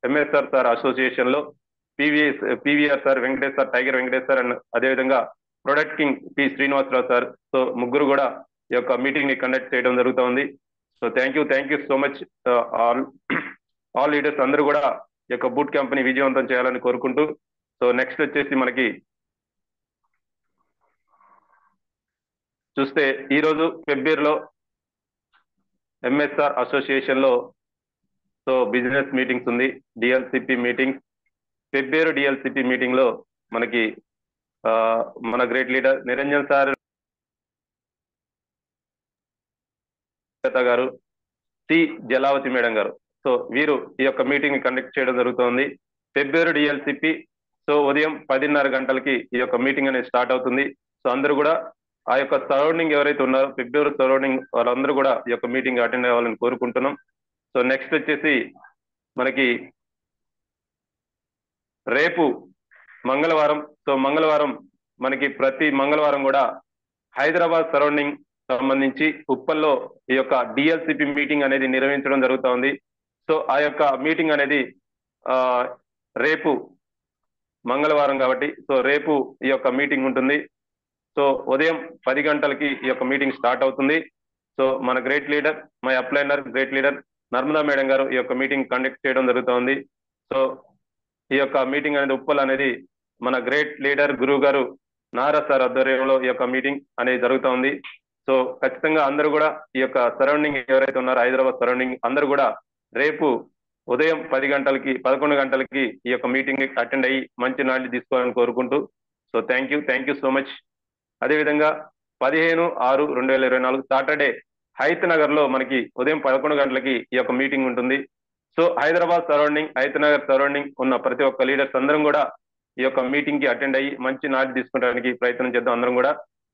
MSR sir association లో PVR sir, Venkatesh sir, tiger Venkatesh sir, and అదేవిధంగా product king P Srinivasarao sir. So ముగ్గురు కూడా ఈ యొక్క మీటింగ్ ని కండక్ట్ చేయడం జరుగుతూ ఉంది. So thank you so much all leaders అందరూ కూడా ఈ యొక్క బూట్ క్యాంప్ ని విజయవంతం చేయాలని కోరుకుంటూ, సో నెక్స్ట్ వచ్చేసి మనకి చూస్తే ఈ రోజు ఫిబ్రవరిలో ఎంఎస్ఆర్ అసోసియేషన్ లో సో బిజినెస్ మీటింగ్స్ ఉంది, డిఎల్సిపి మీటింగ్స్. ఫిబ్రవరి డిఎల్సిపి మీటింగ్ లో మనకి మన గ్రేట్ లీడర్ నిరంజన్ సార్ గారు, సి జలావతి మేడం గారు, సో వీరు ఈ యొక్క మీటింగ్ ని కండక్ట్ చేయడం జరుగుతుంది. ఫిబ్రవరి డిఎల్సిపి సో ఉదయం 10:30 గంటలకి ఈ యొక్క మీటింగ్ అనేది స్టార్ట్ అవుతుంది. సో అందరూ కూడా ఆ యొక్క సరౌండింగ్ ఎవరైతే ఉన్నారో ఫిబ్రవరి సరౌండింగ్ వాళ్ళందరూ కూడా ఈ యొక్క మీటింగ్ అటెండ్ అవ్వాలని కోరుకుంటున్నాం. సో నెక్స్ట్ వచ్చేసి మనకి రేపు మంగళవారం. సో మంగళవారం మనకి ప్రతి మంగళవారం కూడా హైదరాబాద్ సరౌండింగ్ సంబంధించి ఉప్పల్లో ఈ యొక్క డిఎల్సిపి మీటింగ్ అనేది నిర్వహించడం జరుగుతూ ఉంది. సో ఆ యొక్క మీటింగ్ అనేది రేపు మంగళవారం కాబట్టి సో రేపు ఈ యొక్క మీటింగ్ ఉంటుంది. సో ఉదయం 10 గంటలకి ఈ యొక్క మీటింగ్ స్టార్ట్ అవుతుంది. సో మన great leader, my upliner great leader Narmada madam గారు ఈ యొక్క మీటింగ్ కండక్ట్ చేయడం జరుగుతోంది. సో ఈ యొక్క మీటింగ్ అనేది ఉప్పల్ అనేది మన గ్రేట్ లీడర్ గురువు గారు నారా సార్ ఆధ్వర్యంలో ఈ యొక్క మీటింగ్ అనేది జరుగుతోంది. సో ఖచ్చితంగా అందరూ కూడా ఈ యొక్క సరౌండింగ్ ఎవరైతే ఉన్నారో హైదరాబాద్ సరౌండింగ్ అందరూ కూడా రేపు ఉదయం 11 గంటలకి ఈ యొక్క మీటింగ్ అటెండ్ అయ్యి మంచి నాలెడ్జ్ తీసుకోవాలని కోరుకుంటూ, so thank you so much. అదేవిధంగా 15/6/2024 సాటర్డే హైత్ నగర్ లో మనకి ఉదయం 11 గంటలకి ఈ యొక్క మీటింగ్ ఉంటుంది. So Hyderabad surrounding, Hayath Nagar surrounding ఉన్న ప్రతి ఒక్క లీడర్స్ అందరం కూడా ఈ యొక్క మీటింగ్ కి అటెండ్ అయ్యి మంచి నాలెడ్జ్ తీసుకోవడానికి ప్రయత్నం చేద్దాం అందరం కూడా.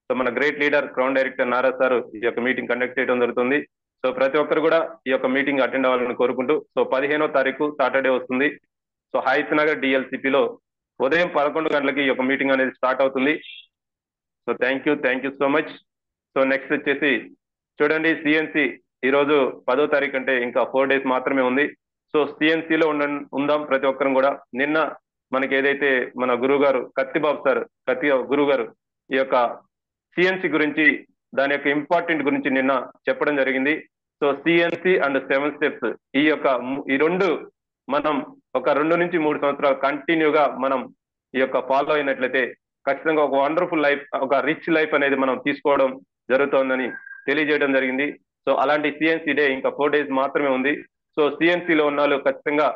సో మన great leader crown director Nara sir ఈ యొక్క మీటింగ్ కండక్ట్ చేయడం జరుగుతుంది. సో ప్రతి ఒక్కరు కూడా ఈ యొక్క మీటింగ్ అటెండ్ అవ్వాలని కోరుకుంటూ, సో 15వ తారీఖు సాటర్డే వస్తుంది. సో హైత్ నగర్ డిఎల్సిపిలో ఉదయం 11 గంటలకి ఈ యొక్క మీటింగ్ అనేది స్టార్ట్ అవుతుంది. So thank you so much. So next వచ్చేసి చూడండి సిఎన్సి ఈ రోజు 10వ తారీఖు అంటే ఇంకా 4 days మాత్రమే ఉంది. సో సిఎన్సిలో ఉందాం ప్రతి ఒక్కరం కూడా. నిన్న మనకి ఏదైతే మన గురువు గారు కత్తిబాబు సార్ గురువు గారు ఈ యొక్క సిఎన్సి గురించి దాని యొక్క ఇంపార్టెంట్ గురించి నిన్న చెప్పడం జరిగింది. సో సిఎన్సి అండ్ 7 steps ఈ రెండు మనం ఒక 2 నుంచి 3 సంవత్సరాలు కంటిన్యూగా మనం ఈ యొక్క ఫాలో అయినట్లయితే ఖచ్చితంగా ఒక వండర్ఫుల్ లైఫ్, ఒక రిచ్ లైఫ్ అనేది మనం తీసుకోవడం జరుగుతోందని తెలియజేయడం జరిగింది. సో అలాంటి సిఎన్సి డే ఇంకా 4 days మాత్రమే ఉంది. సో సిఎన్సిలో ఉన్న వాళ్ళు ఖచ్చితంగా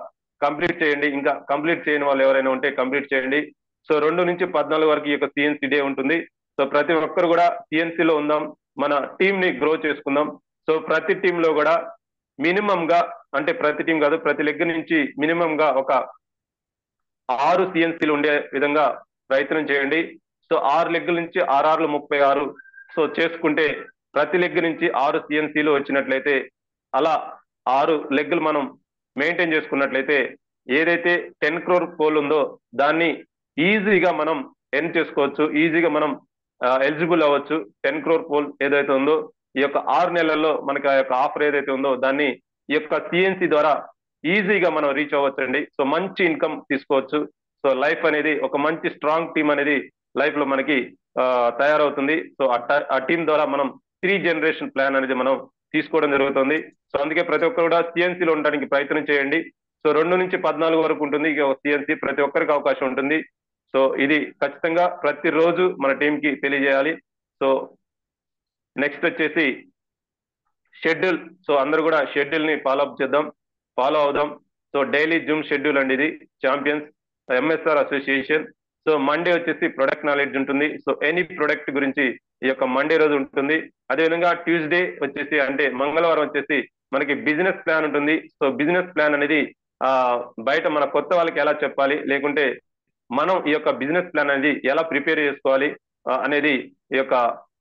కంప్లీట్ చేయండి. ఇంకా కంప్లీట్ చేయని వాళ్ళు ఎవరైనా ఉంటే కంప్లీట్ చేయండి. సో 2 నుంచి 14 వరకు ఈ యొక్క సిఎన్సి డే ఉంటుంది. సో ప్రతి ఒక్కరు కూడా CNC లో ఉందాం, మన టీమ్ ని గ్రో చేసుకుందాం. సో ప్రతి టీమ్ లో కూడా మినిమం గా, అంటే ప్రతి టీం కాదు, ప్రతి లెగ్ నుంచి మినిమం గా ఒక 6 CNCలు ఉండే విధంగా ప్రయత్నం చేయండి. సో 6 లెగ్ల నుంచి 6 36, సో చేసుకుంటే ప్రతి లెగ్ నుంచి 6 CNCలు వచ్చినట్లయితే, అలా 6 లెగ్లు మనం మెయింటైన్ చేసుకున్నట్లయితే ఏదైతే 10 crore పోల్ ఉందో దాన్ని ఈజీగా మనం ఎర్న్ చేసుకోవచ్చు, ఈజీగా మనం ఎలిజిబుల్ అవ్వచ్చు. 10 crore పోల్ ఏదైతే ఉందో ఈ యొక్క 6 నెలల్లో మనకి ఆ యొక్క ఆఫర్ ఏదైతే ఉందో దాన్ని ఈ యొక్క CNC ద్వారా ఈజీగా మనం రీచ్ అవ్వచ్చండి. సో మంచి ఇన్కమ్ తీసుకోవచ్చు. సో లైఫ్ అనేది ఒక మంచి స్ట్రాంగ్ టీం అనేది లైఫ్ లో మనకి తయారవుతుంది. సో ఆ టీం ద్వారా మనం 3 generation ప్లాన్ అనేది మనం తీసుకోవడం జరుగుతుంది. సో అందుకే ప్రతి ఒక్కరు కూడా CNC లో ఉండడానికి ప్రయత్నం చేయండి. సో 2 నుంచి 14 వరకు ఉంటుంది ఇక CNC, ప్రతి ఒక్కరికి అవకాశం ఉంటుంది. సో ఇది ఖచ్చితంగా ప్రతిరోజు మన టీంకి తెలియజేయాలి. సో నెక్స్ట్ వచ్చేసి షెడ్యూల్. సో అందరూ కూడా షెడ్యూల్ ని ఫాలో అవుదాం. సో డైలీ జూమ్ షెడ్యూల్ అండి ఇది, champions MSR association. So Monday వచ్చేసి ప్రొడక్ట్ నాలెడ్జ్ ఉంటుంది. సో ఎనీ ప్రొడక్ట్ గురించి ఈ యొక్క మండే రోజు ఉంటుంది. అదేవిధంగా ట్యూస్డే వచ్చేసి, అంటే మంగళవారం వచ్చేసి మనకి బిజినెస్ ప్లాన్ ఉంటుంది. సో బిజినెస్ ప్లాన్ అనేది బయట మన కొత్త వాళ్ళకి ఎలా చెప్పాలి, లేకుంటే మనం ఈ యొక్క బిజినెస్ ప్లాన్ అనేది ఎలా ప్రిపేర్ చేసుకోవాలి అనేది ఈ యొక్క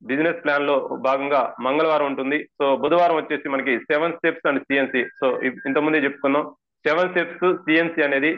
బిజినెస్ ప్లాన్ లో భాగంగా మంగళవారం ఉంటుంది. సో బుధవారం వచ్చేసి మనకి 7 steps అండ్ CNC. సో ఇంతకుముందే చెప్పుకున్నాం, 7 steps CNC అనేది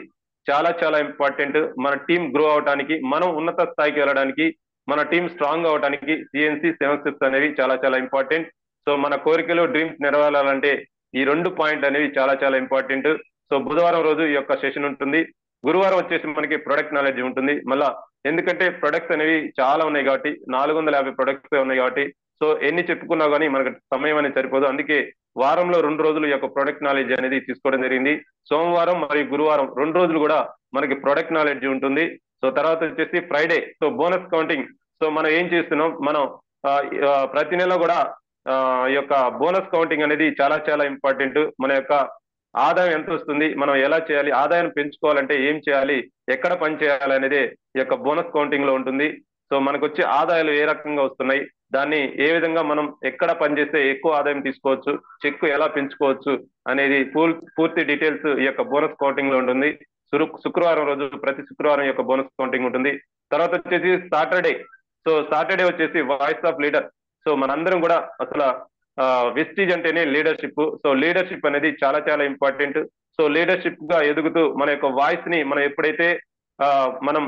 చాలా చాలా ఇంపార్టెంట్. మన టీం గ్రో అవడానికి, మనం ఉన్నత స్థాయికి వెళ్ళడానికి, మన టీం స్ట్రాంగ్ అవడానికి CNC 7 steps అనేవి చాలా చాలా ఇంపార్టెంట్. సో మన కోరికలు, డ్రీమ్స్ నెరవేరాలంటే ఈ 2 పాయింట్లు అనేవి చాలా చాలా ఇంపార్టెంట్. సో బుధవారం రోజు ఈ యొక్క సెషన్ ఉంటుంది. గురువారం వచ్చేసి మనకి ప్రొడక్ట్ నాలెడ్జ్ ఉంటుంది. మళ్ళా ఎందుకంటే ప్రొడక్ట్స్ అనేవి చాలా ఉన్నాయి కాబట్టి, 450 ప్రొడక్ట్స్ ఉన్నాయి కాబట్టి, సో ఎన్ని చెప్పుకున్నా కానీ మనకు సమయం అనేది సరిపోదు. అందుకే వారంలో 2 రోజులు ఈ యొక్క ప్రొడక్ట్ నాలెడ్జ్ అనేది తీసుకోవడం జరిగింది. సోమవారం మరియు గురువారం 2 రోజులు కూడా మనకి ప్రొడక్ట్ నాలెడ్జ్ ఉంటుంది. సో తర్వాత వచ్చేసి Friday, so bonus counting. So మనం ఏం చేస్తున్నాం, మనం ప్రతి నెల కూడా ఈ యొక్క బోనస్ కౌంటింగ్ అనేది చాలా చాలా ఇంపార్టెంట్. మన యొక్క ఆదాయం ఎంత వస్తుంది, మనం ఎలా చేయాలి, ఆదాయం పెంచుకోవాలంటే ఏం చేయాలి, ఎక్కడ పని చేయాలి అనేది ఈ యొక్క బోనస్ కౌంటింగ్ లో ఉంటుంది. సో మనకు వచ్చే ఆదాయాలు ఏ రకంగా వస్తున్నాయి, దాన్ని ఏ విధంగా మనం ఎక్కడ పనిచేస్తే ఎక్కువ ఆదాయం తీసుకోవచ్చు, చెక్కు ఎలా పెంచుకోవచ్చు అనేది పూర్తి డీటెయిల్స్ ఈ యొక్క బోనస్ కౌంటింగ్ లో ఉంటుంది. శుక్రవారం రోజు, ప్రతి శుక్రవారం యొక్క బోనస్ కౌంటింగ్ ఉంటుంది. తర్వాత వచ్చేసి సాటర్డే. సో సాటర్డే వచ్చేసి వాయిస్ ఆఫ్ లీడర్. సో మనందరం కూడా అసలు వెస్టీజ్ అంటేనే లీడర్షిప్. సో లీడర్షిప్ అనేది చాలా చాలా ఇంపార్టెంట్. సో లీడర్షిప్ గా ఎదుగుతూ మన యొక్క వాయిస్ ని మనం ఎప్పుడైతే మనం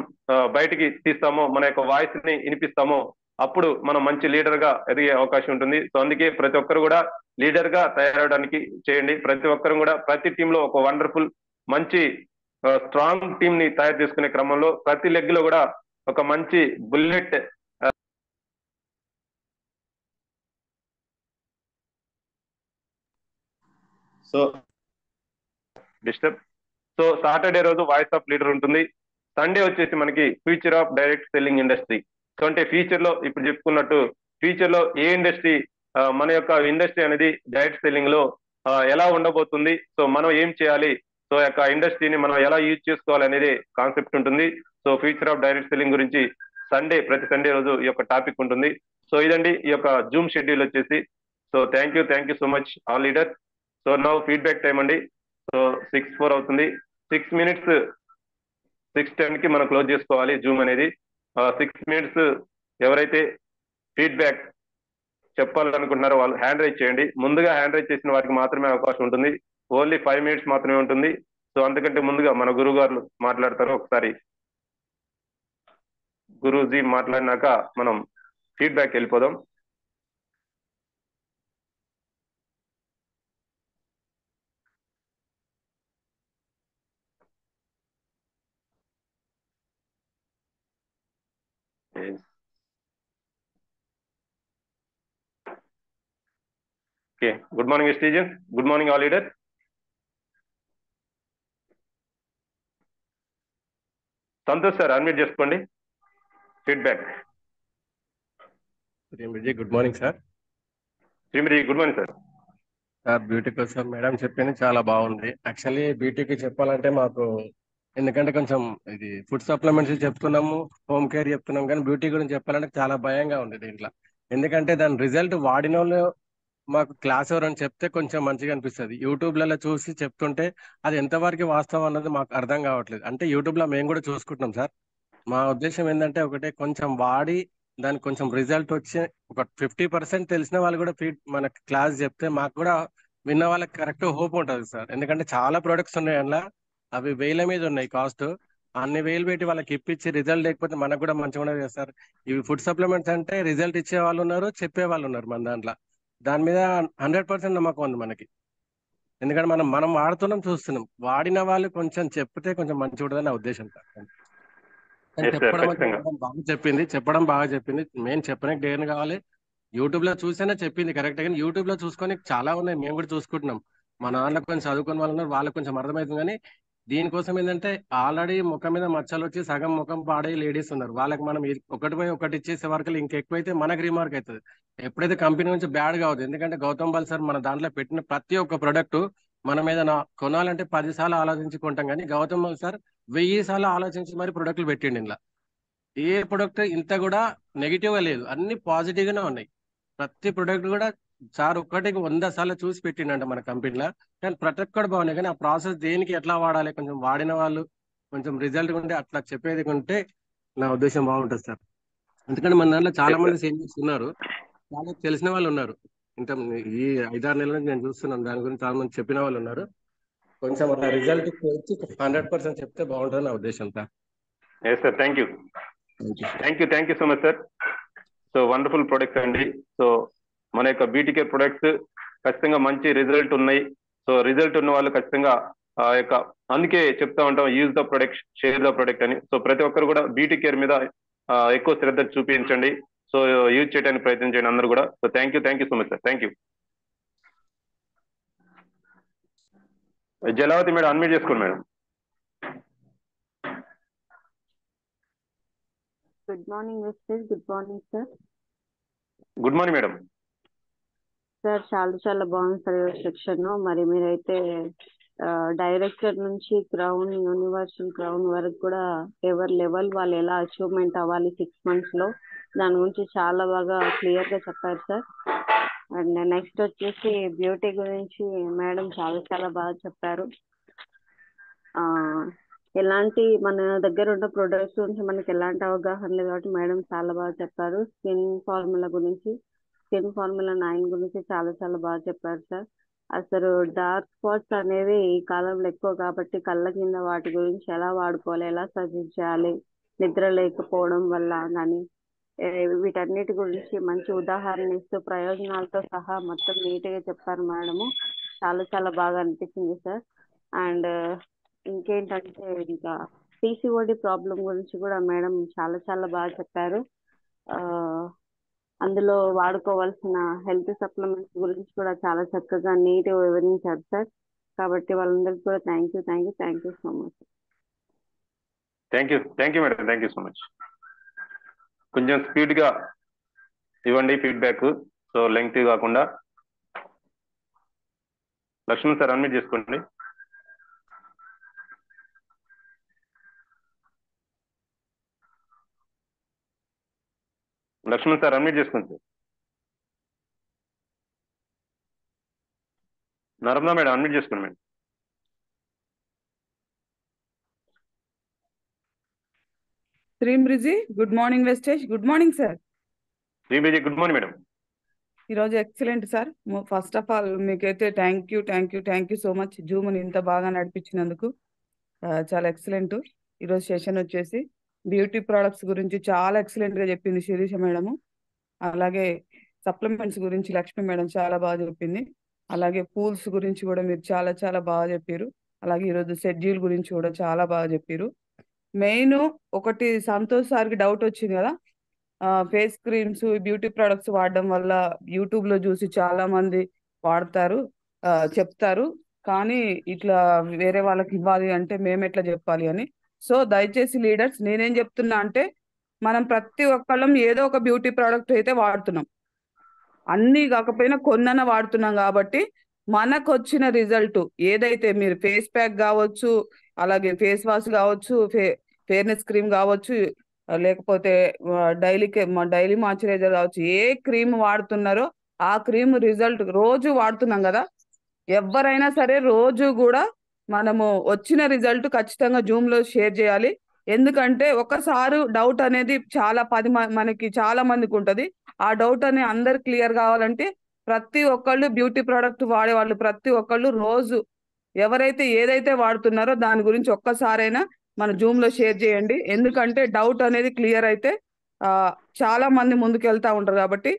బయటికి తీస్తామో, మన యొక్క వాయిస్ ని వినిపిస్తామో, అప్పుడు మనం మంచి లీడర్ గా ఎదిగే అవకాశం ఉంటుంది. సో అందుకే ప్రతి ఒక్కరు కూడా లీడర్ గా తయారవడానికి చేయండి. ప్రతి ఒక్కరు కూడా ప్రతి టీంలో ఒక వండర్ఫుల్ మంచి స్ట్రాంగ్ టీం ని తయారు చేసుకునే క్రమంలో ప్రతి లెగ్ లో కూడా ఒక మంచి బుల్లెట్ సో సో సాటర్డే రోజు వాయిస్ ఆఫ్ లీడర్ ఉంటుంది. సండే వచ్చేసి మనకి future of direct selling industry. So అంటే ఫ్యూచర్ లో, ఇప్పుడు చెప్పుకున్నట్టు ఫ్యూచర్ లో ఏ ఇండస్ట్రీ, మన యొక్క ఇండస్ట్రీ అనేది డైరెక్ట్ సెల్లింగ్ లో ఎలా ఉండబోతుంది, సో మనం ఏం చేయాలి, సో యొక్క ఇండస్ట్రీని మనం ఎలా యూజ్ చేసుకోవాలి అనేది కాన్సెప్ట్ ఉంటుంది. So future of direct selling గురించి ప్రతి సండే రోజు ఈ యొక్క టాపిక్ ఉంటుంది. సో ఇదండి ఈ యొక్క జూమ్ షెడ్యూల్ వచ్చేసి. So thank you so much all leader. So now feedback time అండి. సో 6:04 అవుతుంది. 6 minutes 6:10 కి మనం క్లోజ్ చేసుకోవాలి జూమ్ అనేది. 6 minutes ఎవరైతే ఫీడ్బ్యాక్ చెప్పాలనుకుంటున్నారో వాళ్ళు హ్యాండ్ రైజ్ చేయండి. ముందుగా హ్యాండ్ రైజ్ చేసిన వారికి మాత్రమే అవకాశం ఉంటుంది. ఓన్లీ 5 minutes మాత్రమే ఉంటుంది. సో అందుకంటే ముందుగా మన గురువు గారు మాట్లాడతారు. ఒకసారి గురూజీ మాట్లాడినాక మనం ఫీడ్బ్యాక్ వెళ్ళిపోదాం. Okay, good morning students, good morning all leaders. Santosh sir unmute చేసుకోండి. ఫీడ్బ్యాక్. శ్రీమిజీ గుడ్ మార్నింగ్ సార్. శ్రీమిజీ good morning sir. Sir beauty కోసం మేడం చెప్పింది చాలా బాగుంది. యాక్చువల్లీ బ్యూటీకి చెప్పాలంటే మాకు ఎందుకంటే కొంచెం ఇది ఫుడ్ సప్లిమెంట్స్ చెప్తున్నాము, హోమ్ కేర్ చెప్తున్నాం, కానీ బ్యూటీ గురించి చెప్పాలంటే చాలా భయంగా ఉంది దీంట్లో. ఎందుకంటే దాని రిజల్ట్ వాడిన వాళ్ళు మాకు క్లాస్ ఎవరని చెప్తే కొంచెం మంచిగా అనిపిస్తుంది. యూట్యూబ్లలో చూసి చెప్తుంటే అది ఎంతవరకు వాస్తవం అన్నది మాకు అర్థం కావట్లేదు. అంటే యూట్యూబ్లో మేము కూడా చూసుకుంటున్నాం సార్. మా ఉద్దేశం ఏంటంటే ఒకటే, కొంచెం వాడి దానికి కొంచెం రిజల్ట్ వచ్చి ఒక 50% తెలిసిన వాళ్ళు కూడా మనకి క్లాస్ చెప్తే మాకు కూడా విన్న వాళ్ళకి కరెక్ట్ హోప్ ఉంటుంది సార్. ఎందుకంటే చాలా ప్రొడక్ట్స్ ఉన్నాయి అందులో, అవి వేల మీద ఉన్నాయి కాస్ట్. అన్ని వేలు పెట్టి వాళ్ళకి ఇప్పించి రిజల్ట్ లేకపోతే మనకు కూడా మంచిగా ఉండదు కదా సార్. ఇవి ఫుడ్ సప్లిమెంట్స్ అంటే రిజల్ట్ ఇచ్చే వాళ్ళు ఉన్నారు, చెప్పే వాళ్ళు ఉన్నారు మన దాంట్లో. దాని మీద 100% నమ్మకం ఉంది మనకి. ఎందుకంటే మనం మనం వాడుతున్నాం, చూస్తున్నాం. వాడిన వాళ్ళు కొంచెం చెప్తే కొంచెం మంచిగా ఉంటుందని నా ఉద్దేశం సార్. కానీ ఎస్ సార్, చెప్పడం అంటే ఖచ్చితంగా. చెప్పడం బాగా చెప్పింది. మేము చెప్పడానికి డేర్ కావాలి. యూట్యూబ్ లో చూసేనే చెప్పింది కరెక్ట్, కానీ యూట్యూబ్ లో చూసుకొని చాలా ఉన్నాయి, మేము కూడా చూసుకుంటున్నాం. మా నాన్నకు కొంచెం చదువుకున్న వాళ్ళు ఉన్నారు, వాళ్ళకి కొంచెం అర్థమవుతుంది. కానీ దీనికోసం ఏంటంటే ఆల్రెడీ ముఖం మీద మచ్చలు వచ్చి సగం ముఖం పాడే లేడీస్ ఉన్నారు. వాళ్ళకి మనం ఒకటి పోయి ఒకటి ఇచ్చేసే వరకు ఇంకెక్కువైతే మనకు రిమార్క్ అవుతుంది. ఎప్పుడైతే కంపెనీ నుంచి బ్యాడ్ కావద్దు. ఎందుకంటే గౌతమ్ బాల్ సార్ మన దాంట్లో పెట్టిన ప్రతి ఒక్క ప్రొడక్ట్ మనం ఏదైనా కొనాలంటే 10 సార్లు ఆలోచించి కొంటాం, కానీ గౌతమ్ బాల్ సార్ 1000 సార్లు ఆలోచించి మరి ప్రొడక్ట్లు పెట్టిండు ఇందులో. ఏ ప్రొడక్ట్ ఇంత కూడా నెగిటివ్ గా లేదు, అన్ని పాజిటివ్ గానే ఉన్నాయి. ప్రతి ప్రొడక్ట్ కూడా సార్ ఒక్కటికి 100 సార్లు చూసి పెట్టిండంట మన కంపెనీలో. కానీ ప్రతి ఒక్కటి బాగున్నాయి, కానీ ఆ ప్రాసెస్ దేనికి ఎట్లా వాడాలి కొంచెం వాడిన వాళ్ళు కొంచెం రిజల్ట్ ఉంటే అట్లా చెప్పేది ఉంటే నా ఉద్దేశం బాగుంటుంది సార్. ఎందుకంటే మన దాంట్లో చాలా ఎస్ మంది సార్. సీనియర్స్ ఉన్నారు, చాలా తెలిసిన వాళ్ళు ఉన్నారు. ఇంత ఈ 5-6 నెలల నుంచి నేను చూస్తున్నాను, దాని గురించి చాలా మంది చెప్పిన వాళ్ళు ఉన్నారు. కొంచెం అట్లా రిజల్ట్ వచ్చి 100% చెప్తే బాగుంటుంది నా ఉద్దేశం sir. Yes sir, thank you so much sir. So wonderful products అండి. సో మన యొక్క బీటీ కేర్ ప్రొడక్ట్స్ ఖచ్చితంగా మంచి రిజల్ట్ ఉన్నాయి. సో రిజల్ట్ ఉన్న వాళ్ళు ఖచ్చితంగా ఆ యొక్క అందుకే చెప్తా ఉంటాం, use the product, share the product అని. సో ప్రతి ఒక్కరు కూడా బీటీ కేర్ మీద ఎక్కువ శ్రద్ధ చూపించండి. సో యూజ్ చేయడానికి ప్రయత్నించండి అందరూ కూడా. So thank you so much sir. Thank you. Jalavathi madam, unmute చేసుకోండి madam. Good morning mister. Good morning sir. Good morning madam. Sir చాలా బాగుంది సార్ సెక్షన్. మరి మీరైతే డైరెక్టర్ నుంచి క్రౌన్, యూనివర్సల్ క్రౌన్ వరకు కూడా ఎవరి లెవెల్ వాళ్ళు ఎలా అచీవ్మెంట్ అవ్వాలి 6 months లో, దాని గురించి చాలా బాగా క్లియర్ గా చెప్పారు సార్. అండ్ నెక్స్ట్ వచ్చేసి బ్యూటీ గురించి మేడం చాలా బాగా చెప్పారు. ఎలాంటి మన దగ్గర ఉన్న ప్రొడక్ట్స్ గురించి మనకి ఎలాంటి అవగాహన లేదు కాబట్టి మేడం చాలా బాగా చెప్పారు. స్కిన్ ఫార్ములా 9 గురించి చాలా బాగా చెప్పారు సార్. అసలు డార్క్ స్పాట్స్ అనేవి ఈ కాలంలో ఎక్కువ కాబట్టి కళ్ళ కింద వాటి గురించి ఎలా వాడుకోవాలి, ఎలా సజెస్ట్ చేయాలి, నిద్ర లేకపోవడం వల్ల కానీ వీటన్నిటి గురించి మంచి ఉదాహరణ ఇస్తూ ప్రయోజనాలతో సహా మొత్తం నీట్ గా చెప్పారు మేడము. చాలా బాగా అనిపించింది సార్. అండ్ ఇంకేంటంటే ఇంకా పీసీఓడి ప్రాబ్లం గురించి కూడా మేడం చాలా బాగా చెప్పారు. అందులో వాడుకోవాల్సిన హెల్త్ సప్లిమెంట్స్ గురించి కూడా చాలా చక్కగా నీట్గా వివరించారు సార్. కాబట్టి వాళ్ళందరికీ కూడా thank you so much. Thank you madam. Thank you so much. కొంచెం స్పీడ్ గా ఇవ్వండి ఫీడ్బ్యాక్, సో లెంగ్త్ కాకుండా. లక్ష్మణ్ సార్, అన్మ్యూట్ చేసుకోండి. లక్ష్మణ్ సార్, అన్మ్యూట్ చేసుకోండి సార్. నర్మదా మేడం, అన్మ్యూట్ చేసుకోండి మేడం. శ్రీమృజి, good morning wastage. Good morning sir. శ్రీమృజి, గుడ్ మార్నింగ్ మేడం. ఈరోజు excellent sir. First of all మీకైతే థ్యాంక్ యూ సో మచ్. జూమ్ని ఇంత బాగా నడిపించినందుకు చాలా ఎక్సలెంట్. ఈరోజు సెషన్ వచ్చేసి బ్యూటీ ప్రోడక్ట్స్ గురించి చాలా ఎక్సలెంట్ గా చెప్పింది శిరీష మేడము. అలాగే సప్లిమెంట్స్ గురించి లక్ష్మి మేడం చాలా బాగా చెప్పింది. అలాగే పూల్స్ గురించి కూడా మీరు చాలా బాగా చెప్పారు. అలాగే ఈరోజు షెడ్యూల్ గురించి కూడా చాలా బాగా చెప్పారు. మెయిన్ ఒకటి సంతోష్ సార్కి డౌట్ వచ్చింది కదా, ఫేస్ క్రీమ్స్, బ్యూటీ ప్రొడక్ట్స్ వాడడం వల్ల యూట్యూబ్ లో చూసి చాలా మంది వాడతారు, చెప్తారు, కానీ ఇట్లా వేరే వాళ్ళకి ఇవ్వాలి అంటే మేము ఎట్లా చెప్పాలి అని. సో దయచేసి లీడర్స్, నేనేం చెప్తున్నా అంటే మనం ప్రతి ఒక్కళ్ళం ఏదో ఒక బ్యూటీ ప్రోడక్ట్ అయితే వాడుతున్నాం, అన్ని కాకపోయినా కొన్నన వాడుతున్నాం. కాబట్టి మనకు వచ్చిన రిజల్ట్ ఏదైతే, మీరు ఫేస్ ప్యాక్ కావచ్చు, అలాగే ఫేస్ వాష్ కావచ్చు, ఫేర్నెస్ క్రీమ్ కావచ్చు, లేకపోతే డైలీ మాయిశ్చరైజర్ కావచ్చు, ఏ క్రీమ్ వాడుతున్నారో ఆ క్రీమ్ రిజల్ట్ రోజు వాడుతున్నాం కదా, ఎవరైనా సరే రోజు కూడా మనము వచ్చిన రిజల్ట్ ఖచ్చితంగా జూమ్ లో షేర్ చేయాలి. ఎందుకంటే ఒకసారి డౌట్ అనేది మనకి చాలా మందికి ఉంటది. ఆ డౌట్ అనేది అందరు క్లియర్ కావాలంటే ప్రతి ఒక్కళ్ళు బ్యూటీ ప్రోడక్ట్ వాడే వాళ్ళు ప్రతి ఒక్కళ్ళు రోజు ఎవరైతే ఏదైతే వాడుతున్నారో దాని గురించి ఒక్కసారైనా మన జూమ్ లో షేర్ చేయండి. ఎందుకంటే డౌట్ అనేది క్లియర్ అయితే చాలా మంది ముందుకు వెళ్తా ఉంటారు. కాబట్టి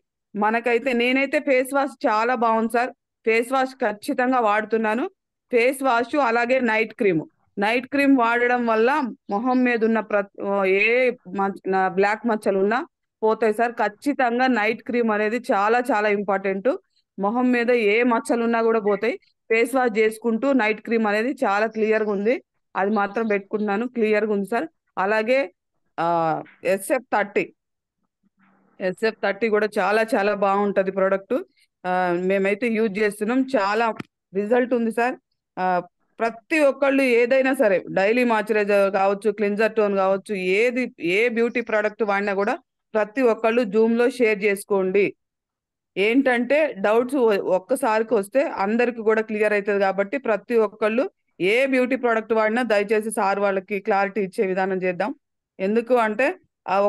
నేనైతే ఫేస్ వాష్ చాలా బాగుంది సార్. ఫేస్ వాష్ ఖచ్చితంగా వాడుతున్నాను. ఫేస్ వాష్ అలాగే నైట్ క్రీమ్ వాడడం వల్ల మొహం మీద ఉన్న ఏ బ్లాక్ మచ్చలు ఉన్నా పోతాయి సార్. ఖచ్చితంగా నైట్ క్రీమ్ అనేది చాలా చాలా ఇంపార్టెంట్. మొహం మీద ఏ మచ్చలు ఉన్నా కూడా పోతాయి. ఫేస్ వాష్ చేసుకుంటూ నైట్ క్రీమ్ అనేది చాలా క్లియర్ గా ఉంది, అది మాత్రం పెట్టుకుంటున్నాను. క్లియర్ గా ఉంది సార్. అలాగే SF30 కూడా చాలా చాలా బాగుంటది ప్రోడక్ట్. మేమైతే యూజ్ చేస్తున్నాం, చాలా రిజల్ట్ ఉంది సార్. ప్రతి ఒక్కళ్ళు ఏదైనా సరే డైలీ మాయిశ్చరైజర్ కావచ్చు, క్లిన్జర్ టోన్ కావచ్చు, ఏ బ్యూటీ ప్రోడక్ట్ వాడినా కూడా ప్రతి ఒక్కళ్ళు జూమ్ లో షేర్ చేసుకోండి. ఏంటంటే డౌట్స్ ఒక్కసారికి వస్తే అందరికి కూడా క్లియర్ అవుతుంది. కాబట్టి ప్రతి ఒక్కళ్ళు ఏ బ్యూటీ ప్రోడక్ట్ వాడినా దయచేసి సార్ వాళ్ళకి క్లారిటీ ఇచ్చే విధానం చేద్దాం. ఎందుకు అంటే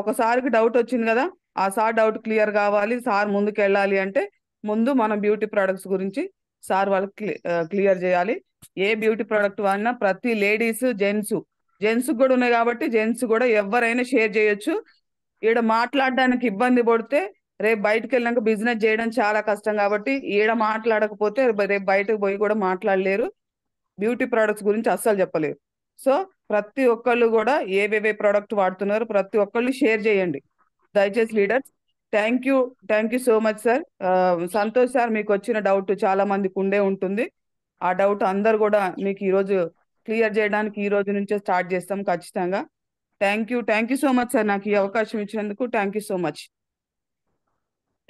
ఒకసారికి డౌట్ వచ్చింది కదా, ఆ సార్ డౌట్ క్లియర్ కావాలి, సార్ ముందుకు వెళ్ళాలి అంటే ముందు మనం బ్యూటీ ప్రోడక్ట్స్ గురించి సార్ వాళ్ళకి క్లియర్ చేయాలి. ఏ బ్యూటీ ప్రోడక్ట్ వాడినా ప్రతి లేడీస్ జెంట్స్ కూడా ఉన్నాయి కాబట్టి జెంట్స్ కూడా ఎవరైనా షేర్ చేయొచ్చు. ఈడ మాట్లాడడానికి ఇబ్బంది పడితే రేపు బయటకు వెళ్ళినాక బిజినెస్ చేయడం చాలా కష్టం. కాబట్టి ఈడ మాట్లాడకపోతే రేపు బయటకు పోయి కూడా మాట్లాడలేరు, బ్యూటీ ప్రోడక్ట్స్ గురించి అస్సలు చెప్పలేరు. సో ప్రతి ఒక్కళ్ళు కూడా ఏవేవే ప్రోడక్ట్ వాడుతున్నారు ప్రతి ఒక్కళ్ళు షేర్ చేయండి దయచేసి leaders. Thank you so much sir. Santosh sir, మీకు వచ్చిన డౌట్ చాలా మందికి ఉండే ఉంటుంది. ఆ డౌట్ అందరు కూడా మీకు ఈరోజు క్లియర్ చేయడానికి ఈ రోజు నుంచే స్టార్ట్ చేస్తాం ఖచ్చితంగా. Thank you so much sir, నాకు ఈ అవకాశం ఇచ్చినందుకు thank you so much.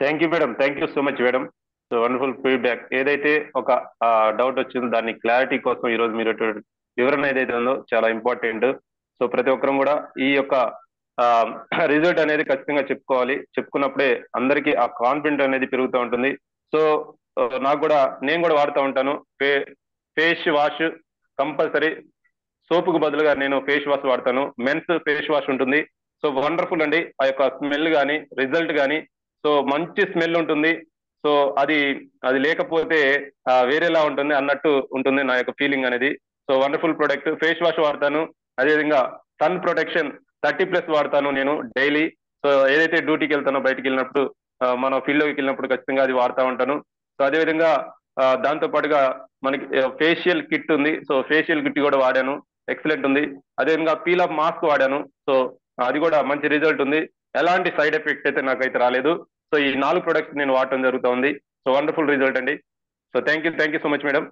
Thank you madam, thank you so much madam. So wonderful feedback. ఏదైతే ఒక డౌట్ వచ్చిందో దాన్ని క్లారిటీ కోసం ఈ రోజు మీరు వివరణ ఏదైతే ఉందో చాలా ఇంపార్టెంట్. సో ప్రతి ఒక్కరం కూడా ఈ యొక్క రిజల్ట్ అనేది ఖచ్చితంగా చెప్పుకోవాలి. చెప్పుకున్నప్పుడే అందరికీ ఆ కాన్ఫిడెంట్ అనేది పెరుగుతూ ఉంటుంది. సో నేను కూడా వాడుతూ ఉంటాను ఫేస్ వాష్. కంపల్సరీ సోపుకు బదులుగా నేను ఫేస్ వాష్ వాడతాను. మెన్స్ ఫేస్ వాష్ ఉంటుంది. సో వండర్ఫుల్ అండి. ఆ యొక్క స్మెల్ కానీ రిజల్ట్ కానీ సో మంచి స్మెల్ ఉంటుంది. సో అది లేకపోతే వేరేలా ఉంటుంది అన్నట్టు ఉంటుంది నా యొక్క ఫీలింగ్ అనేది. So wonderful product. Face wash వాడతాను, అదేవిధంగా సన్ ప్రొటెక్షన్ 30+ వాడతాను నేను డైలీ. సో ఏదైతే డ్యూటీకి వెళ్తానో బయటికి వెళ్ళినప్పుడు మన ఫీల్డ్లోకి వెళ్ళినప్పుడు ఖచ్చితంగా అది వాడుతూ ఉంటాను. సో అదేవిధంగా దాంతో పాటుగా మనకి ఫేషియల్ కిట్ ఉంది. సో ఫేషియల్ కిట్ కూడా వాడాను, ఎక్సలెంట్ ఉంది. అదేవిధంగా పీల్ ఆఫ్ మాస్క్ వాడాను. సో అది కూడా మంచి రిజల్ట్ ఉంది, ఎలాంటి సైడ్ ఎఫెక్ట్స్ అయితే నాకైతే రాలేదు. సో ఈ 4 ప్రొడక్ట్స్ నేను వాడటం జరుగుతుంది. సో వండర్ఫుల్ రిజల్ట్ అండి. So thank you so much madam.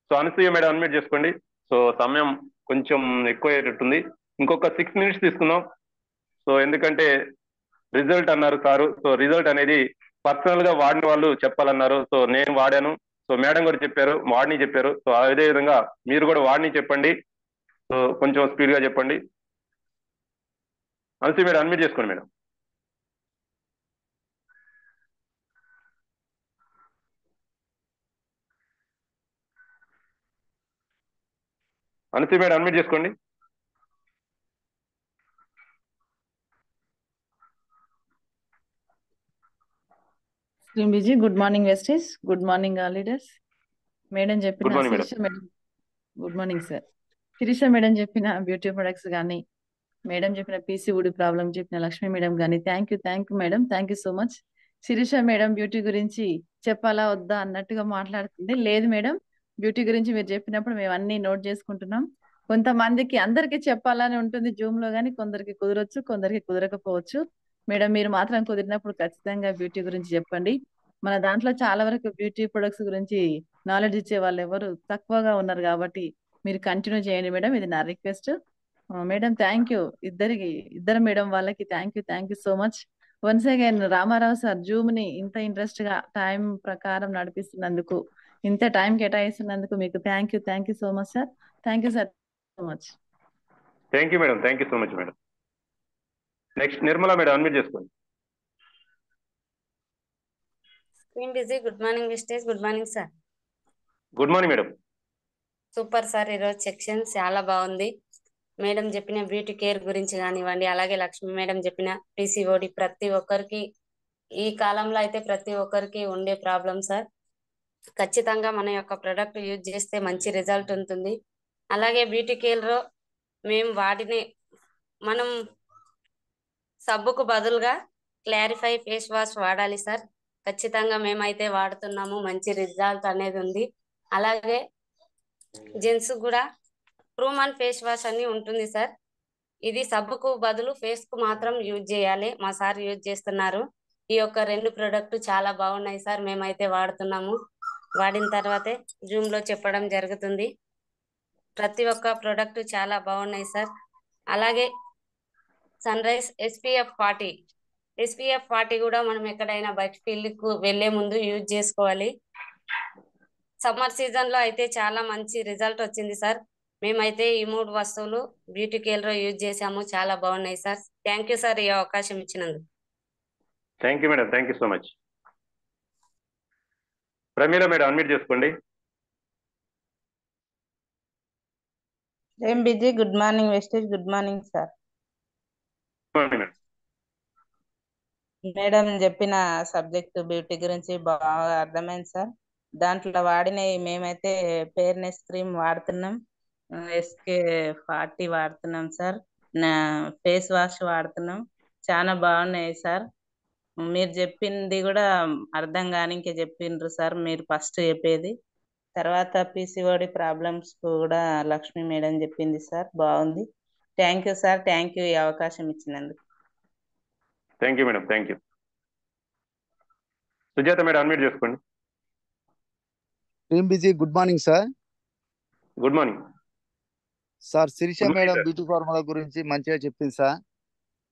So Anasuya madam unmute చేసుకోండి. సో సమయం కొంచెం ఎక్కువ అయ్యేటట్టుంది, ఇంకొక 6 minutes తీసుకుందాం. సో ఎందుకంటే రిజల్ట్ అన్నారు సారు. సో రిజల్ట్ అనేది పర్సనల్ గా వాడిన వాళ్ళు చెప్పాలన్నారు. సో నేను వాడాను, సో మేడం కూడా చెప్పారు, వాడిని చెప్పారు. సో అదే విధంగా మీరు కూడా వాడిని చెప్పండి. సో కొంచెం స్పీడ్ గా చెప్పండి. అనసూయ మేడం అన్మ్యూట్ చేసుకోండి మేడం. అనసూయ మేడం అన్మ్యూట్ చేసుకోండి. బిజీ. Good morning Vestiges, good morning all leaders. Madam చెప్పిన good morning madam. Sirisha madam, good morning sir. Sirisha madam చెప్పిన బ్యూటీ ప్రొడక్ట్స్ కానీ, మేడం చెప్పిన PCOD ప్రాబ్లం చెప్పిన లక్ష్మీ మేడం కానీ thank you madam, thank you so much. Sirisha madam beauty గురించి చెప్పాలా వద్దా అన్నట్టుగా మాట్లాడుతుంది. లేదు మేడం, బ్యూటీ గురించి మీరు చెప్పినప్పుడు మేము అన్ని నోట్ చేసుకుంటున్నాం. కొంతమందికి అందరికి చెప్పాలని ఉంటుంది జూమ్ లో, కానీ కొందరికి కుదరొచ్చు, కొందరికి కుదరకపోవచ్చు. మేడం మీరు మాత్రం కుదిరినప్పుడు ఖచ్చితంగా బ్యూటీ గురించి చెప్పండి. మన దాంట్లో చాలా వరకు బ్యూటీ ప్రొడక్ట్స్ గురించి నాలెడ్జ్ ఇచ్చే వాళ్ళు ఎవరు తక్కువగా ఉన్నారు కాబట్టి మీరు కంటిన్యూ చేయండి మేడం, ఇది నా రిక్వెస్ట్. మేడం థ్యాంక్ యూ, ఇద్దరు మేడం వాళ్ళకి thank you so much. Once again Ramarao sir Zoom ని ఇంత ఇంట్రెస్ట్ గా టైం ప్రకారం నడిపిస్తున్నందుకు, ఇంత టైం కేటాయిస్తున్నందుకు మీకు thank you so much sir. Thank you sir. Much. Thank you madam, thank you so much madam. Next Nirmala madam, unmute చేసుకోండి. స్క్రీన్ బిజీ. Good morning Vestige. Good morning sir. Good morning madam. Super sir, ఈరోజు సెక్షన్ చాలా బాగుంది. మేడం చెప్పిన బ్యూటీ కేర్ గురించి కానివ్వండి, అలాగే లక్ష్మి మేడం చెప్పిన PCOD ప్రతి ఒక్కరికి ఈ కాలంలో అయితే ప్రతి ఒక్కరికి ఉండే ప్రాబ్లం సార్. ఖచ్చితంగా మన యొక్క ప్రొడక్ట్ యూజ్ చేస్తే మంచి రిజల్ట్ ఉంటుంది. అలాగే బ్యూటీ కేర్లో మేము వాటిని మనం సబ్బుకు బదులుగా క్లారిఫై ఫేస్ వాష్ వాడాలి సార్. ఖచ్చితంగా మేమైతే వాడుతున్నాము, మంచి రిజల్ట్ అనేది ఉంది. అలాగే జెంట్స్ కూడా ట్రూమన్ ఫేస్ వాష్ అని ఉంటుంది సార్. ఇది సబ్బుకు బదులు ఫేస్ కు మాత్రం యూజ్ చేయాలి. మా సార్ యూజ్ చేస్తున్నారు. ఈ యొక్క 2 ప్రోడక్ట్ చాలా బాగున్నాయి సార్. మేమైతే వాడుతున్నాము. వాడిన తర్వాతే జూమ్ లో చెప్పడం జరుగుతుంది. ప్రతి ఒక్క ప్రోడక్ట్ చాలా బాగున్నాయి సార్. అలాగే సన్ రైజ్ SPF 40 కూడా మనం ఎక్కడైనా బయట ఫీల్డ్ కు వెళ్లే ముందు యూజ్ చేసుకోవాలి. సమ్మర్ సీజన్ లో అయితే చాలా మంచి రిజల్ట్ వచ్చింది సార్. మేమైతే ఈ 3 వస్తువులు బ్యూటీ కేర్ లో యూజ్ చేసాము, చాలా బాగున్నాయి సార్. థ్యాంక్ యూ సార్ ఈ అవకాశం ఇచ్చినందుకు. Thank you madam, thank you so much. Pramila madam, unmute చేసుకోండి. ఏం busy. Good morning wastage. Good morning sir. Madam చెప్పిన సబ్జెక్ట్ బ్యూటీ గురించి బాగా అర్థమైంది సార్. దాంట్లో వాడినవి మేమైతే ఫెయిర్నెస్ క్రీమ్ వాడుతున్నాం, SK40 వాడుతున్నాం సార్, ఫేస్ వాష్ వాడుతున్నాం. చాలా బాగున్నాయి సార్. మీరు చెప్పింది కూడా అర్థం కాని ఇంకే చెప్పిండ్రు సార్ మీరు ఫస్ట్ చెప్పేది. తర్వాత PCOD ప్రాబ్లమ్స్ కూడా లక్ష్మి మేడం చెప్పింది సార్, బాగుంది. Thank you sir. Thank you ఈ అవకాశం ఇచ్చినందుకు. Thank you madam, thank you. Sujatha madam, unmute చేసుకోండి. బిజీ. Good morning sir. Good morning sir. Sirisha Good morning, madam sir. Beauty formula గురించి మంచిగా చెప్పింది సార్.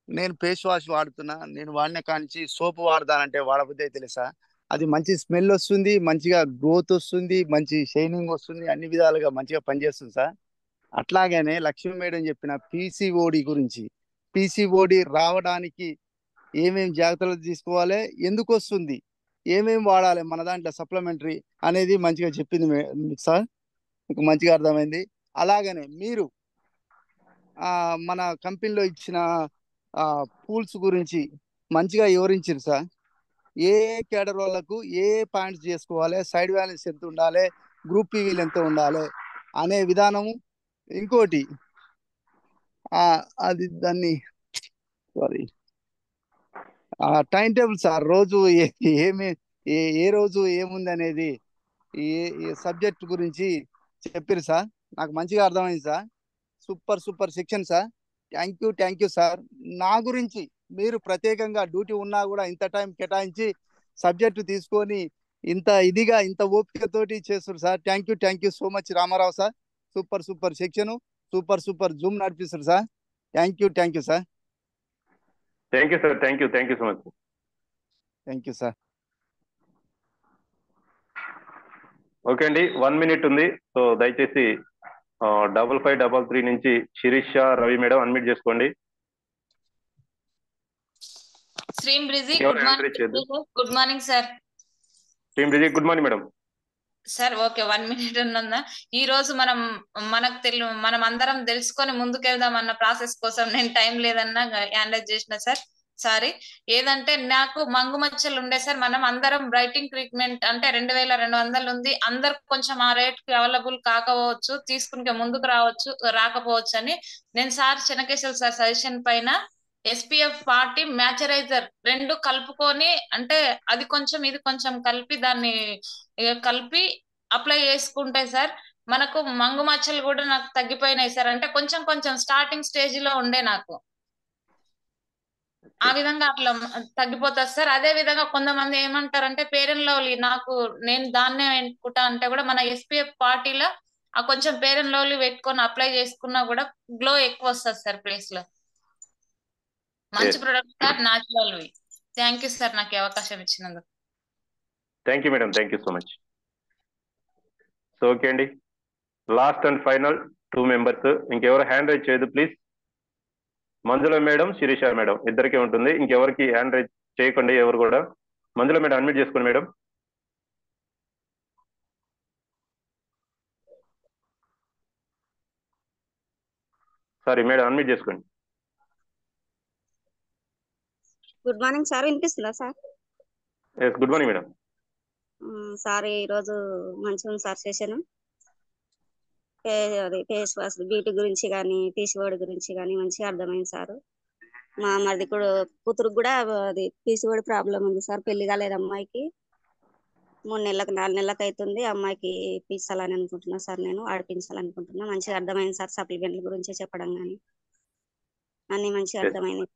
నేను ఫేస్ వాష్ వాడుతున్నా. నేను వాడిన కాంచి సోప్ వాడదానంటే వాడబుద్ధి అయితే లేదు సార్. అది మంచి స్మెల్ వస్తుంది, మంచిగా గ్రోత్ వస్తుంది, మంచి షైనింగ్ వస్తుంది, అన్ని విధాలుగా మంచిగా పనిచేస్తుంది సార్. అట్లాగనే లక్ష్మీ మేడం చెప్పిన PCOD గురించి, PCOD రావడానికి ఏమేమి జాగ్రత్తలు తీసుకోవాలి, ఎందుకు వస్తుంది, ఏమేమి వాడాలి మన దాంట్లో సప్లిమెంటరీ అనేది మంచిగా చెప్పింది సార్. మీకు మంచిగా అర్థమైంది. అలాగనే మీరు మన కంపెనీలో ఇచ్చిన పూల్స్ గురించి మంచిగా వివరించారు సార్. ఏ కేడర్ వాళ్ళకు ఏ పాయింట్స్ చేసుకోవాలి, సైడ్ బ్యాలెన్స్ ఎంత ఉండాలి, గ్రూప్ PVలు ఎంత ఉండాలి అనే విధానము. ఇంకోటి అది దాన్ని సారీ టైం టేబుల్ సార్. రోజు ఏమి ఏ రోజు ఏముంది అనేది ఏ సబ్జెక్ట్ గురించి చెప్పారు సార్. నాకు మంచిగా అర్థమైంది sir. Super section sir. Thank you sir. నా గురించి మీరు ప్రత్యేకంగా డ్యూటీ ఉన్నా కూడా ఇంత టైం కేటాయించి సబ్జెక్టు తీసుకొని ఇంత ఇదిగా ఇంత ఓపికతోటి చేస్తారు సార్. Thank you so much Ramarao sir. Super section, super zoom నడిపిస్తారు sir. Thank you sir. Thank you sir. Thank you so much. Thank you sir. Okay అండి, 1 minute ఉంది. సో దయచేసి 5533 నుంచి శిరీష రవి మేడం, అన్మ్యూట్ చేసుకోండి. శ్రీం బ్రిజీ. Good morning sir. శ్రీం బ్రిజీ, good morning madam. Sir okay, 1 minute ఉన్నదా? ఈ రోజు మనం అందరం తెలుసుకొని ముందుకెళ్దాం అన్న ప్రాసెస్ కోసం నేను టైం లేదన్నా హ్యాండిల్ చేసిన సార్. సారీ. ఏదంటే నాకు మంగు మచ్చలు ఉండే సార్. మనం అందరం బ్రైటింగ్ ట్రీట్మెంట్ అంటే 2200 ఉంది. అందరు కొంచెం ఆ రేట్ కి అవైలబుల్ కాకపోవచ్చు, తీసుకునే ముందుకు రాకపోవచ్చు అని నేను సార్ చెనకేశ్వర సార్ సజెషన్ పైన SPF 40 మ్యాచరైజర్ 2 కలుపుకొని, అంటే అది కొంచెం ఇది కొంచెం కలిపి దాన్ని కలిపి అప్లై చేసుకుంటే సార్ మనకు మంగు మచ్చలు కూడా నాకు తగ్గిపోయినాయి సార్. అంటే కొంచెం స్టార్టింగ్ స్టేజ్ లో ఉండే నాకు ఆ విధంగా అట్లా తగ్గిపోతుంది సార్. అదే విధంగా కొంతమంది ఏమంటారంటే పేరెన్ లవ్లీ, నేను దాన్నే ఎన్నుకుంటా అంటే కూడా మన SPF 40లో ఆ కొంచెం పేరెన్ లవ్లీ పెట్టుకొని అప్లై చేసుకున్నా కూడా గ్లో ఎక్కువ వస్తుంది సార్ ప్లేస్ లో. మంచి product sir, natural. Thank you sir నాకు అవకాశం ఇచ్చినందుకు. Thank you madam, thank you so much. So okay అండి, లాస్ట్ అండ్ ఫైనల్ 2 మెంబర్స్. ఇంకెవరు హ్యాండ్ రైజ్ చేయదు please. Manjula madam, Sirisha madam ఇద్దరికే ఉంటుంది. ఇంకెవరికి హ్యాండ్ రైజ్ చేయకండి ఎవరు కూడా. మంజుల మేడం అడ్మిట్ చేసుకోండి మేడం. సారీ మేడం అడ్మిట్ చేసుకోండి. గుడ్ మార్నింగ్ సార్, వినిపిస్తుందా sir? Yes, good morning madam. Sir ఈరోజు మంచిగా ఉంది సార్ సెషన్. అది ఫేస్ వాష్ బ్యూటీ గురించి కానీ పీసీఓడి గురించి కానీ మంచిగా అర్థమైంది సార్. మా మరిది కూడా కూతురుకు కూడా అది పీసీఓడి ప్రాబ్లం ఉంది సార్. పెళ్లి కాలేదు అమ్మాయికి, 4 నెలలకు అవుతుంది. అమ్మాయికి పీసాలని అనుకుంటున్నా సార్, నేను ఆడిపించాలనుకుంటున్నా. మంచిగా అర్థమైంది సార్. సప్లిమెంట్ల గురించి చెప్పడం కానీ అన్ని మంచిగా అర్థమైంది.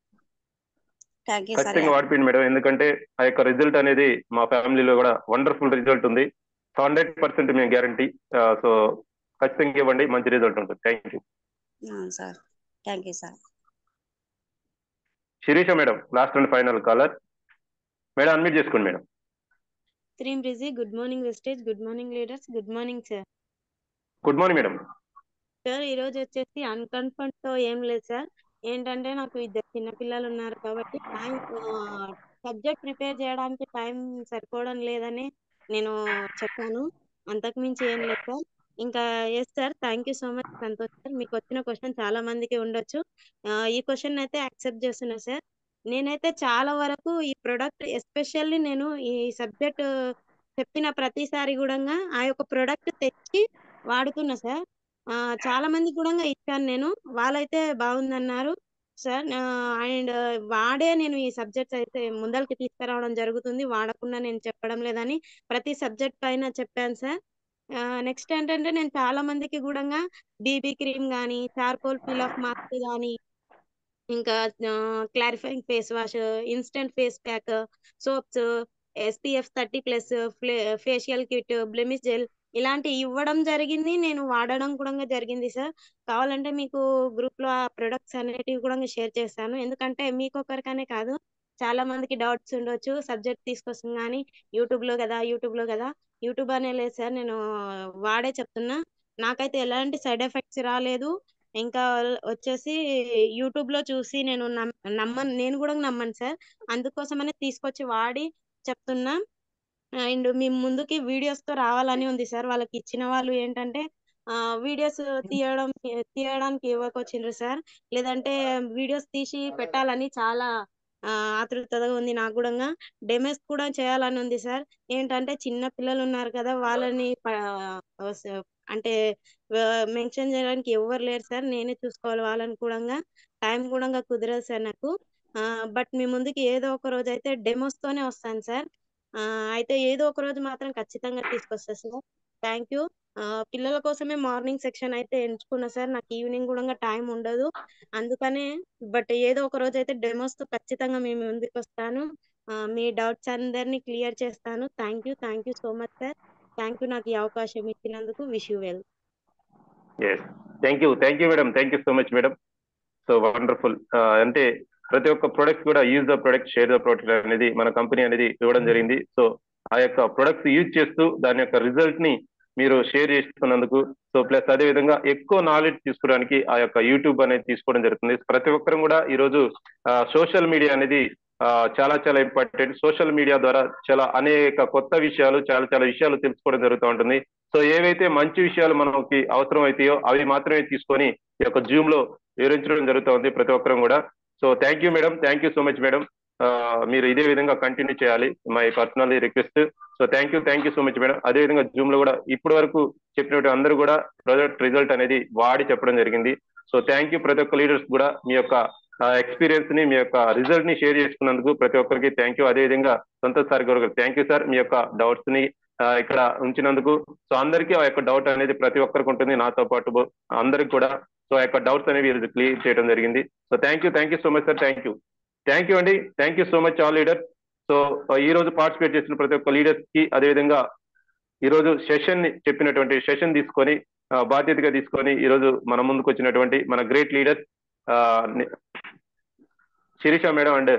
Thank you sir. ఖచ్చితంగా వాడిపోయింది మేడం, ఎందుకంటే ఆ యొక్క రిజల్ట్ అనేది మా ఫ్యామిలీలో కూడా వండర్ఫుల్ రిజల్ట్ ఉంది. 100% మేము గ్యారంటీ. సో ఖచ్చితంగా ఇవ్వండి, మంచి రిజల్ట్ ఉంటుంది. Thank you sir. Thank you sir. Sirisha madam last and final caller madam, admit చేసుకోండి మేడం. త్రీమ్ బ్రిజీ, good morning wastage, good morning leaders, good morning sir. Good morning madam. Sir ఈరోజు వచ్చేసి అన్కన్ఫర్మ్ తో ఏం లేదు సార్. ఏంటంటే నాకు 2 చిన్న పిల్లలు ఉన్నారు కాబట్టి సబ్జెక్ట్ ప్రిపేర్ చేయడానికి టైం సరిపోవడం లేదని నేను చెప్పాను. అంతకు మించి ఏం లేదు సార్. ఇంకా yes sir, thank you so much Santosh sir. మీకు వచ్చిన క్వశ్చన్ చాలా మందికి ఉండొచ్చు. ఈ క్వశ్చన్ అయితే యాక్సెప్ట్ చేస్తున్నా సార్. నేనైతే చాలా వరకు ఈ ప్రొడక్ట్ ఎస్పెషల్లీ నేను ఈ సబ్జెక్ట్ చెప్పిన ప్రతిసారి కూడా ఆ యొక్క ప్రొడక్ట్ తెచ్చి వాడుతున్నా సార్. చాలా మంది కూడా ఇచ్చాను నేను, వాళ్ళైతే బాగుందన్నారు సార్. అండ్ వాడే నేను ఈ సబ్జెక్ట్స్ అయితే ముందరికి తీసుకురావడం జరుగుతుంది. వాడకుండా నేను చెప్పడం లేదని ప్రతి సబ్జెక్ట్ పైన చెప్పాను సార్. నెక్స్ట్ ఏంటంటే నేను చాలా మందికి కూడా బీబీ క్రీమ్ కానీ, చార్కోల్ పీల్ ఆఫ్ మాస్క్ కానీ, ఇంకా clarifying face wash, instant face pack, soaps, SPF 30+ facial kit, blemish gel ఇలాంటి ఇవ్వడం జరిగింది. నేను వాడడం కూడా జరిగింది సార్. కావాలంటే మీకు గ్రూప్ లో ఆ ప్రొడక్ట్స్ అనేటివి కూడా షేర్ చేస్తాను. ఎందుకంటే మీకు ఒకరికనే కాదు, చాలా మందికి డౌట్స్ ఉండొచ్చు. సబ్జెక్ట్ తీసుకొస్తాం కానీ యూట్యూబ్ లో కదా యూట్యూబ్ అనే లేదు సార్, నేను వాడే చెప్తున్నా. నాకైతే ఎలాంటి సైడ్ ఎఫెక్ట్స్ రాలేదు. ఇంకా వచ్చేసి యూట్యూబ్ లో చూసి నేను నేను కూడా నమ్మను సార్. అందుకోసమనే తీసుకొచ్చి వాడి చెప్తున్నా. అండ్ మీ ముందుకి వీడియోస్ తో రావాలని ఉంది సార్. వాళ్ళకి ఇచ్చిన వాళ్ళు ఏంటంటే వీడియోస్ తీయడానికి ఇవ్వకొచ్చిండ్రు సార్. లేదంటే వీడియోస్ తీసి పెట్టాలని చాలా ఆతృతగా ఉంది నాకు కూడా. డెమోస్ కూడా చేయాలని ఉంది సార్. ఏంటంటే చిన్న పిల్లలు ఉన్నారు కదా, వాళ్ళని అంటే మెన్షన్ చేయడానికి ఎవరు లేరు సార్. నేనే చూసుకోవాలి వాళ్ళని కూడా. టైం కూడా కుదరదు సార్ నాకు. బట్ మీ ముందుకి ఏదో ఒక రోజు అయితే డెమోస్ తోనే వస్తాను సార్. అయితే ఏదో ఒక రోజు మాత్రం ఖచ్చితంగా తీసుకొస్తా సార్. Thank you. పిల్లల కోసమే మార్నింగ్ సెక్షన్ అయితే ఎంచుకున్నా సార్. నాకు ఈవినింగ్ కూడా టైం ఉండదు అందుకనే. బట్ ఏదో ఒక రోజు అయితే డెమోస్ తో ఖచ్చితంగా మీ ముందుకు వస్తాను. మీ డౌట్స్ అందరినీ క్లియర్ చేస్తాను. Thank you so much sir. Thank you నాకు ఈ అవకాశం ఇచ్చినందుకు. Wish you well. Thank you madam, thank you so much madam. So wonderful. అంటే ప్రతి ఒక్క ప్రొడక్ట్ కూడా use the product, share the product అనేది మన కంపెనీ అనేది ఇవ్వడం జరిగింది. సో ఆ యొక్క ప్రొడక్ట్స్ యూజ్ చేస్తూ దాని యొక్క రిజల్ట్ ని మీరు షేర్ చేస్తున్నందుకు, సో ప్లస్ అదే విధంగా ఎక్కువ నాలెడ్జ్ తీసుకోవడానికి ఆ యొక్క యూట్యూబ్ అనేది తీసుకోవడం జరుగుతుంది. ప్రతి ఒక్కరు కూడా ఈరోజు సోషల్ మీడియా అనేది చాలా చాలా ఇంపార్టెంట్. సోషల్ మీడియా ద్వారా చాలా అనేక కొత్త విషయాలు, చాలా విషయాలు తెలుసుకోవడం జరుగుతూ ఉంటుంది. సో ఏవైతే మంచి విషయాలు మనకి అవసరం అవుతాయో అవి మాత్రమే తీసుకొని ఈ యొక్క జూమ్ లో వివరించడం జరుగుతూ ఉంది ప్రతి ఒక్కరు కూడా. So thank you madam, thank you so much madam. మీరు ఇదే విధంగా కంటిన్యూ చేయాలి, my personal request. So thank you so much madam. అదే విధంగా జూమ్ లో కూడా ఇప్పటి వరకు చెప్పినట్టు అందరూ కూడా ప్రొడక్ట్ రిజల్ట్ అనేది వాడి చెప్పడం జరిగింది. సో థ్యాంక్ యూ ప్రతి ఒక్క లీడర్స్ కూడా మీ యొక్క ఎక్స్పీరియన్స్ ని, మీ యొక్క రిజల్ట్ ని షేర్ చేసుకున్నందుకు ప్రతి ఒక్కరికి థ్యాంక్ యూ. అదే విధంగా సంతోష్ సార్ గారు థ్యాంక్ యూ సార్, మీ యొక్క డౌట్స్ ని ఇక్కడ ఉంచినందుకు. సో అందరికీ ఆ యొక్క డౌట్ అనేది ప్రతి ఒక్కరికి ఉంటుంది, నాతో పాటు అందరికి కూడా. సో ఆ యొక్క డౌట్స్ అనేవి క్లియర్ చేయడం జరిగింది. So thank you so much sir. Thank you అండి. Thank you so much all leader. So ఈ రోజు పార్టిసిపేట్ చేసిన ప్రతి ఒక్క లీడర్స్ కి, అదేవిధంగా ఈ రోజు చెప్పినటువంటి సెషన్ తీసుకొని బాధ్యతగా తీసుకొని ఈ రోజు మన ముందుకు వచ్చినటువంటి మన great leaders Sirisha madam and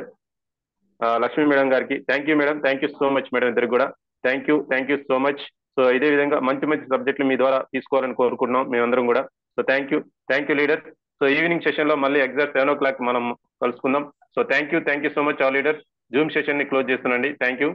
Lakshmi madam గారికి thank you madam, thank you so much madam. ఇద్దరికి కూడా thank you so much. So ఇదే విధంగా మంచి మంచి సబ్జెక్టులు మీ ద్వారా తీసుకోవాలని కోరుకుంటున్నాం మేమందరం కూడా. So thank you leader. So evening session లో మళ్ళీ ఎగ్జాక్ట్ 7 o'clock మనం కలుసుకుందాం. So thank you so much all leader. Zoom session ని క్లోజ్ చేస్తున్నాండి. Thank you.